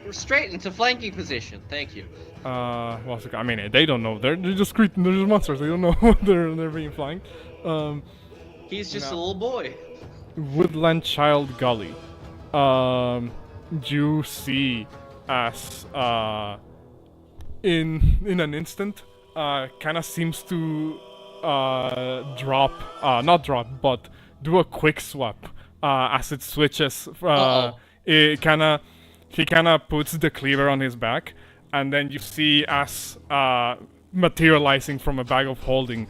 We're straight into flanking position. Thank you. Well, I mean, they don't know. They're just they're just monsters. They don't know they're being flanked. He's just No. a little boy. Woodland Child Gully. You see as in an instant, kind of seems to not drop, but do a quick swap as it switches. He kind of puts the cleaver on his back, and then you see as materializing from a bag of holding,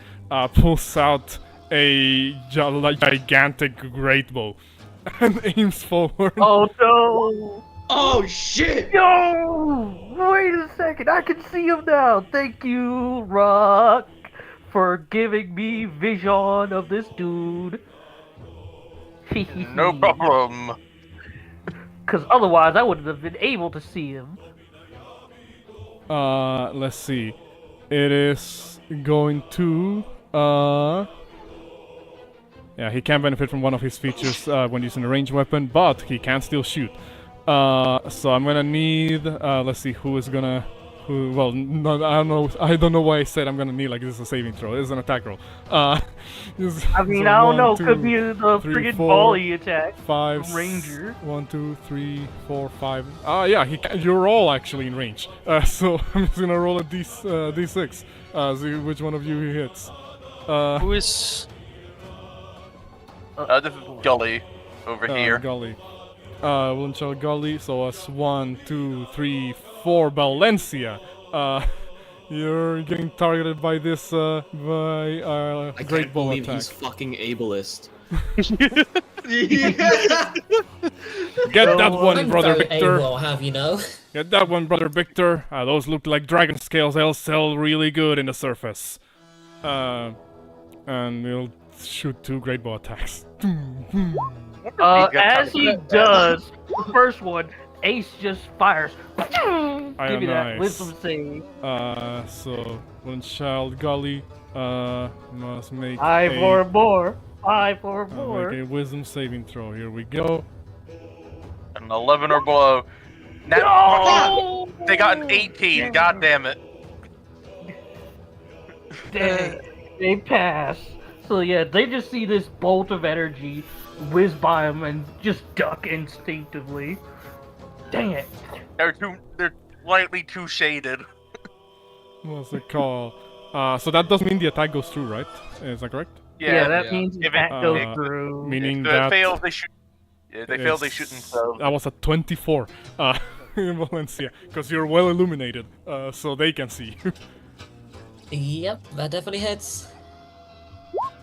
pulls out a gigantic great bow and aims forward. Oh no! Oh shit! Yo! Wait a second, I can see him now! Thank you, Rock, for giving me vision of this dude. No problem. Because otherwise I wouldn't have been able to see him. Let's see. It is going to yeah, he can benefit from one of his features when using a ranged weapon, but he can still shoot. So I'm gonna need let's see who is gonna well, no, I don't know why I said I'm gonna need like this is a saving throw. This is an attack roll. I mean, I don't know, could be the friggin' volley attack. 5 Ranger. 1, 2, 3, 4, 5. Yeah, you're all actually in range. So I'm just gonna roll a d6. See which one of you he hits. Who is? This is Gully over here. Gully. Woodland Gully. So that's 1, 2, 3, 4. Valencia. You're getting targeted by this I great can't bow believe attack. he's fucking ableist. Get that one, I'm brother very Victor. AWOL, have you know? Get that one, brother Victor. Those look like dragon scales. They'll sell really good in the surface. And we'll shoot 2 great bow attacks. As he does, the first one, Ace just fires. Give me that nice. wisdom save. So Woodland Child Gully must make 5 a, or more. 5 or more. make a wisdom saving throw. Here we go. An 11 or below. No! They got an 18. God damn it. Dang, they pass. So yeah, they just see this bolt of energy whiz by them and just duck instinctively. Dang it. They're slightly too shaded. What's it called? So that does mean the attack goes through, right? Is that correct? Yeah, that yeah. means If that it- goes through. Meaning If it that fails, they shoot. Yeah, they fail, they shoot themselves. That was a 24 in Valencia, because you're well illuminated, so they can see you. Yep, that definitely hits.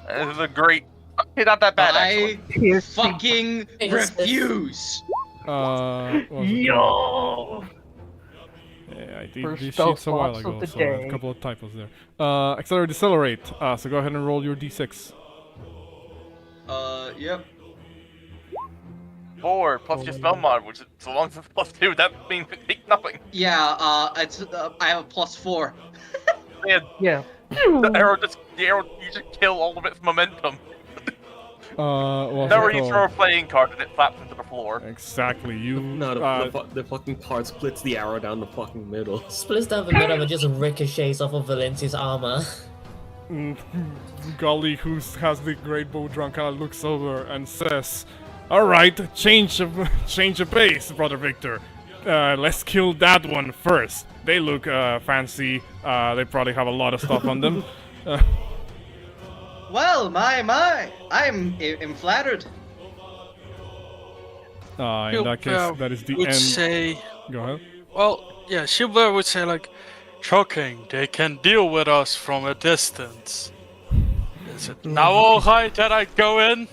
This is a great. Okay, not that bad, I actually. fucking It's- refuse. What's it called? Yo! Yeah, I did First these spell sheets a while slots of ago, the so I have a day. couple of typos there. Accelerate, decelerate. So go ahead and roll your d6. Yep. 4 plus your spell mod, which is, so long as it's +2, that means it takes nothing. Yeah. It's I have a +4. And Yeah. the arrow you just kill all of its momentum. What's Now it you called? throw a playing card and it flaps into the floor. Exactly. You. No, the fucking part splits the arrow down the fucking middle. Splits down the middle and just ricochets off of Valencia's armor. Gully, who has the great bow drawn, kind of looks over and says, "All right, change of pace, brother Victor. Let's kill that one first. They look fancy. They probably have a lot of stuff on them." Well, my, I'm flattered. In that case, that is the would end. say, Go ahead. well, yeah, Silver would say like, shocking, they can deal with us from a distance. Is it now alright that I go in?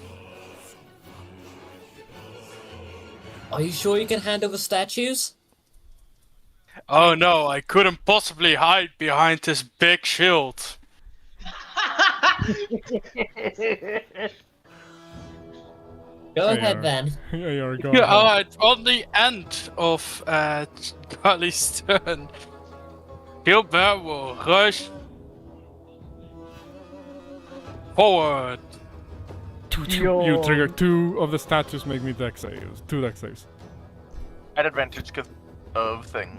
Are you sure you can handle the statues? Oh no, I couldn't possibly hide behind this big shield. Go Yeah. ahead then. Yeah, you're going. Yeah, alright, on the end of Gully's turn, Gilbert will rush forward. You trigger 2 of the statues. Make me dex saves. 2 dex saves. At advantage because of thing.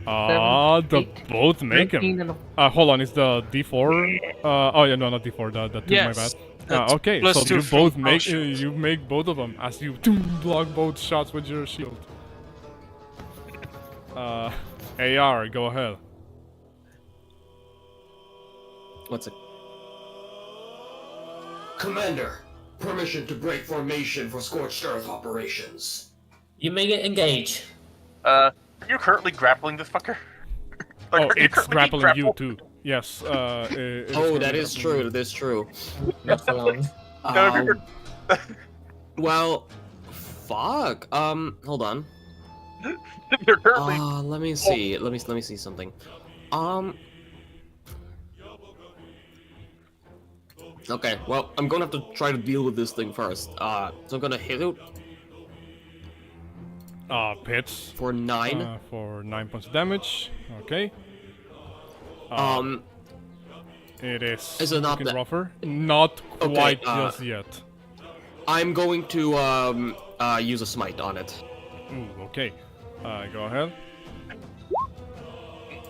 The 8, both make 19 him. and a- Hold on, is the D4? Oh yeah, no, not D4. The 2, Yes, my bad. that's Okay, plus so 2 you from both make potions. you make both of them as you block both shots with your shield. AR, go ahead. What's it? Commander, permission to break formation for Scorched Earth operations. You may get engage. Are you currently grappling this fucker? Like, Oh, are you it's currently grappling you grappled? too. Yes. It Oh, that currently is grappling true. you. That is true. Not for long. No, if you're- Well, fuck. Hold on. You're currently. Let me see. Let me see something. Okay. Well, I'm gonna have to try to deal with this thing first. So I'm gonna hit it Pits. for 9. For 9 points of damage. Okay. It is it not looking that- rougher. Not Okay, quite just yet. I'm going to use a smite on it. Ooh, okay. Go ahead.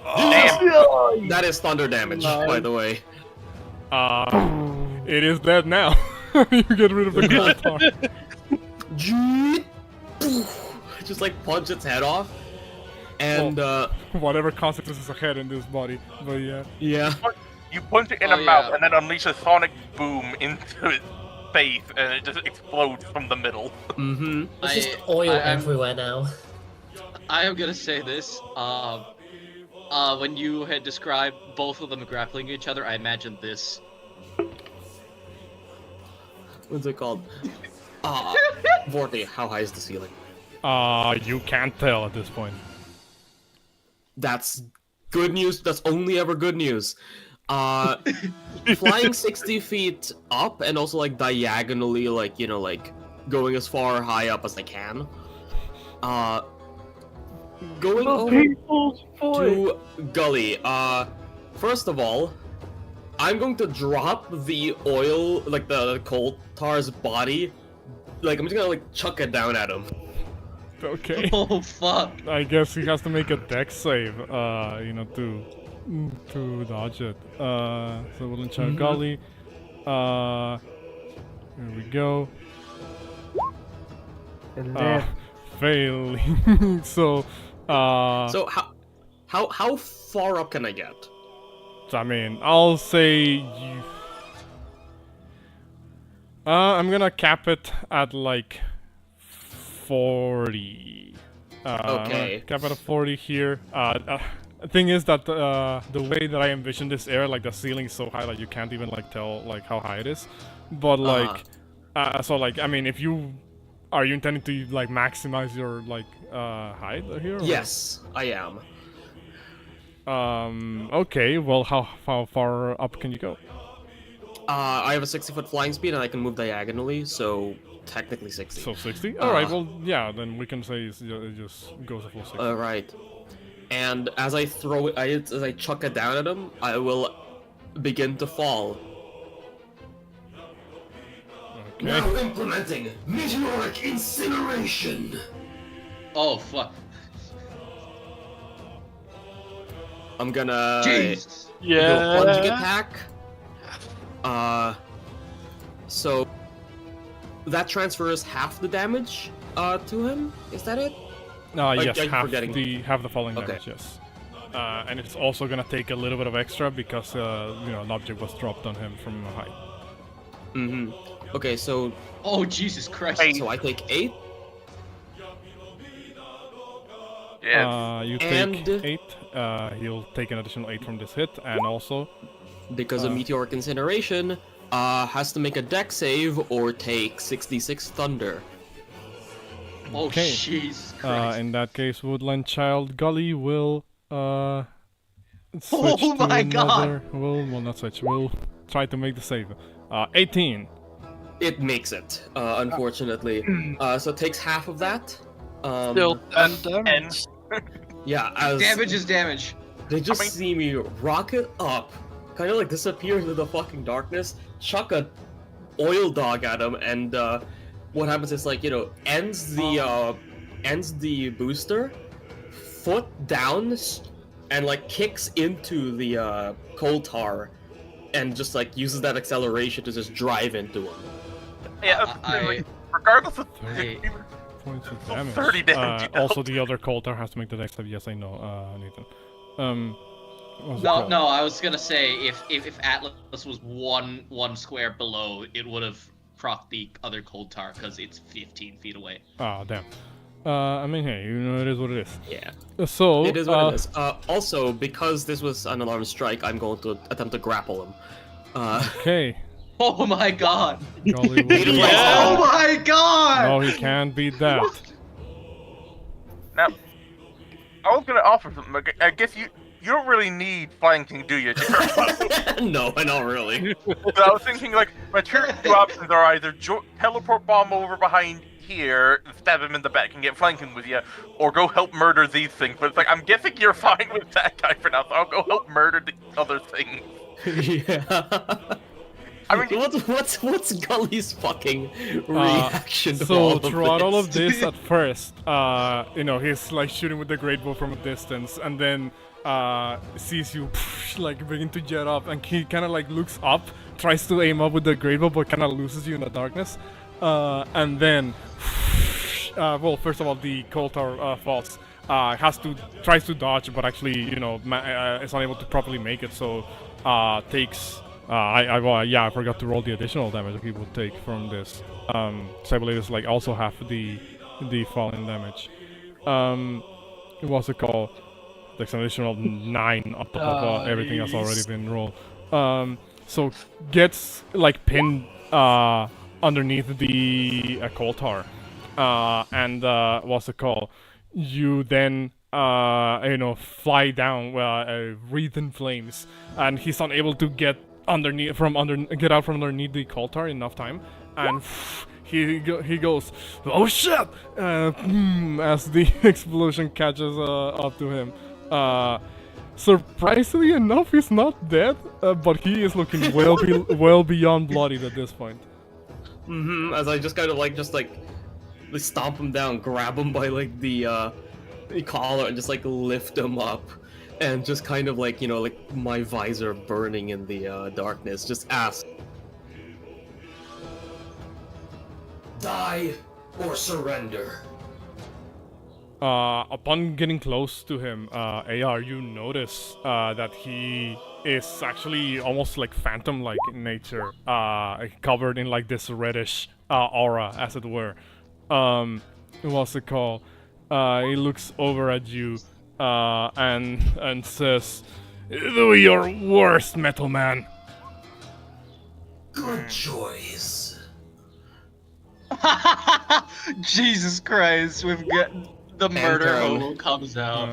Damn. That is thunder damage, by the way. It is dead now. You get rid of the gold tar. Just like punch its head off, and Whatever consequences ahead in this body, but yeah. yeah. You punch it in Oh, the mouth yeah. and then unleash a sonic boom into its face, and it just explodes from the middle. Mm-hmm. There's just oil I'm- everywhere now. I am gonna say this. When you had described both of them grappling each other, I imagined this. What's it called? Vorti, how high is the ceiling? You can't tell at this point. That's good news. That's only ever good news. Flying 60 feet up and also like diagonally, like, you know, like going as far high up as I can. Going over to Gully. First of all, I'm going to drop the oil, like the coal tar's body. Like I'm just gonna like chuck it down at him. Okay. Oh fuck! I guess he has to make a dex save, you know, to dodge it. So we'll enchant Gully. Here we go. Failing. So how far up can I get? I mean, I'll say you. I'm gonna cap it at like 40. I'm gonna Okay. cap it at 40 here. The thing is that the way that I envision this area, like the ceiling is so high that you can't even like tell like how high it is. But like, so like, I mean, if you Are you intending to like maximize your like height here? Or? Yes, I am. Okay. Well, how far up can you go? I have a 60-foot flying speed and I can move diagonally, so technically 60. So 60. All right. Well, yeah. Then we can say it just goes a full 60. All right. And as I throw it, as I chuck it down at him, I will begin to fall. Okay. Now implementing meteoric incineration. Oh fuck. I'm gonna Jesus. do a plunging Yeah. attack. So that transfers half the damage to him. Is that it? Yes, I'm half forgetting. the falling Okay. damage. Yes. And it's also gonna take a little bit of extra because an object was dropped on him from a height. Mm-hmm. Okay, so Oh Jesus Christ. I take 8. Yeah. You And- take 8. He'll take an additional 8 from this hit, and also Because of meteoric incineration, has to make a dex save or take 66 thunder. Oh Okay. Jesus Christ. in that case, Woodland Child Gully will switch to my God. another. Well, not switch. We'll try to make the save. 18. It makes it, unfortunately. So it takes half of that. Still 10 damage. Yeah, as Damage is damage. they just see me rocket up, kind of like disappear into the fucking darkness, chuck a oil dog at him, and what happens is like ends the booster, foot down, and like kicks into the coal tar, and just like uses that acceleration to just drive into him. Yeah, I- like, regardless of I- Points of damage. 30 damage, you know. Also, the other Coulter has to make the dex save. Yes, I know, Nathan. What's it No, called? no, I was gonna say if Atlas was one square below, it would have procced the other cold tar because it's 15 feet away. Ah, damn. I mean, hey, it is what it is. Yeah. So It is what it is. Also, because this was an alarm strike, I'm going to attempt to grapple him. Okay. Oh my God! Golly will be- Oh my God! No, he can't beat that. Now, I was gonna offer something. But I guess you don't really need flanking, do you? No, not really. But I was thinking like my two options are either teleport bomb over behind here, stab him in the back, and get flanking with you, or go help murder these things. But it's like I'm guessing you're fine with that guy for now, so I'll go help murder the other things. Yeah. I mean, What's Gully's fucking reaction to all So of throughout all of this? this, at first, he's like shooting with the great bow from a distance, and then sees you like begin to jet up, and he kind of like looks up, tries to aim up with the great bow, but kind of loses you in the darkness, and then well, first of all, the Coulter falls. Tries to dodge, but actually, is unable to properly make it. So takes. I forgot to roll the additional damage that he would take from this. So I believe it's like also half the falling damage. What's it called? Like an additional 9 on top of everything that's already been rolled. So gets like pinned underneath the coal tar, and what's it called? You then fly down, wreathed in flames, and he's unable to get get out from underneath the coal tar enough time, and he goes, oh shit, as the explosion catches up to him. Surprisingly enough, he's not dead, but he is looking well beyond bloodied at this point. As I just kind of stomp him down, grab him by the collar, and just lift him up, and just kind of my visor burning in the darkness, just ask, Die or surrender. Upon getting close to him, AR, you notice that he is actually almost like phantom-like in nature, covered in this reddish aura, as it were. What's it called? He looks over at you and says, "Do your worst, Metal Man." Good choice. Jesus Christ, we've got the murder Enter. hobo comes out.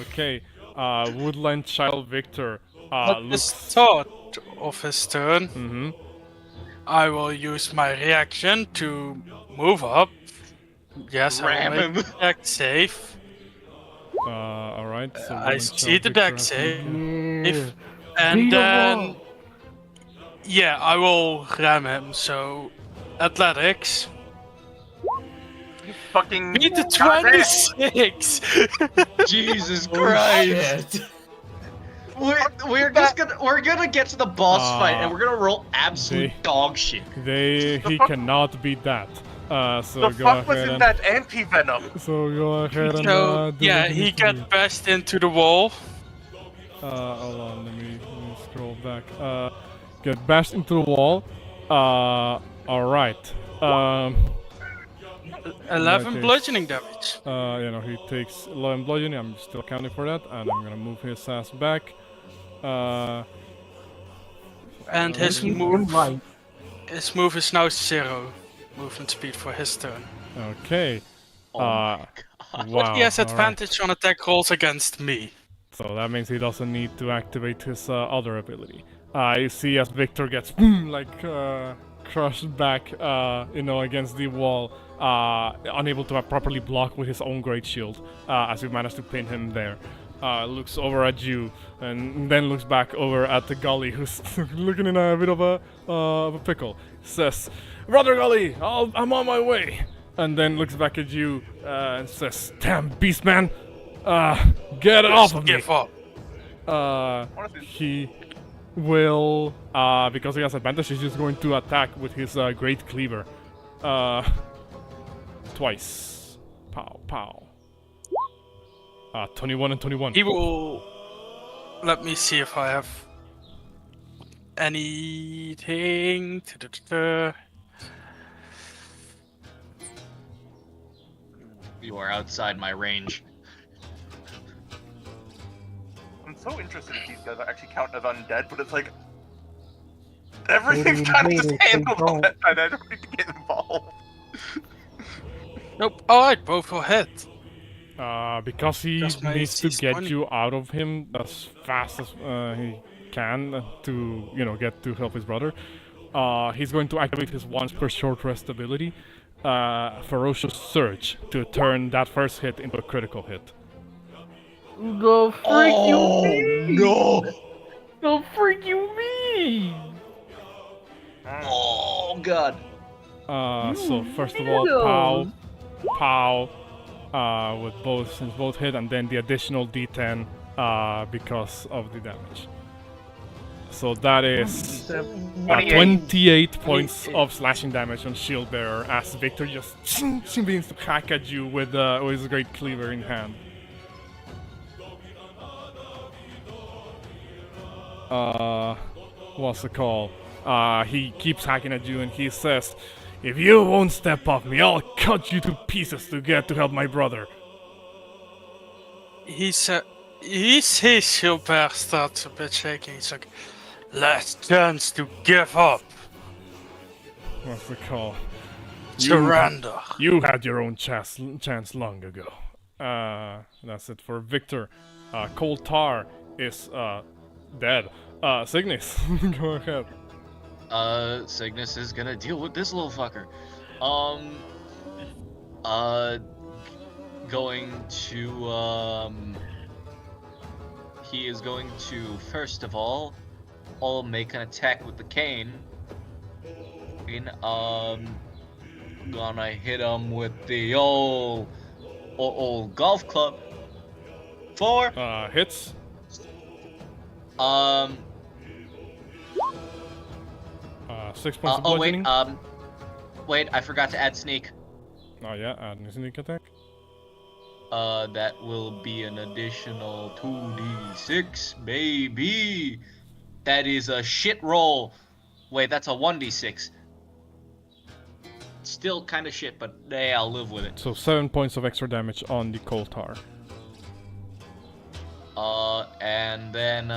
Okay. Woodland Child Victor At the looks. start of his turn, Mm-hmm. I will use my reaction to move up. Yes, I Ram will make him. a deck save. All right. So I Woodland see Child the Victor deck has save. Yeah. And Beat 'em then, up. yeah, I will ram him. So, athletics. Fucking Beat the goddamn. 26! Jesus Oh Christ. shit! We're gonna get to the boss fight and we're gonna roll absolute they- dog shit. He fuck- cannot beat that. So The go fuck was ahead in and. that anti-venom? So go ahead and. So, do yeah, what you he need to do. got bashed into the wall. Hold on, let me scroll back. Get bashed into the wall. Alright. 11 Okay. bludgeoning damage. He takes 11 bludgeoning. I'm still counting for that, and I'm gonna move his ass back. And his Keep move, him light. his move is now 0 movement speed for his turn. Okay. Oh my Wow. But he has alright. advantage on attack rolls against me. So that means he doesn't need to activate his other ability. You see as Victor gets crushed back, against the wall, unable to properly block with his own great shield, as you manage to pin him there. Looks over at you, and then looks back over at the Gully, who's looking in a bit of a pickle. Says, "Brother Gully, I'm on my way." And then looks back at you and says, "Damn beast man, get off of me." Give up. He will, because he has advantage, he's just going to attack with his great cleaver. Twice. Pow, pow. 21 and 21. He will. Let me see if I have anything. You are outside my range. I'm so interested if these guys actually count as undead, but it's like everything's kind of just They handled on don't. that side. I don't need to get involved. Nope. Alright, both will hit. Because he Just my needs to AC's get 20. you out of him as fast as he can to, get to help his brother. He's going to activate his once per short rest ability, Ferocious Surge, to turn that first hit into a critical hit. The freak you mean? no! The freak you mean? Oh god! So first of all, pow, with both hit, and then the additional D10 because of the damage. So that is 28 points of slashing damage on Shield Bearer as Victor just begins to hack at you with his great cleaver in hand. What's the call? He keeps hacking at you and he says, "If you won't step off me, I'll cut you to pieces to get to help my brother." He sees Gilbert starts a bit shaking. He's like, last chance to give up. What's the call? Surrender. You had your own chance long ago. That's it for Victor. Cold Tar is dead. Signis, go ahead. Signis is gonna deal with this little fucker. He is going to, first of all, make an attack with the cane. Gonna hit him with the old golf club. 4. Hits. 6 points of bludgeoning. Wait, I forgot to add sneak. Oh yeah, add a sneak attack. That will be an additional 2d6, baby. That is a shit roll. Wait, that's a 1d6. Still kind of shit, but hey, I'll live with it. So 7 points of extra damage on the Cold Tar. And then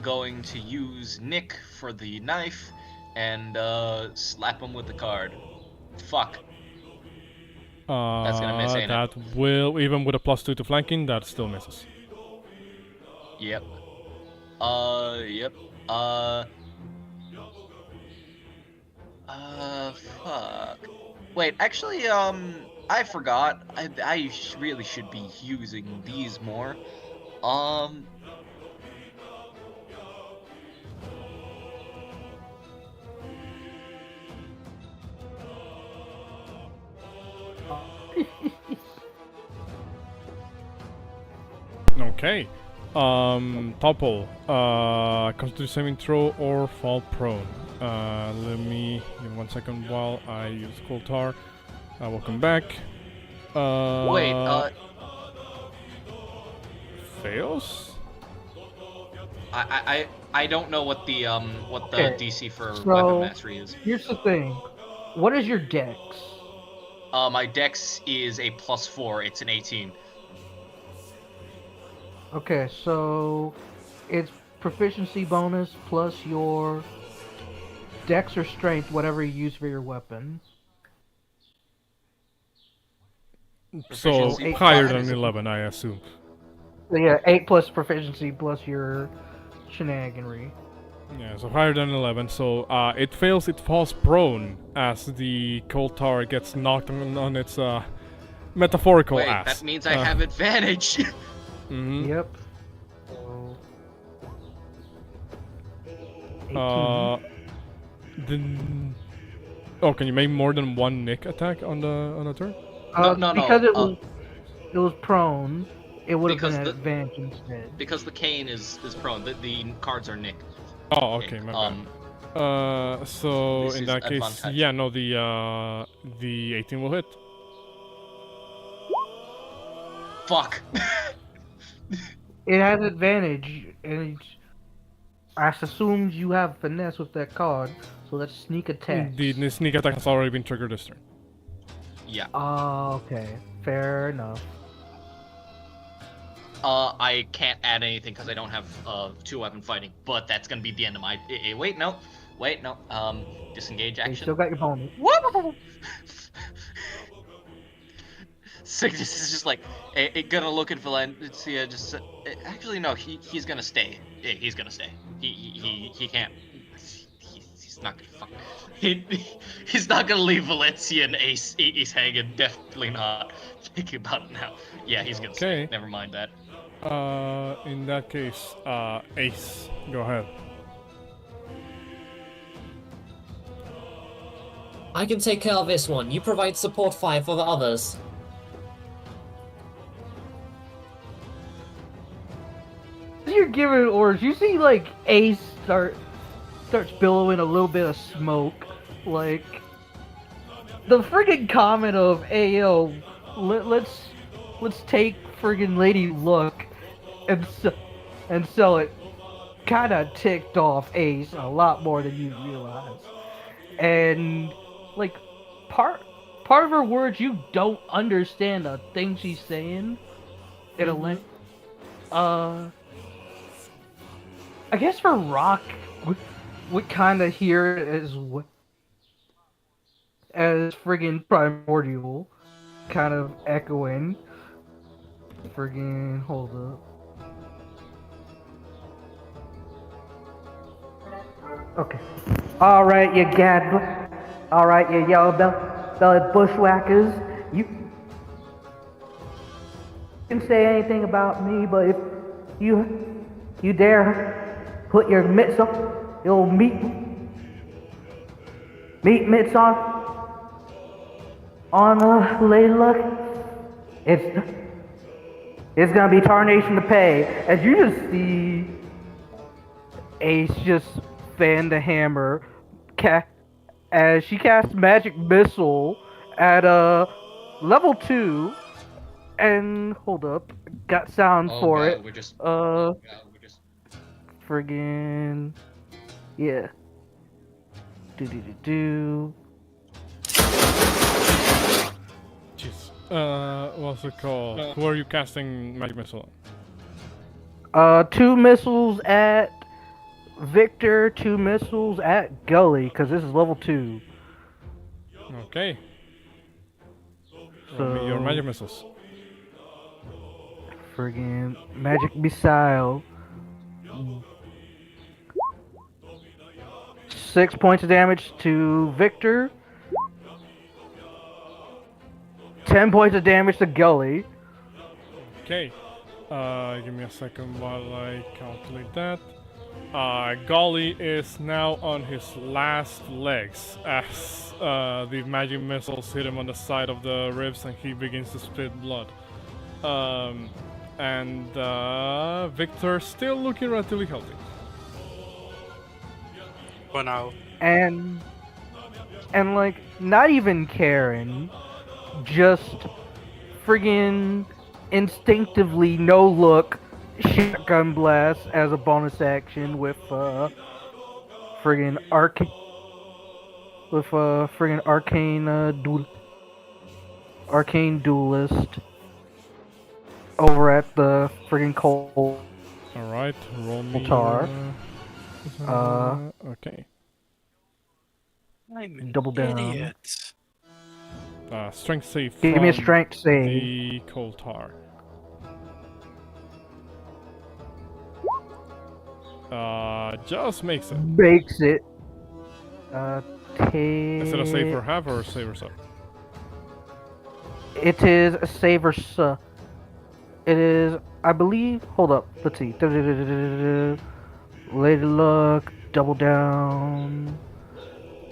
going to use Nick for the knife and slap him with the card. Fuck. That's gonna miss, ain't it? That will, even with a +2 to flanking, that still misses. Yep. Yep. Fuck. Wait, actually, I forgot. I really should be using these more. Okay. Topple. Constitution saving throw or fall prone. Let me give 1 second while I use Gultch. Welcome back. Wait, fails? I don't know what the Okay, DC for so- weapon mastery is. Here's the thing. What is your dex? My dex is a +4. It's an 18. Okay, so it's proficiency bonus plus your dex or strength, whatever you use for your weapon. So Proficiency higher plus- than 11, I assume. So yeah, 8 plus proficiency plus your shenaniganry. Yeah, so higher than 11. So it fails. It falls prone as the Gultch gets knocked on its metaphorical Wait, ass. that means I have advantage. Mhm. Yep. So 18. Then. Oh, can you make more than one nick attack on the turn? No, because it was prone, it would have been because an the- advantage instead. Because the cane is prone. The cards are nick. Oh, okay, my bad. So this in is that case, advantage. yeah, no, the 18 will hit. Fuck. It has advantage, and I assumed you have finesse with that card, so let's sneak attack. The sneak attack has already been triggered this turn. Yeah. Oh, okay. Fair enough. I can't add anything because I don't have 2-weapon fighting, but that's gonna be the end of my. Wait, no. Disengage You action. still got your bonus. Signis is just like, gonna look at Valencia. Just actually no, he's gonna stay. Yeah, he's gonna stay. He can't. He's not gonna fuck. He's not gonna leave Valencia and Ace hanging. Definitely not. Thinking about it now. Yeah, he's gonna stay. Okay. Never mind that. In that case, Ace, go ahead. I can take care of this one. You provide support 5 for the others. You're giving orders. You see, like, Ace starts billowing a little bit of smoke. Like, the friggin' comment of, "Hey, yo, let's take friggin' Lady Luck and sell it," kinda ticked off Ace a lot more than you realize. And, like, part of her words, you don't understand a thing she's saying. It'll I guess for Rock, we kind of hear it as friggin' primordial, kind of echoing. Friggin' hold up. Okay. All right, you all right, you yellow-bellied bushwhackers. You can say anything about me, but if you dare put your mitts up, your meat mitts on Lady Luck, it's gonna be tarnation to pay. As you just see Ace just fan the hammer, as she casts magic missile at level 2, and hold up, got sound for it. We're just. Friggin' yeah. Do. Jeez. What's it called? Who are you casting magic missile on? 2 missiles at Victor, 2 missiles at Gully, because this is level 2. Okay. Roll me your So, magic missiles. friggin' magic missile. 6 points of damage to Victor. 10 points of damage to Gully. Okay. Give me a second while I calculate that. Golly is now on his last legs as the magic missiles hit him on the side of the ribs and he begins to spit blood. And Victor still looking relatively healthy. For now. And like, not even caring. Just friggin' instinctively no look shotgun blast as a bonus action with friggin' arcane duelist over at the friggin' Cold. Alright, roll me. Tar. Okay. I'm an Double down. idiot. Strength save. Give me a from strength save. The coal tar. Just makes it. Makes it. Is it a save for half or a save or so? It is a save or so. It is, I believe. Hold up. Let's see. Lady luck. Double down.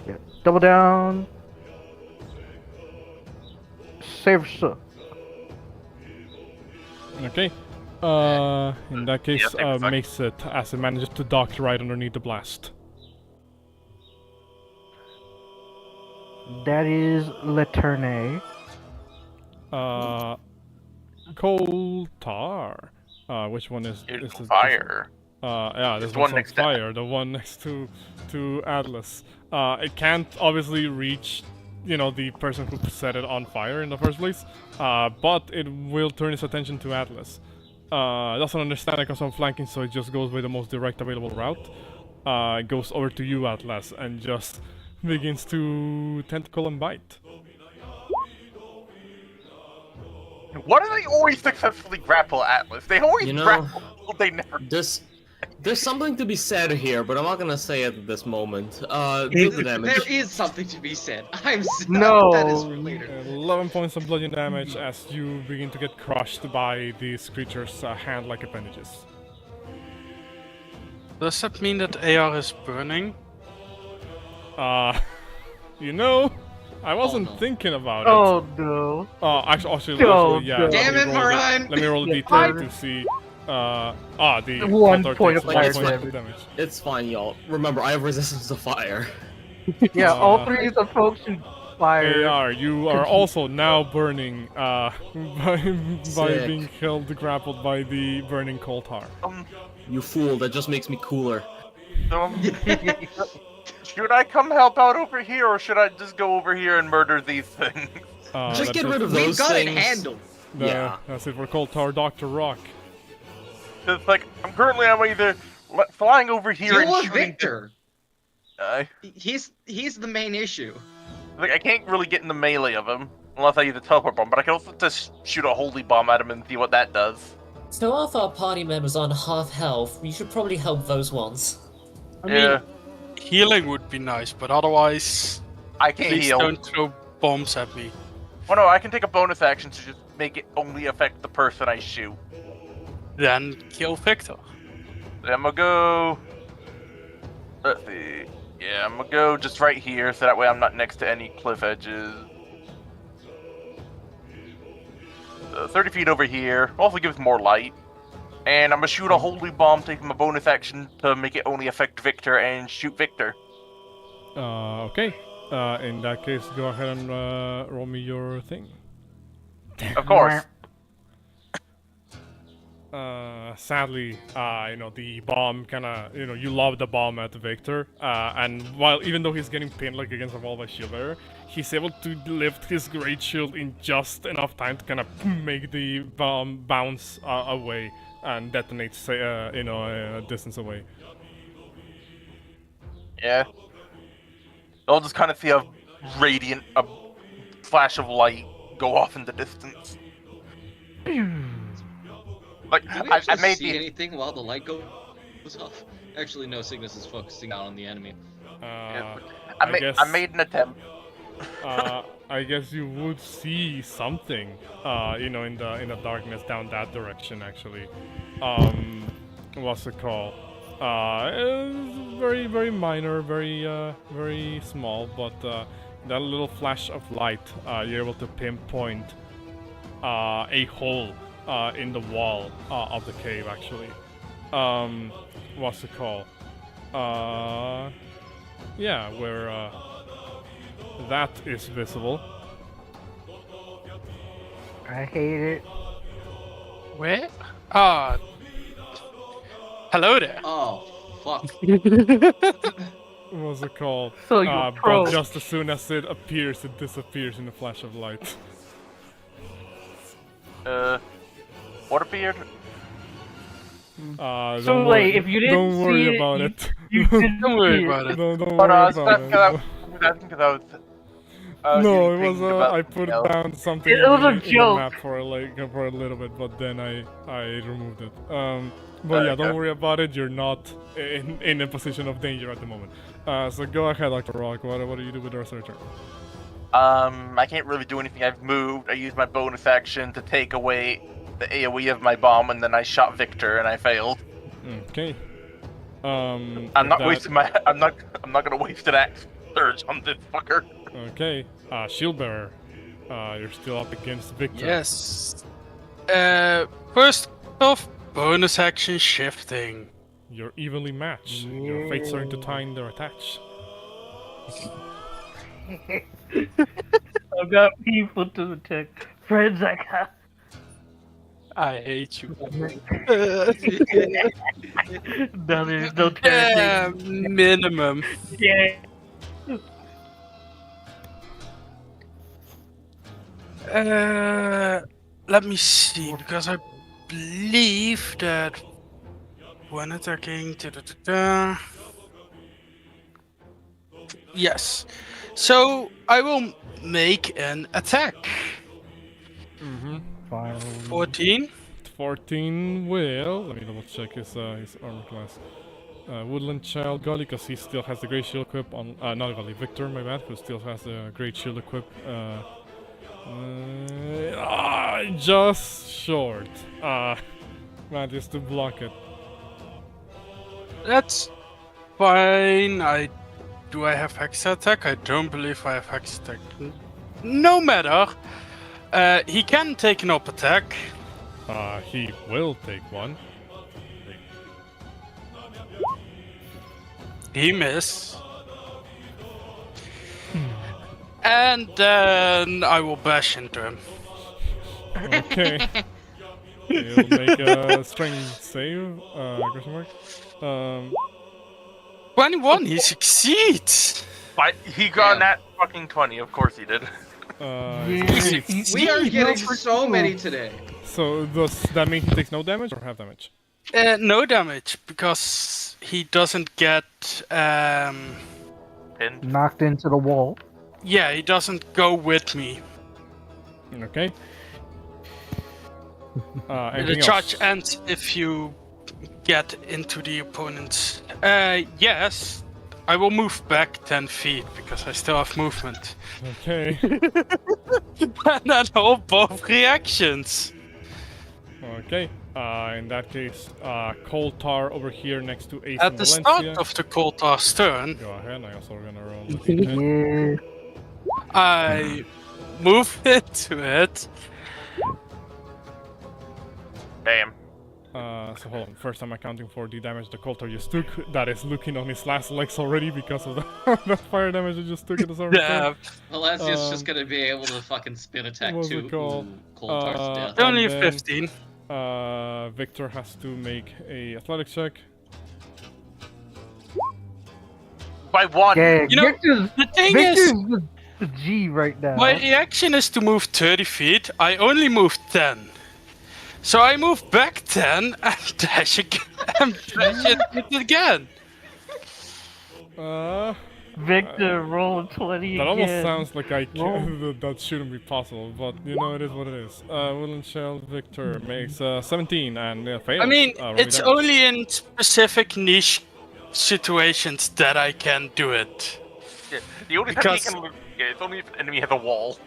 Yeah. Double down. Save or so. Okay. In that case, Yeah, makes it as it manages to dock right underneath the blast. That is Leterne. Coal tar. Which one is It's this? fire. Yeah, this the one one's on next to fire. The one next to Atlas. It can't obviously reach, the person who set it on fire in the first place. But it will turn its attention to Atlas. It doesn't understand it comes from flanking, so it just goes by the most direct available route. It goes over to you, Atlas, and just begins to tentacle and bite. Why do they always successfully grapple Atlas? They always You know, grapple. They never. There's something to be said here, but I'm not gonna say it at this moment. Do the damage. There is something to be said. No. That is for later. 11 points of bludgeoning damage as you begin to get crushed by these creatures' hand-like appendages. Does that mean that AR is burning? I wasn't no. thinking about it. Oh no. Actually, yeah. no. Damn it, Let me roll a Yeah, d10 to see. The One counter point takes of one fire point damage. It's fine, y'all. Remember, I have resistance to fire. Yeah, all three of the folks who fire. AR, you are also now burning by Sick. being held grappled by the burning coal tar. You fool, that just makes me cooler. Should I come help out over here, or should I just go over here and murder these things? Just get rid of We've those got things. it handled. Yeah. That's it for coal tar, Dr. Rock. It's like I'm currently either flying over here Deal and with shooting. Victor. He's the main issue. Like I can't really get in the melee of him unless I use a teleport bomb, but I can also just shoot a holy bomb at him and see what that does. So if our party members on half health, we should probably help those ones. I Yeah. mean, healing would be nice, but otherwise, I can't please heal. don't throw bombs at me. Oh no, I can take a bonus action to just make it only affect the person I shoot. Then kill Victor. Then I'm gonna go. Let's see. Yeah, I'm gonna go just right here, so that way I'm not next to any cliff edges. 30 feet over here. Also gives more light. And I'm gonna shoot a holy bomb, taking my bonus action to make it only affect Victor and shoot Victor. Okay. In that case, go ahead and roll me your thing. Of course. Sadly, the bomb kinda, you lob the bomb at Victor, and even though he's getting pinned like against the wall by shield bearer, he's able to lift his great shield in just enough time to kind of make the bomb bounce away and detonate, a distance away. Yeah. I'll just kind of see a radiant, a flash of light go off in the distance. Like Do we I actually made see the anything while the light goes off? Actually, no. Signis is focusing out on the enemy. I made an attempt. I guess you would see something, in the darkness down that direction. Actually, what's it called? It's very very minor, very small, but that little flash of light, you're able to pinpoint a hole in the wall of the cave. Actually, what's it called? Yeah, where that is visible. I hate it. Where? Ah. Hello there. Oh, fuck. What's it called? So you're pro. But just as soon as it appears, it disappears in a flash of light. Waterbeard. Don't wait, worry, if you didn't don't worry see it, about it. You didn't Don't worry see about it. Don't Oh, worry no, I was about asking it. because I was. No, it thinking was about I put something else. down something It was a in the joke. map for a little bit, but then I removed it. But yeah, don't Okay. worry about it. You're not in a position of danger at the moment. So go ahead, Dr. Rock. What do you do with the rest of your turn? I can't really do anything. I've moved. I used my bonus action to take away the AoE of my bomb, and then I shot Victor, and I failed. Okay. I'm not gonna waste an axe surge on this fucker. Okay. Shield bearer. You're still up against Victor. Yes. First off, bonus action shifting. You're evenly matched. Your fates are intertwined. They're attached. I've got people to attack. Friends I got. I hate you. No, there's no terror. Minimum. Yeah. Let me see, because I believe that when attacking, yes. So I will make an attack. Mm-hmm. 14. 14 will. Let me double check his armor class. Woodland Child Gully, because he still has the Great Shield equip on. Not Gully, Victor, my bad, who still has the Great Shield equip. Just short. Manages to block it. That's fine. Do I have hex attack? I don't believe I have hex attack. No matter. He can take an up attack. He will take one. He miss. And then I will bash into him. Okay. He'll make a strength save. Question mark. 21, he succeeds. But he got Damn. that fucking 20. Of course he did. We are getting so many today. So does that mean he takes no damage or half damage? No damage, because he doesn't get... Pinned. Knocked into the wall. Yeah, he doesn't go with me. Okay. The Anything charge else? ends if you get into the opponent's... yes, I will move back 10 feet, because I still have movement. Okay. And then hold both reactions. Okay. In that case, Coltar over here next to Ace At and the Valencia. start of the Coltar's turn, Go ahead. I also gonna roll. Yeah. I move into it. Damn. So hold on. First, I'm accounting for the damage the Coltar just took. That is looking on his last legs already because of the fire damage it just took at the start. Yeah, Valencia's just gonna be able to fucking spin attack what's too. it called? Coltar's death. only And then- 15. Victor has to make a athletics check. By one. Yeah, You know, Victor's, The thing Victor's is, the G right now. my reaction is to move 30 feet. I only moved 10. So I move back 10 and dash again. And dash it again. Victor, roll 20 That again. almost sounds like I Roll. can, that shouldn't be possible, but you know it is what it is. Will and Shell Victor makes 17 and fails. I mean, roll me it's damage. only in specific niche situations that I can do it. Yeah, the only time Because- he can it's only if an enemy has a wall.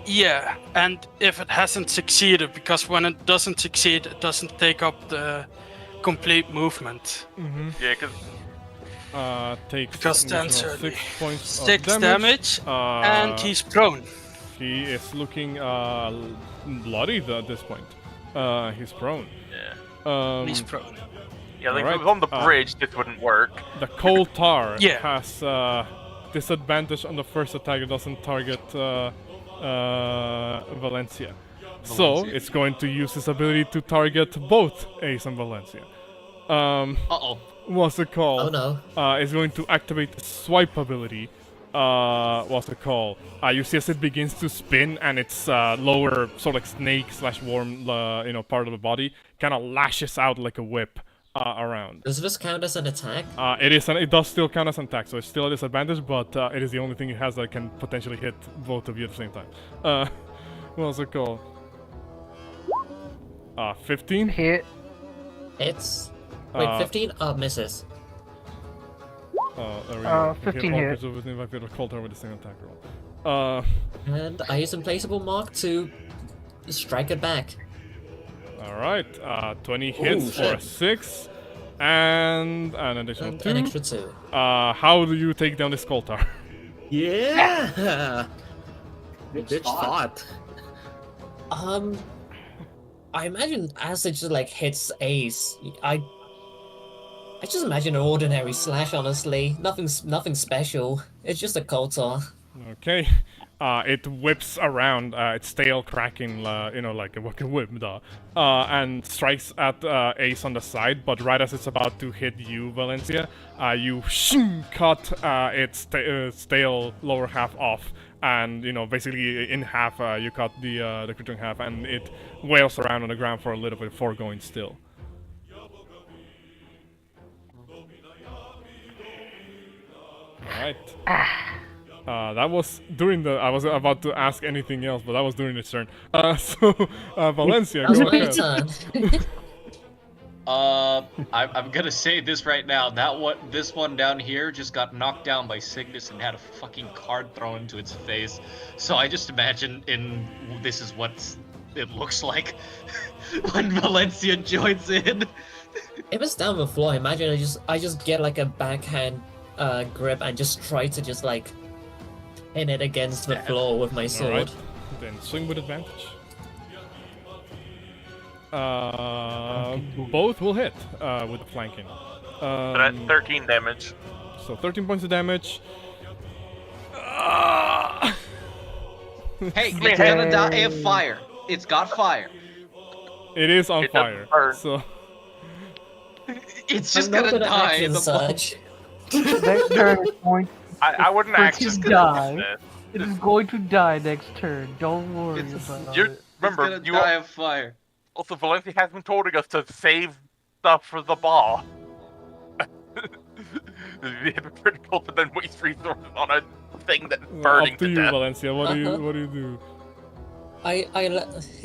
Yeah, and if it hasn't succeeded, because when it doesn't succeed, it doesn't take up the complete movement. Yeah, because Takes Because an then additional certainly 6 points 6 of damage, and he's prone. He is looking bloodied at this point. He's prone. yeah, He's prone. yeah, like if alright, it was on the bridge, this wouldn't work. The cold tar Yeah. has disadvantage on the first attack. It doesn't target Valencia. So Valencia. it's going to use his ability to target both Ace and Valencia. Uh-oh. What's it called? Oh no. Is going to activate the swipe ability. What's it called? You see as it begins to spin and its lower sort of like snake / worm, part of the body kind of lashes out like a whip around. Does this count as an attack? It does still count as an attack, so it's still a disadvantage, but it is the only thing it has that can potentially hit both of you at the same time. What's it called? 15? Hit. It's. Wait, Uh, 15? Misses. There we go. 15 all hit. creatures within 5 feet of cold tar with the same attack roll. And I use Implacable Mark to strike it back. Alright, 20 hits for a shit. 6, and an additional And 2. an extra 2. How do you take down this cold tar? Yeah! Bitch thought. I imagine as it just like hits Ace, I just imagine an ordinary slash. Honestly, nothing special. It's just a cold tar. Okay. It whips around, its tail cracking, like a whip, and strikes at Ace on the side, but right as it's about to hit you, Valencia, you cut its tail lower half off, and, basically in half, you cut the creature in half, and it wails around on the ground for a little bit before going still. Alright. That was during the. I was about to ask anything else, but that was during his turn. Valencia, That was go my ahead. turn. I'm gonna say this right now. This one down here just got knocked down by Signis and had a fucking card thrown into its face. So I just imagine this is what it looks like when Valencia joins in. If it's down the floor, imagine I just get like a backhand grip and just try to just like pin it against the floor with my sword. Alright, then swing with advantage. Both will hit with the flanking. So that's 13 damage. So 13 points of damage. Hey, it's gonna die of fire. It's got fire. It is on It doesn't fire. burn. So It's just I'm not gonna gonna die. action The surge. Next turn is going. I wouldn't actually Just do die. this. It is going to die next turn. Don't worry It's- about You're, it. It's remember, gonna you die of fire. also Valencia has been telling us to save stuff for the ball. Be hypocritical to then waste resources on a thing that's burning up to to you, death. Valencia. What do you do?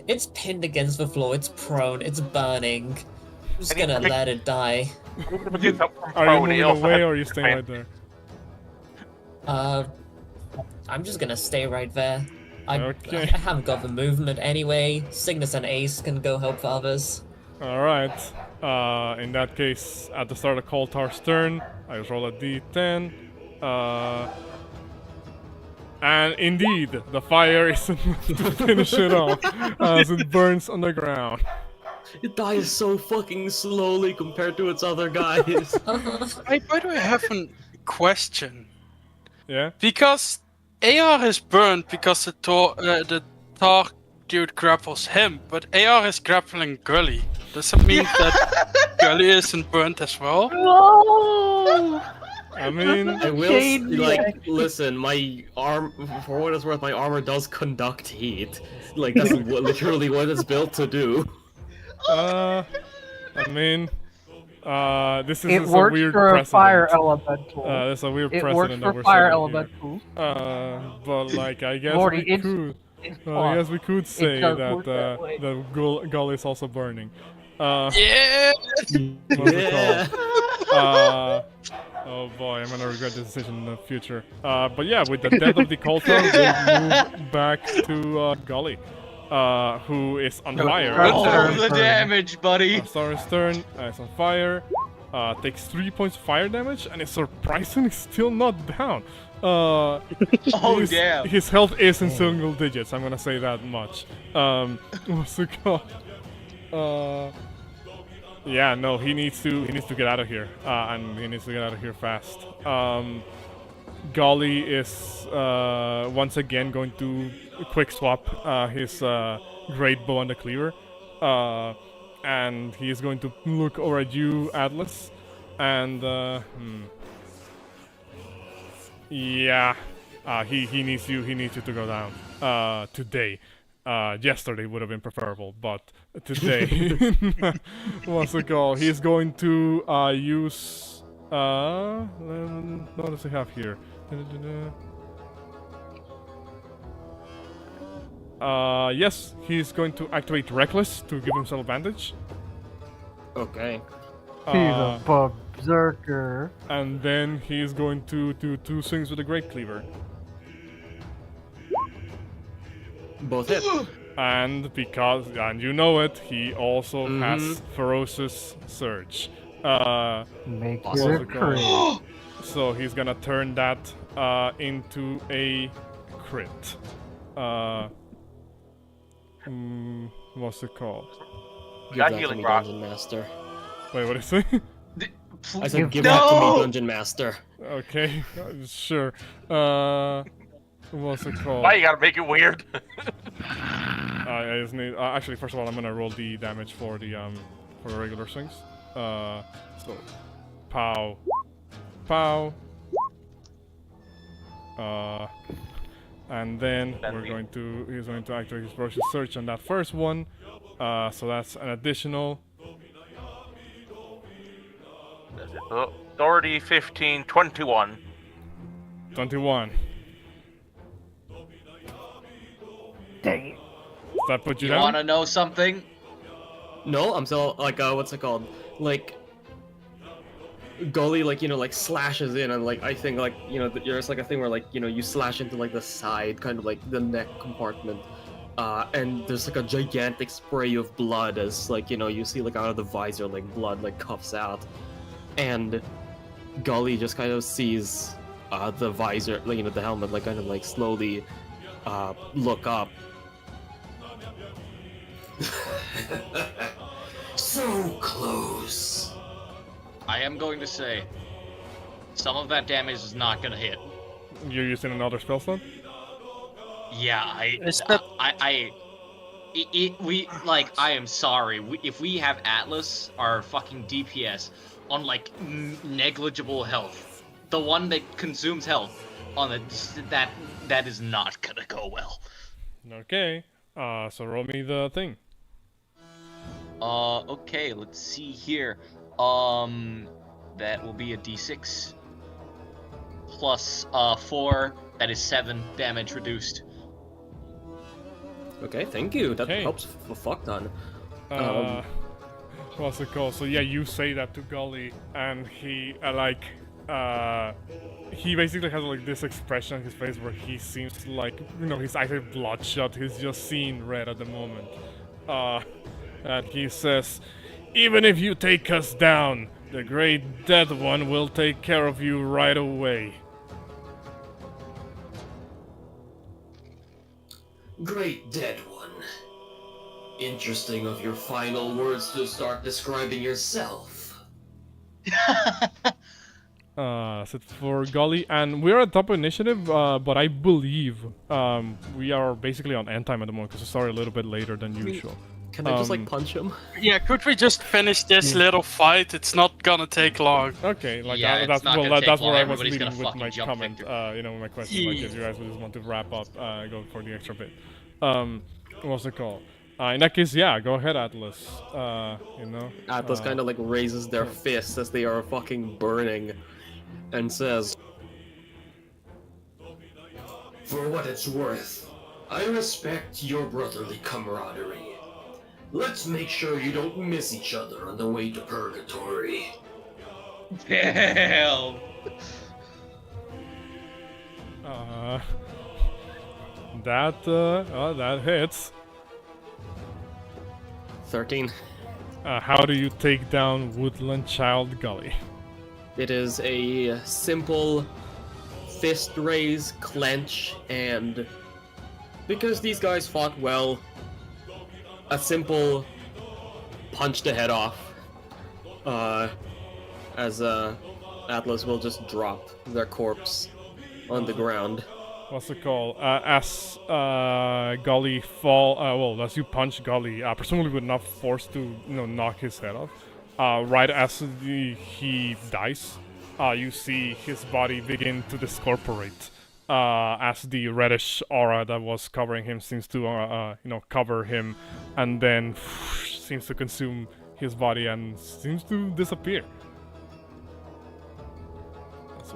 It's pinned against the floor. It's prone. It's burning. I'm just And you gonna pick- let it die. Are you Prone, he moving also away has or are you staying right advantage. there? I'm just gonna stay right there. Okay. I haven't got the movement anyway. Signis and Ace can go help the others. Alright. In that case, at the start of Koltar's turn, I just roll a d10. And indeed, the fire is enough to finish it off as it burns on the ground. It dies so fucking slowly compared to its other guys. By the way, I have a question. Yeah? Because AR is burned because the Tar dude grapples him, but AR is grappling Gully. Does that mean that Gully isn't burnt as well? No! I mean, I will Shade listen, my arm, for what it's worth, my armor does conduct heat. Like, that's literally what it's built to do. I mean, This It is a works weird for a precedent. fire elemental. This is a weird It works precedent that for we're fire setting here. elementals. But like, I guess Morty, we could. it's I fun. guess we could say does that work that way. the Gull is also burning. Yeah. What's it called? Oh boy, I'm gonna regret this decision in the future. But yeah, with the death of the Colter, we move back to Gully, who is on fire. Oh, the damage, buddy! Star's turn, is on fire, takes 3 points of fire damage, and is surprisingly still not down. Oh, damn! His health is in single digits, I'm gonna say that much. What's it called? Yeah, no, he needs to get out of here, and he needs to get out of here fast. Golly is once again going to quick swap his great bow and the cleaver, and he is going to look over at you, Atlas, and yeah, he needs you to go down today. Yesterday would have been preferable, but today, what's it called? He's going to use. What does he have here? Yes, he's going to activate Reckless to give himself advantage. Okay. He's a berserker. And then he's going to do 2 swings with the Great Cleaver. Both hit. And you know it, he also has Ferocious Surge. Make Awesome. it a crit. So he's gonna turn that into a crit. What's it called? Give Got that to healing me, rock. Dungeon Master. Wait, what is it? I said, give that to me, Dungeon Master. Okay, sure. What's it called? Why you gotta make it weird? I just need. Actually, first of all, I'm gonna roll the damage for the regular swings. So, pow, pow. And then he's going to activate his Ferocious Search on that first one. So that's an additional. 30, 15, 21. 21. Dang it. Does that put you You down? wanna know something? No, I'm still like what's it called? Like Gully, like, you know, like slashes in, and like I think like, you know, there's like a thing where like, you know, you slash into like the side, kind of like the neck compartment, and there's like a gigantic spray of blood as like, you know, you see like out of the visor like blood like cups out, and Gully just kind of sees the visor, like, you know, the helmet like kind of like slowly look up. So close. I am going to say, some of that damage is not gonna hit. You're using another spell slot? Yeah, I am sorry. If we have Atlas, our fucking DPS, on like negligible health, the one that consumes health, that is not gonna go well. Okay. So roll me the thing. Okay, let's see here. That will be a d6 plus 4. That is 7 damage reduced. Okay, thank you. That Okay. helps a fuck ton. What's it called? So yeah, you say that to Gully, and he he basically has like this expression on his face where he seems like, you know, his eyes are bloodshot. He's just seeing red at the moment. And he says, "Even if you take us down, the Great Dead One will take care of you right away." Great Dead One. Interesting of your final words to start describing yourself. Set for Gully, and we're at top initiative, but I believe we are basically on end time at the moment because we started a little bit later than usual. Can I just like punch him? Yeah, could we just finish this little fight? It's not gonna take long. Okay, like Yeah, that's it's not gonna take that's long. where I was Everybody's leading gonna with fucking my jump comment. Victor. You know, my question, like if you guys would just want to wrap up, go for the extra bit. What's it called? In that case, yeah, go ahead, Atlas. You know. Atlas kind of like raises their fists as they are fucking burning, and says, For what it's worth, I respect your brotherly camaraderie. Let's make sure you don't miss each other on the way to purgatory. Damn. That hits. 13. How do you take down Woodland Child Gully? It is a simple fist raise, clench, and because these guys fought well, a simple punch the head off. As Atlas will just drop their corpse on the ground. What's it called? As Gully fall, as you punch Gully, presumably with enough force to knock his head off. Right as he dies, you see his body begin to discorporate. As the reddish aura that was covering him seems to cover him, and then seems to consume his body and seems to disappear.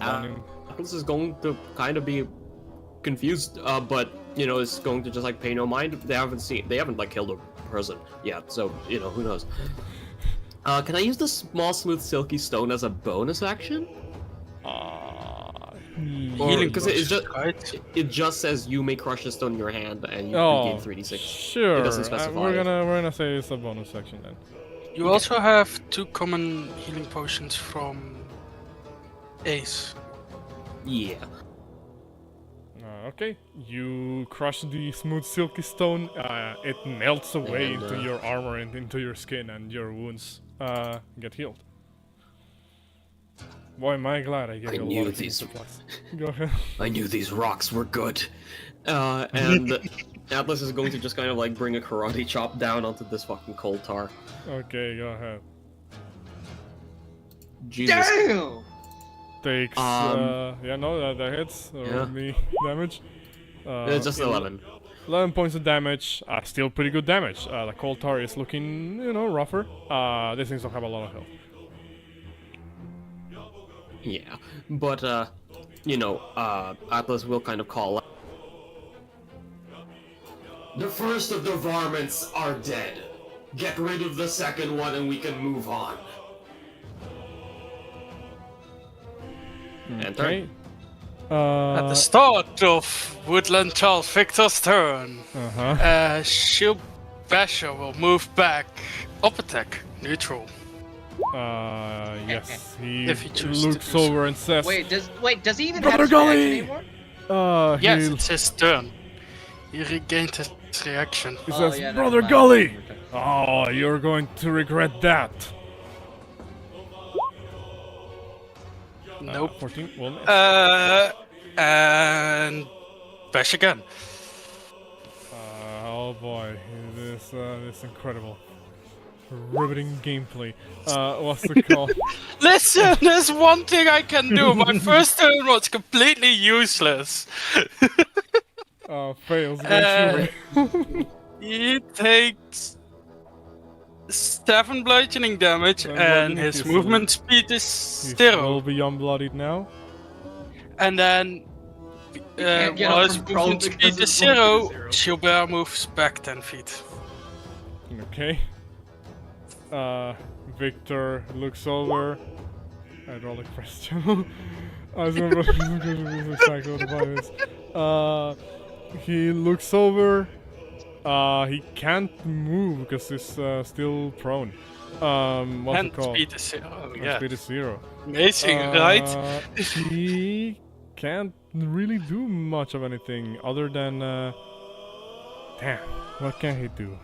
Atlas is going to kind of be confused, but is going to just like pay no mind. They haven't like killed a person yet, so who knows. Can I use the small smooth silky stone as a bonus action? Healing, because it just says you may crush a stone in your hand and you regain 3d6. Sure. It doesn't specify. We're gonna say it's a bonus action then. You also have 2 common healing potions from Ace. Yeah. Okay, you crush the smooth silky stone. It melts away into your armor and into your skin, and your wounds get healed. Boy, am I glad I gave you a lot of supplies. Go ahead. I knew these rocks were good. And Atlas is going to just kind of like bring a karate chop down onto this fucking coal tar. Okay, go ahead. Jesus. Damn. Takes that hits me damage. It's just 11. 11 points of damage. Still pretty good damage. The coal tar is looking rougher. These things don't have a lot of health. Yeah, but Atlas will kind of call. The first of the varmints are dead. Get rid of the second one and we can move on. Okay. At the start of Woodland Child Victor's turn, Shield Basher will move back. Up attack, neutral. Yes. He If he chooses looks to do so. over and says, Wait, does he even Brother have his Gully! reaction anymore? Yes, it's his turn. He regained his reaction. He Oh, says, yeah, never Brother mind. Gully! Oh, you're going to regret that. Nope. 14 will miss. And bash again. Oh boy, this is incredible. Riveting gameplay. What's the call? Listen, there's one thing I can do. My first turn was completely useless. Fails. He takes 7 bludgeoning damage, and his movement speed is He's 0. will be unbloodied now. And then, can't get while up his from prone movement because speed is his movement 0, is 0. Gilbert moves back 10 feet. Okay. Victor looks over. Hydraulic question. I was gonna he looks over. He can't move because he's still prone. What's And it called? speed is 0, And yeah. speed is 0. Amazing, right? He can't really do much of anything other than damn, what can he do?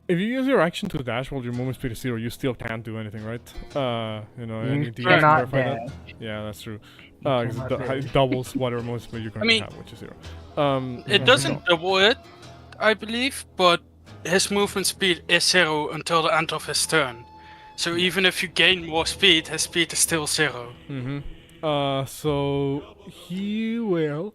If you use your action to dash while your movement speed is 0, you still can't do anything, right? Any DS cannot verify dash. that? Yeah, that's true. It doubles whatever movement speed you're going to have, which is 0. It doesn't double it, I believe, but his movement speed is 0 until the end of his turn. So even if you gain more speed, his speed is still 0. So he will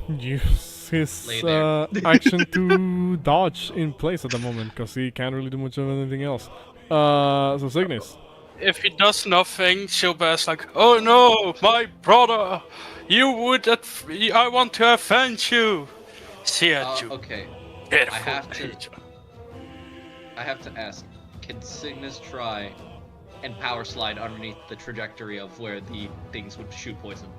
use his Lay there. action to dodge in place at the moment, because he can't really do much of anything else. So Signis. If he does nothing, Shielbear's like, "Oh no, my brother! You would I want to avenge you!" See at you. Okay. Pitiful I have to- creature. I have to ask, can Signis try and power slide underneath the trajectory of where the things would shoot poison?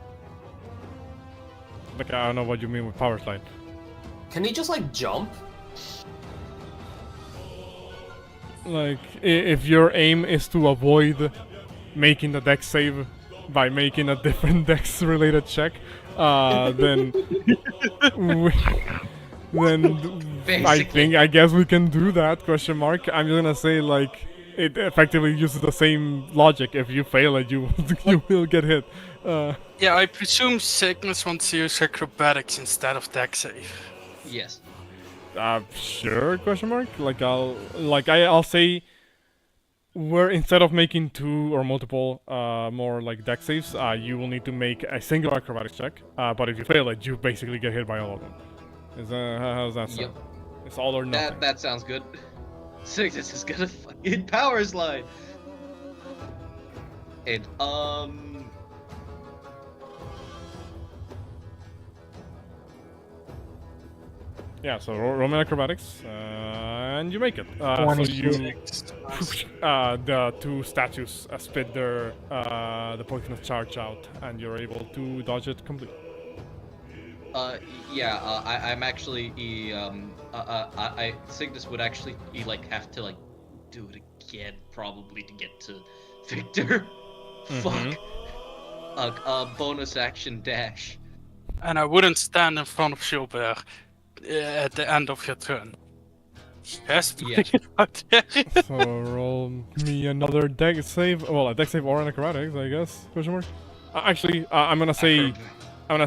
Like, I don't know what you mean with power slide. Can he just like jump? Like, if your aim is to avoid making the dex save by making a different dex related check, then I guess we can do that, question mark. I'm just gonna say, like, it effectively uses the same logic. If you fail it, you will get hit. Yeah, I presume Signis wants to use acrobatics instead of dex save. Yes. Sure, question mark. I'll say, where instead of making 2 or multiple more like dex saves, you will need to make a single acrobatics check. But if you fail it, you basically get hit by all of them. How's that sound? Yep. It's all or nothing. That sounds good. Signis is gonna fucking power slide. And Yeah, so Roman acrobatics, and you make it. So you, the 2 statues spit their the poisonous charge out, and you're able to dodge it completely. I'm actually Signis would actually have to like do it again probably to get to Victor. Fuck. Bonus action dash. And I wouldn't stand in front of Shielbear at the end of your turn. Yes, Yeah. So roll me another dex save. Well, a dex save or an acrobatics, I guess. Question mark. Actually, I'm gonna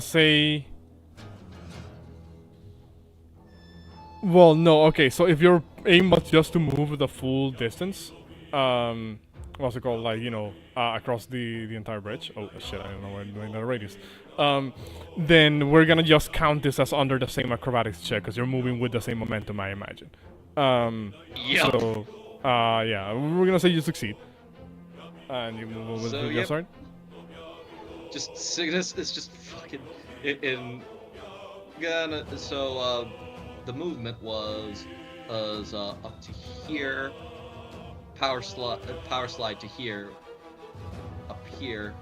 say. Well, no. Okay, so if your aim was just to move the full distance, what's it called? Like, across the entire bridge. Oh shit! I don't know why I'm doing that radius. Then we're gonna just count this as under the same acrobatics check, because you're moving with the same momentum, I imagine. Yep. So, yeah, we're gonna say you succeed. And you move with So, your sword. Just Signis is just fucking the movement was up to here, power slide to here, up here,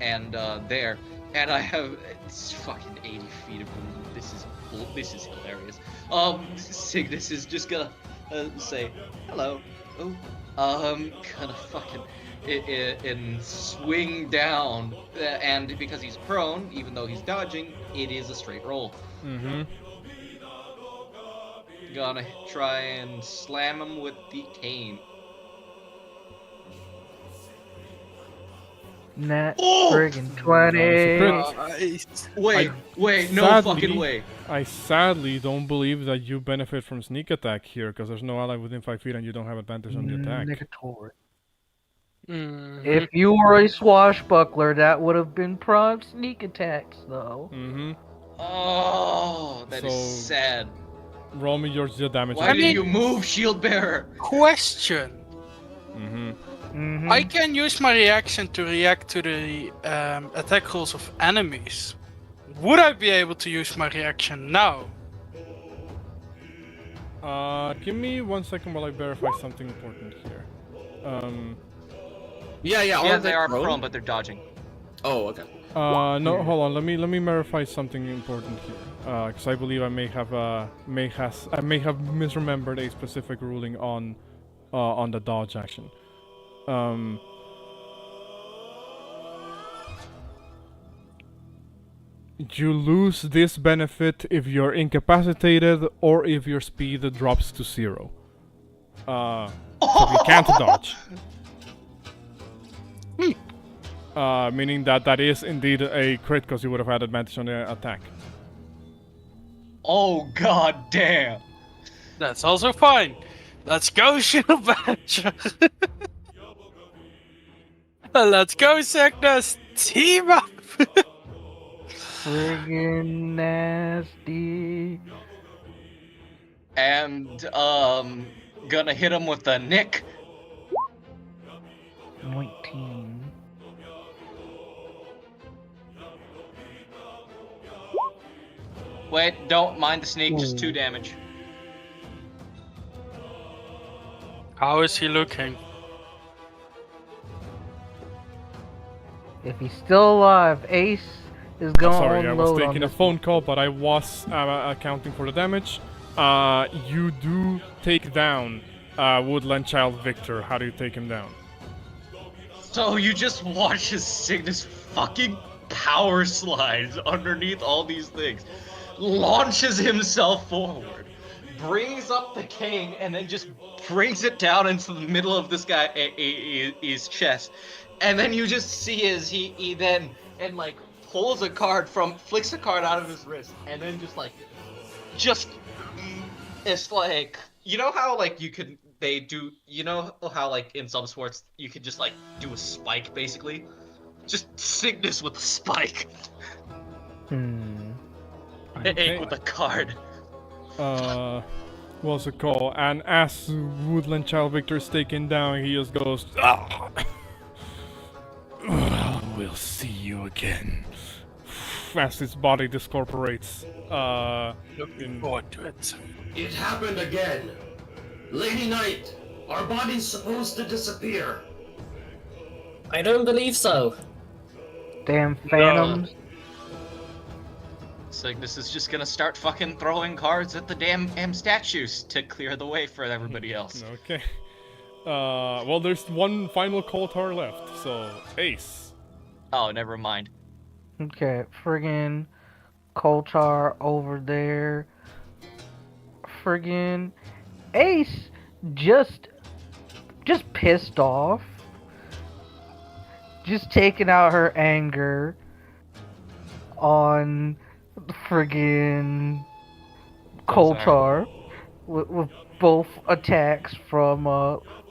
and there, and I have it's fucking 80 feet of movement. This is hilarious. Signis is just gonna say hello. Gonna fucking and swing down, and because he's prone, even though he's dodging, it is a straight roll. Mm-hmm. Gonna try and slam him with the cane. Nat Oh! friggin' 20. Wait, no sadly- fucking way. I sadly don't believe that you benefit from sneak attack here, because there's no ally within 5 feet and you don't have advantage on the attack. Negatory. Mhm. If you were a swashbuckler, that would have been prompt sneak attacks, though. Mm-hmm. Oh, that is So- sad. Roll me your damage. Why did you move, Shield Bearer? Question. Mm-hmm. Mm-hmm. I can use my reaction to react to the attack rolls of enemies. Would I be able to use my reaction now? Give me 1 second while I verify something important here. Yeah, Yeah, they are prone, but they're dodging. Oh, okay. No, hold on. Let me verify something important here. Because I believe I may have misremembered a specific ruling on the dodge action. You lose this benefit if you're incapacitated or if your speed drops to 0. So you can't dodge. Meaning that is indeed a crit, because you would have had advantage on the attack. Oh god damn. That's also fine. Let's go, Shield Badger. Let's go, Signis. Team up. Friggin' nasty. And gonna hit him with a nick. 19. Wait, don't mind the sneak, just 2 Ooh. damage. How is he looking? If he's still alive, Ace is going Sorry, I was unload on taking a this. phone call, but I was accounting for the damage. You do take down Woodland Child Victor. How do you take him down? So you just watch his Signis fucking power slides underneath all these things, launches himself forward, brings up the king, and then just brings it down into the middle of this guy his chest. And then you just see as he then like pulls a card flicks a card out of his wrist, and then it's like, you know how like you know how like in some sports you could just like do a spike basically? Just Signis with a spike. Okay. With a card. What's it called? And as Woodland Child Victor is taken down, he just goes, "Ah! We'll see you again." As his body discorporates. Looking forward to it. It happened again. Lady Knight, our body's supposed to disappear. I don't believe so. Damn phantoms. Signis is just gonna start fucking throwing cards at the damn statues to clear the way for everybody else. Okay. Well, there's one final Koltar left, so Ace. Oh, never mind. Okay, friggin' Koltar over there. Friggin' Ace just pissed off. Just taking out her anger on friggin' Koltar with both attacks from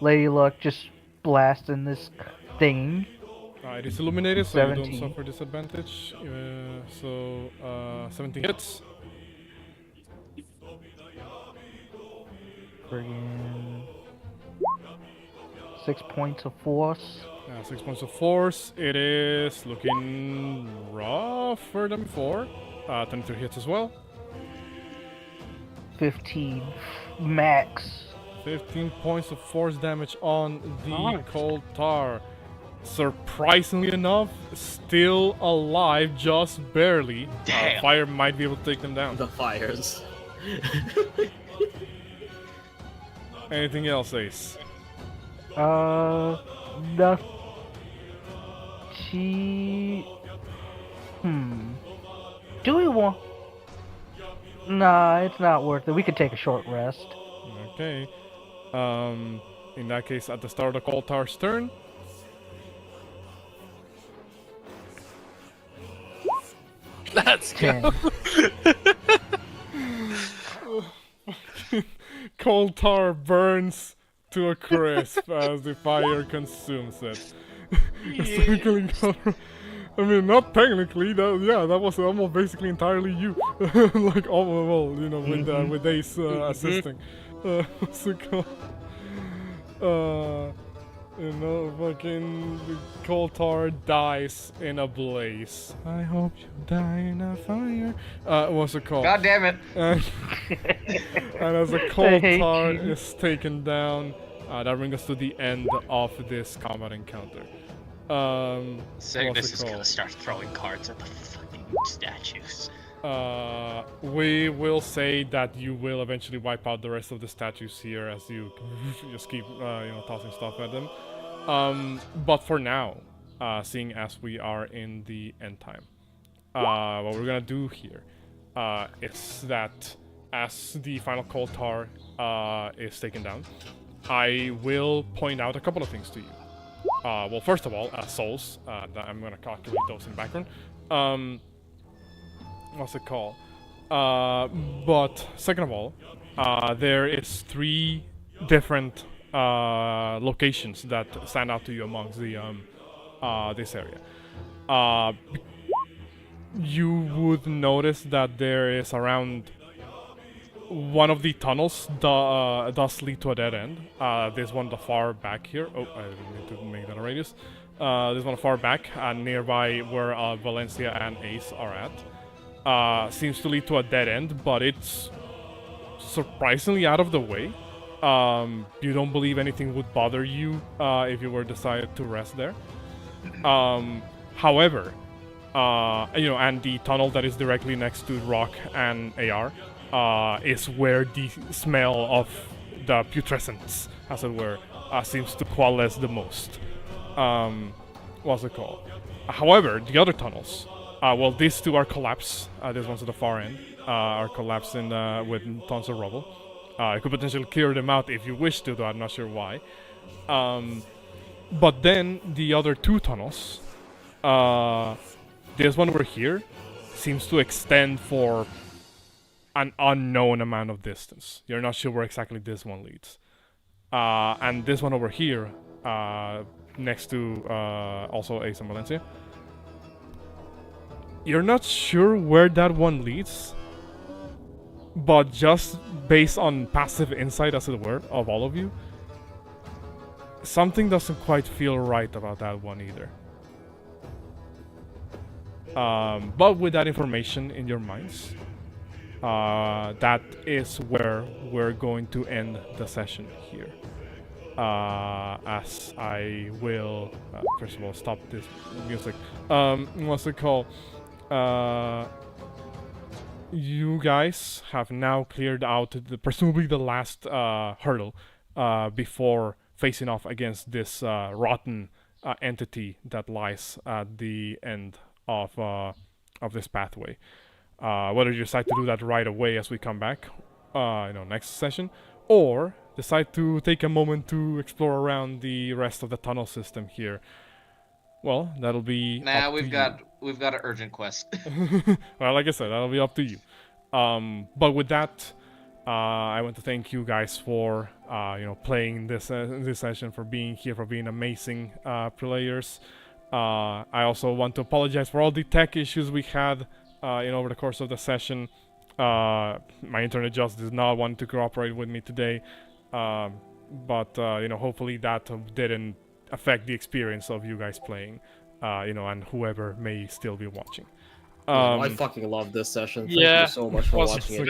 Lady Luck just blasting this thing. It is illuminated, so you don't 17. suffer disadvantage. 17 hits. Friggin' 6 points of force. 6 points of force. It is looking rougher than before. 23 hits as well. 15 max. 15 points of force damage on the Nice. Koltar. Surprisingly enough, still alive, just barely. Damn. Fire might be able to take them down. The fires. Anything else, Ace? No. She. Do we want? Nah, it's not worth it. We could take a short rest. Okay. In that case, at the start of Koltar's turn. Let's go. 10. Koltar burns to a crisp as the fire consumes it. I mean, not technically. That was almost basically entirely you. Like, well, you know, with Ace assisting. What's it called? You know, fucking Koltar dies in a blaze. I hope you die in a fire. What's it called? God damn it. And as the Koltar is taken down, that brings us to the end of this combat encounter. Signis is gonna start throwing cards at the fucking statues. We will say that you will eventually wipe out the rest of the statues here as you just keep, you know, tossing stuff at them. But for now, seeing as we are in the end time, what we're gonna do here is that as the final Koltar is taken down, I will point out a couple of things to you. Well, first of all, souls. That I'm gonna calculate those in background. What's it called? But second of all, there is 3 different locations that stand out to you amongst the this area. you would notice that there is around one of the tunnels does lead to a dead end. This one the far back here. Oh, I need to make that a radius. This one far back, nearby where Valencia and Ace are at. Seems to lead to a dead end, but it's surprisingly out of the way. You don't believe anything would bother you if you were decided to rest there. However, and the tunnel that is directly next to Rock and AR is where the smell of the putrescence, as it were, seems to coalesce the most. What's it called? However, the other tunnels, well, these two are collapsed. These ones at the far end are collapsing with tons of rubble. You could potentially clear them out if you wish to, though I'm not sure why. But then the other two tunnels, this one over here, seems to extend for an unknown amount of distance. You're not sure where exactly this one leads. And this one over here, next to also Ace and Valencia, you're not sure where that one leads, but just based on passive insight, as it were, of all of you, something doesn't quite feel right about that one either. But with that information in your minds, that is where we're going to end the session here. As I will, first of all, stop this music. What's it called? You guys have now cleared out presumably the last hurdle before facing off against this rotten entity that lies at the end of this pathway. Whether you decide to do that right away as we come back, next session, or decide to take a moment to explore around the rest of the tunnel system here. Well, that'll be. Nah, we've got an urgent quest. Well, like I said, that'll be up to you. But with that, I want to thank you guys for playing this session, for being here, for being amazing players. I also want to apologize for all the tech issues we had over the course of the session. My internet just did not want to cooperate with me today, but hopefully that didn't affect the experience of you guys playing, and whoever may still be watching. I fucking love this session. Thank you so much for watching it.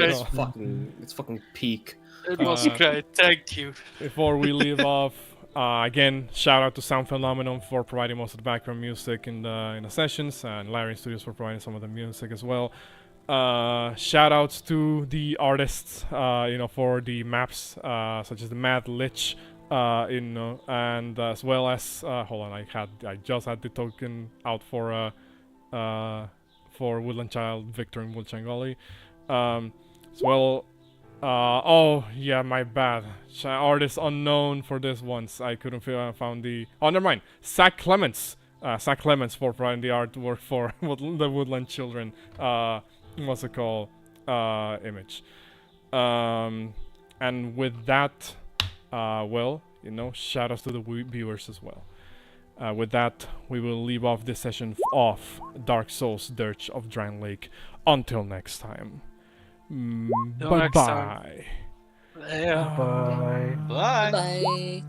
It's fucking peak. It was great. Thank you. Before we leave off, again, shout out to Sound Phenomenon for providing most of the background music in the sessions, and Larian Studios for providing some of the music as well. Shout outs to the artists, for the maps, such as the Mad Lich, and as well as hold on, I just had the token out for Woodland Child Victor in Woodchangali, as well. Oh yeah, my bad. Artist unknown for this once. I couldn't found the. Oh, never mind. Zach Clements for providing the artwork for the Woodland Children. What's it called? Image. And with that, shout outs to the viewers as well. With that, we will leave off this session of Dark Souls Dirge of Drangleic. Until next time. Bye-bye. Yeah. Bye. Bye. Bye.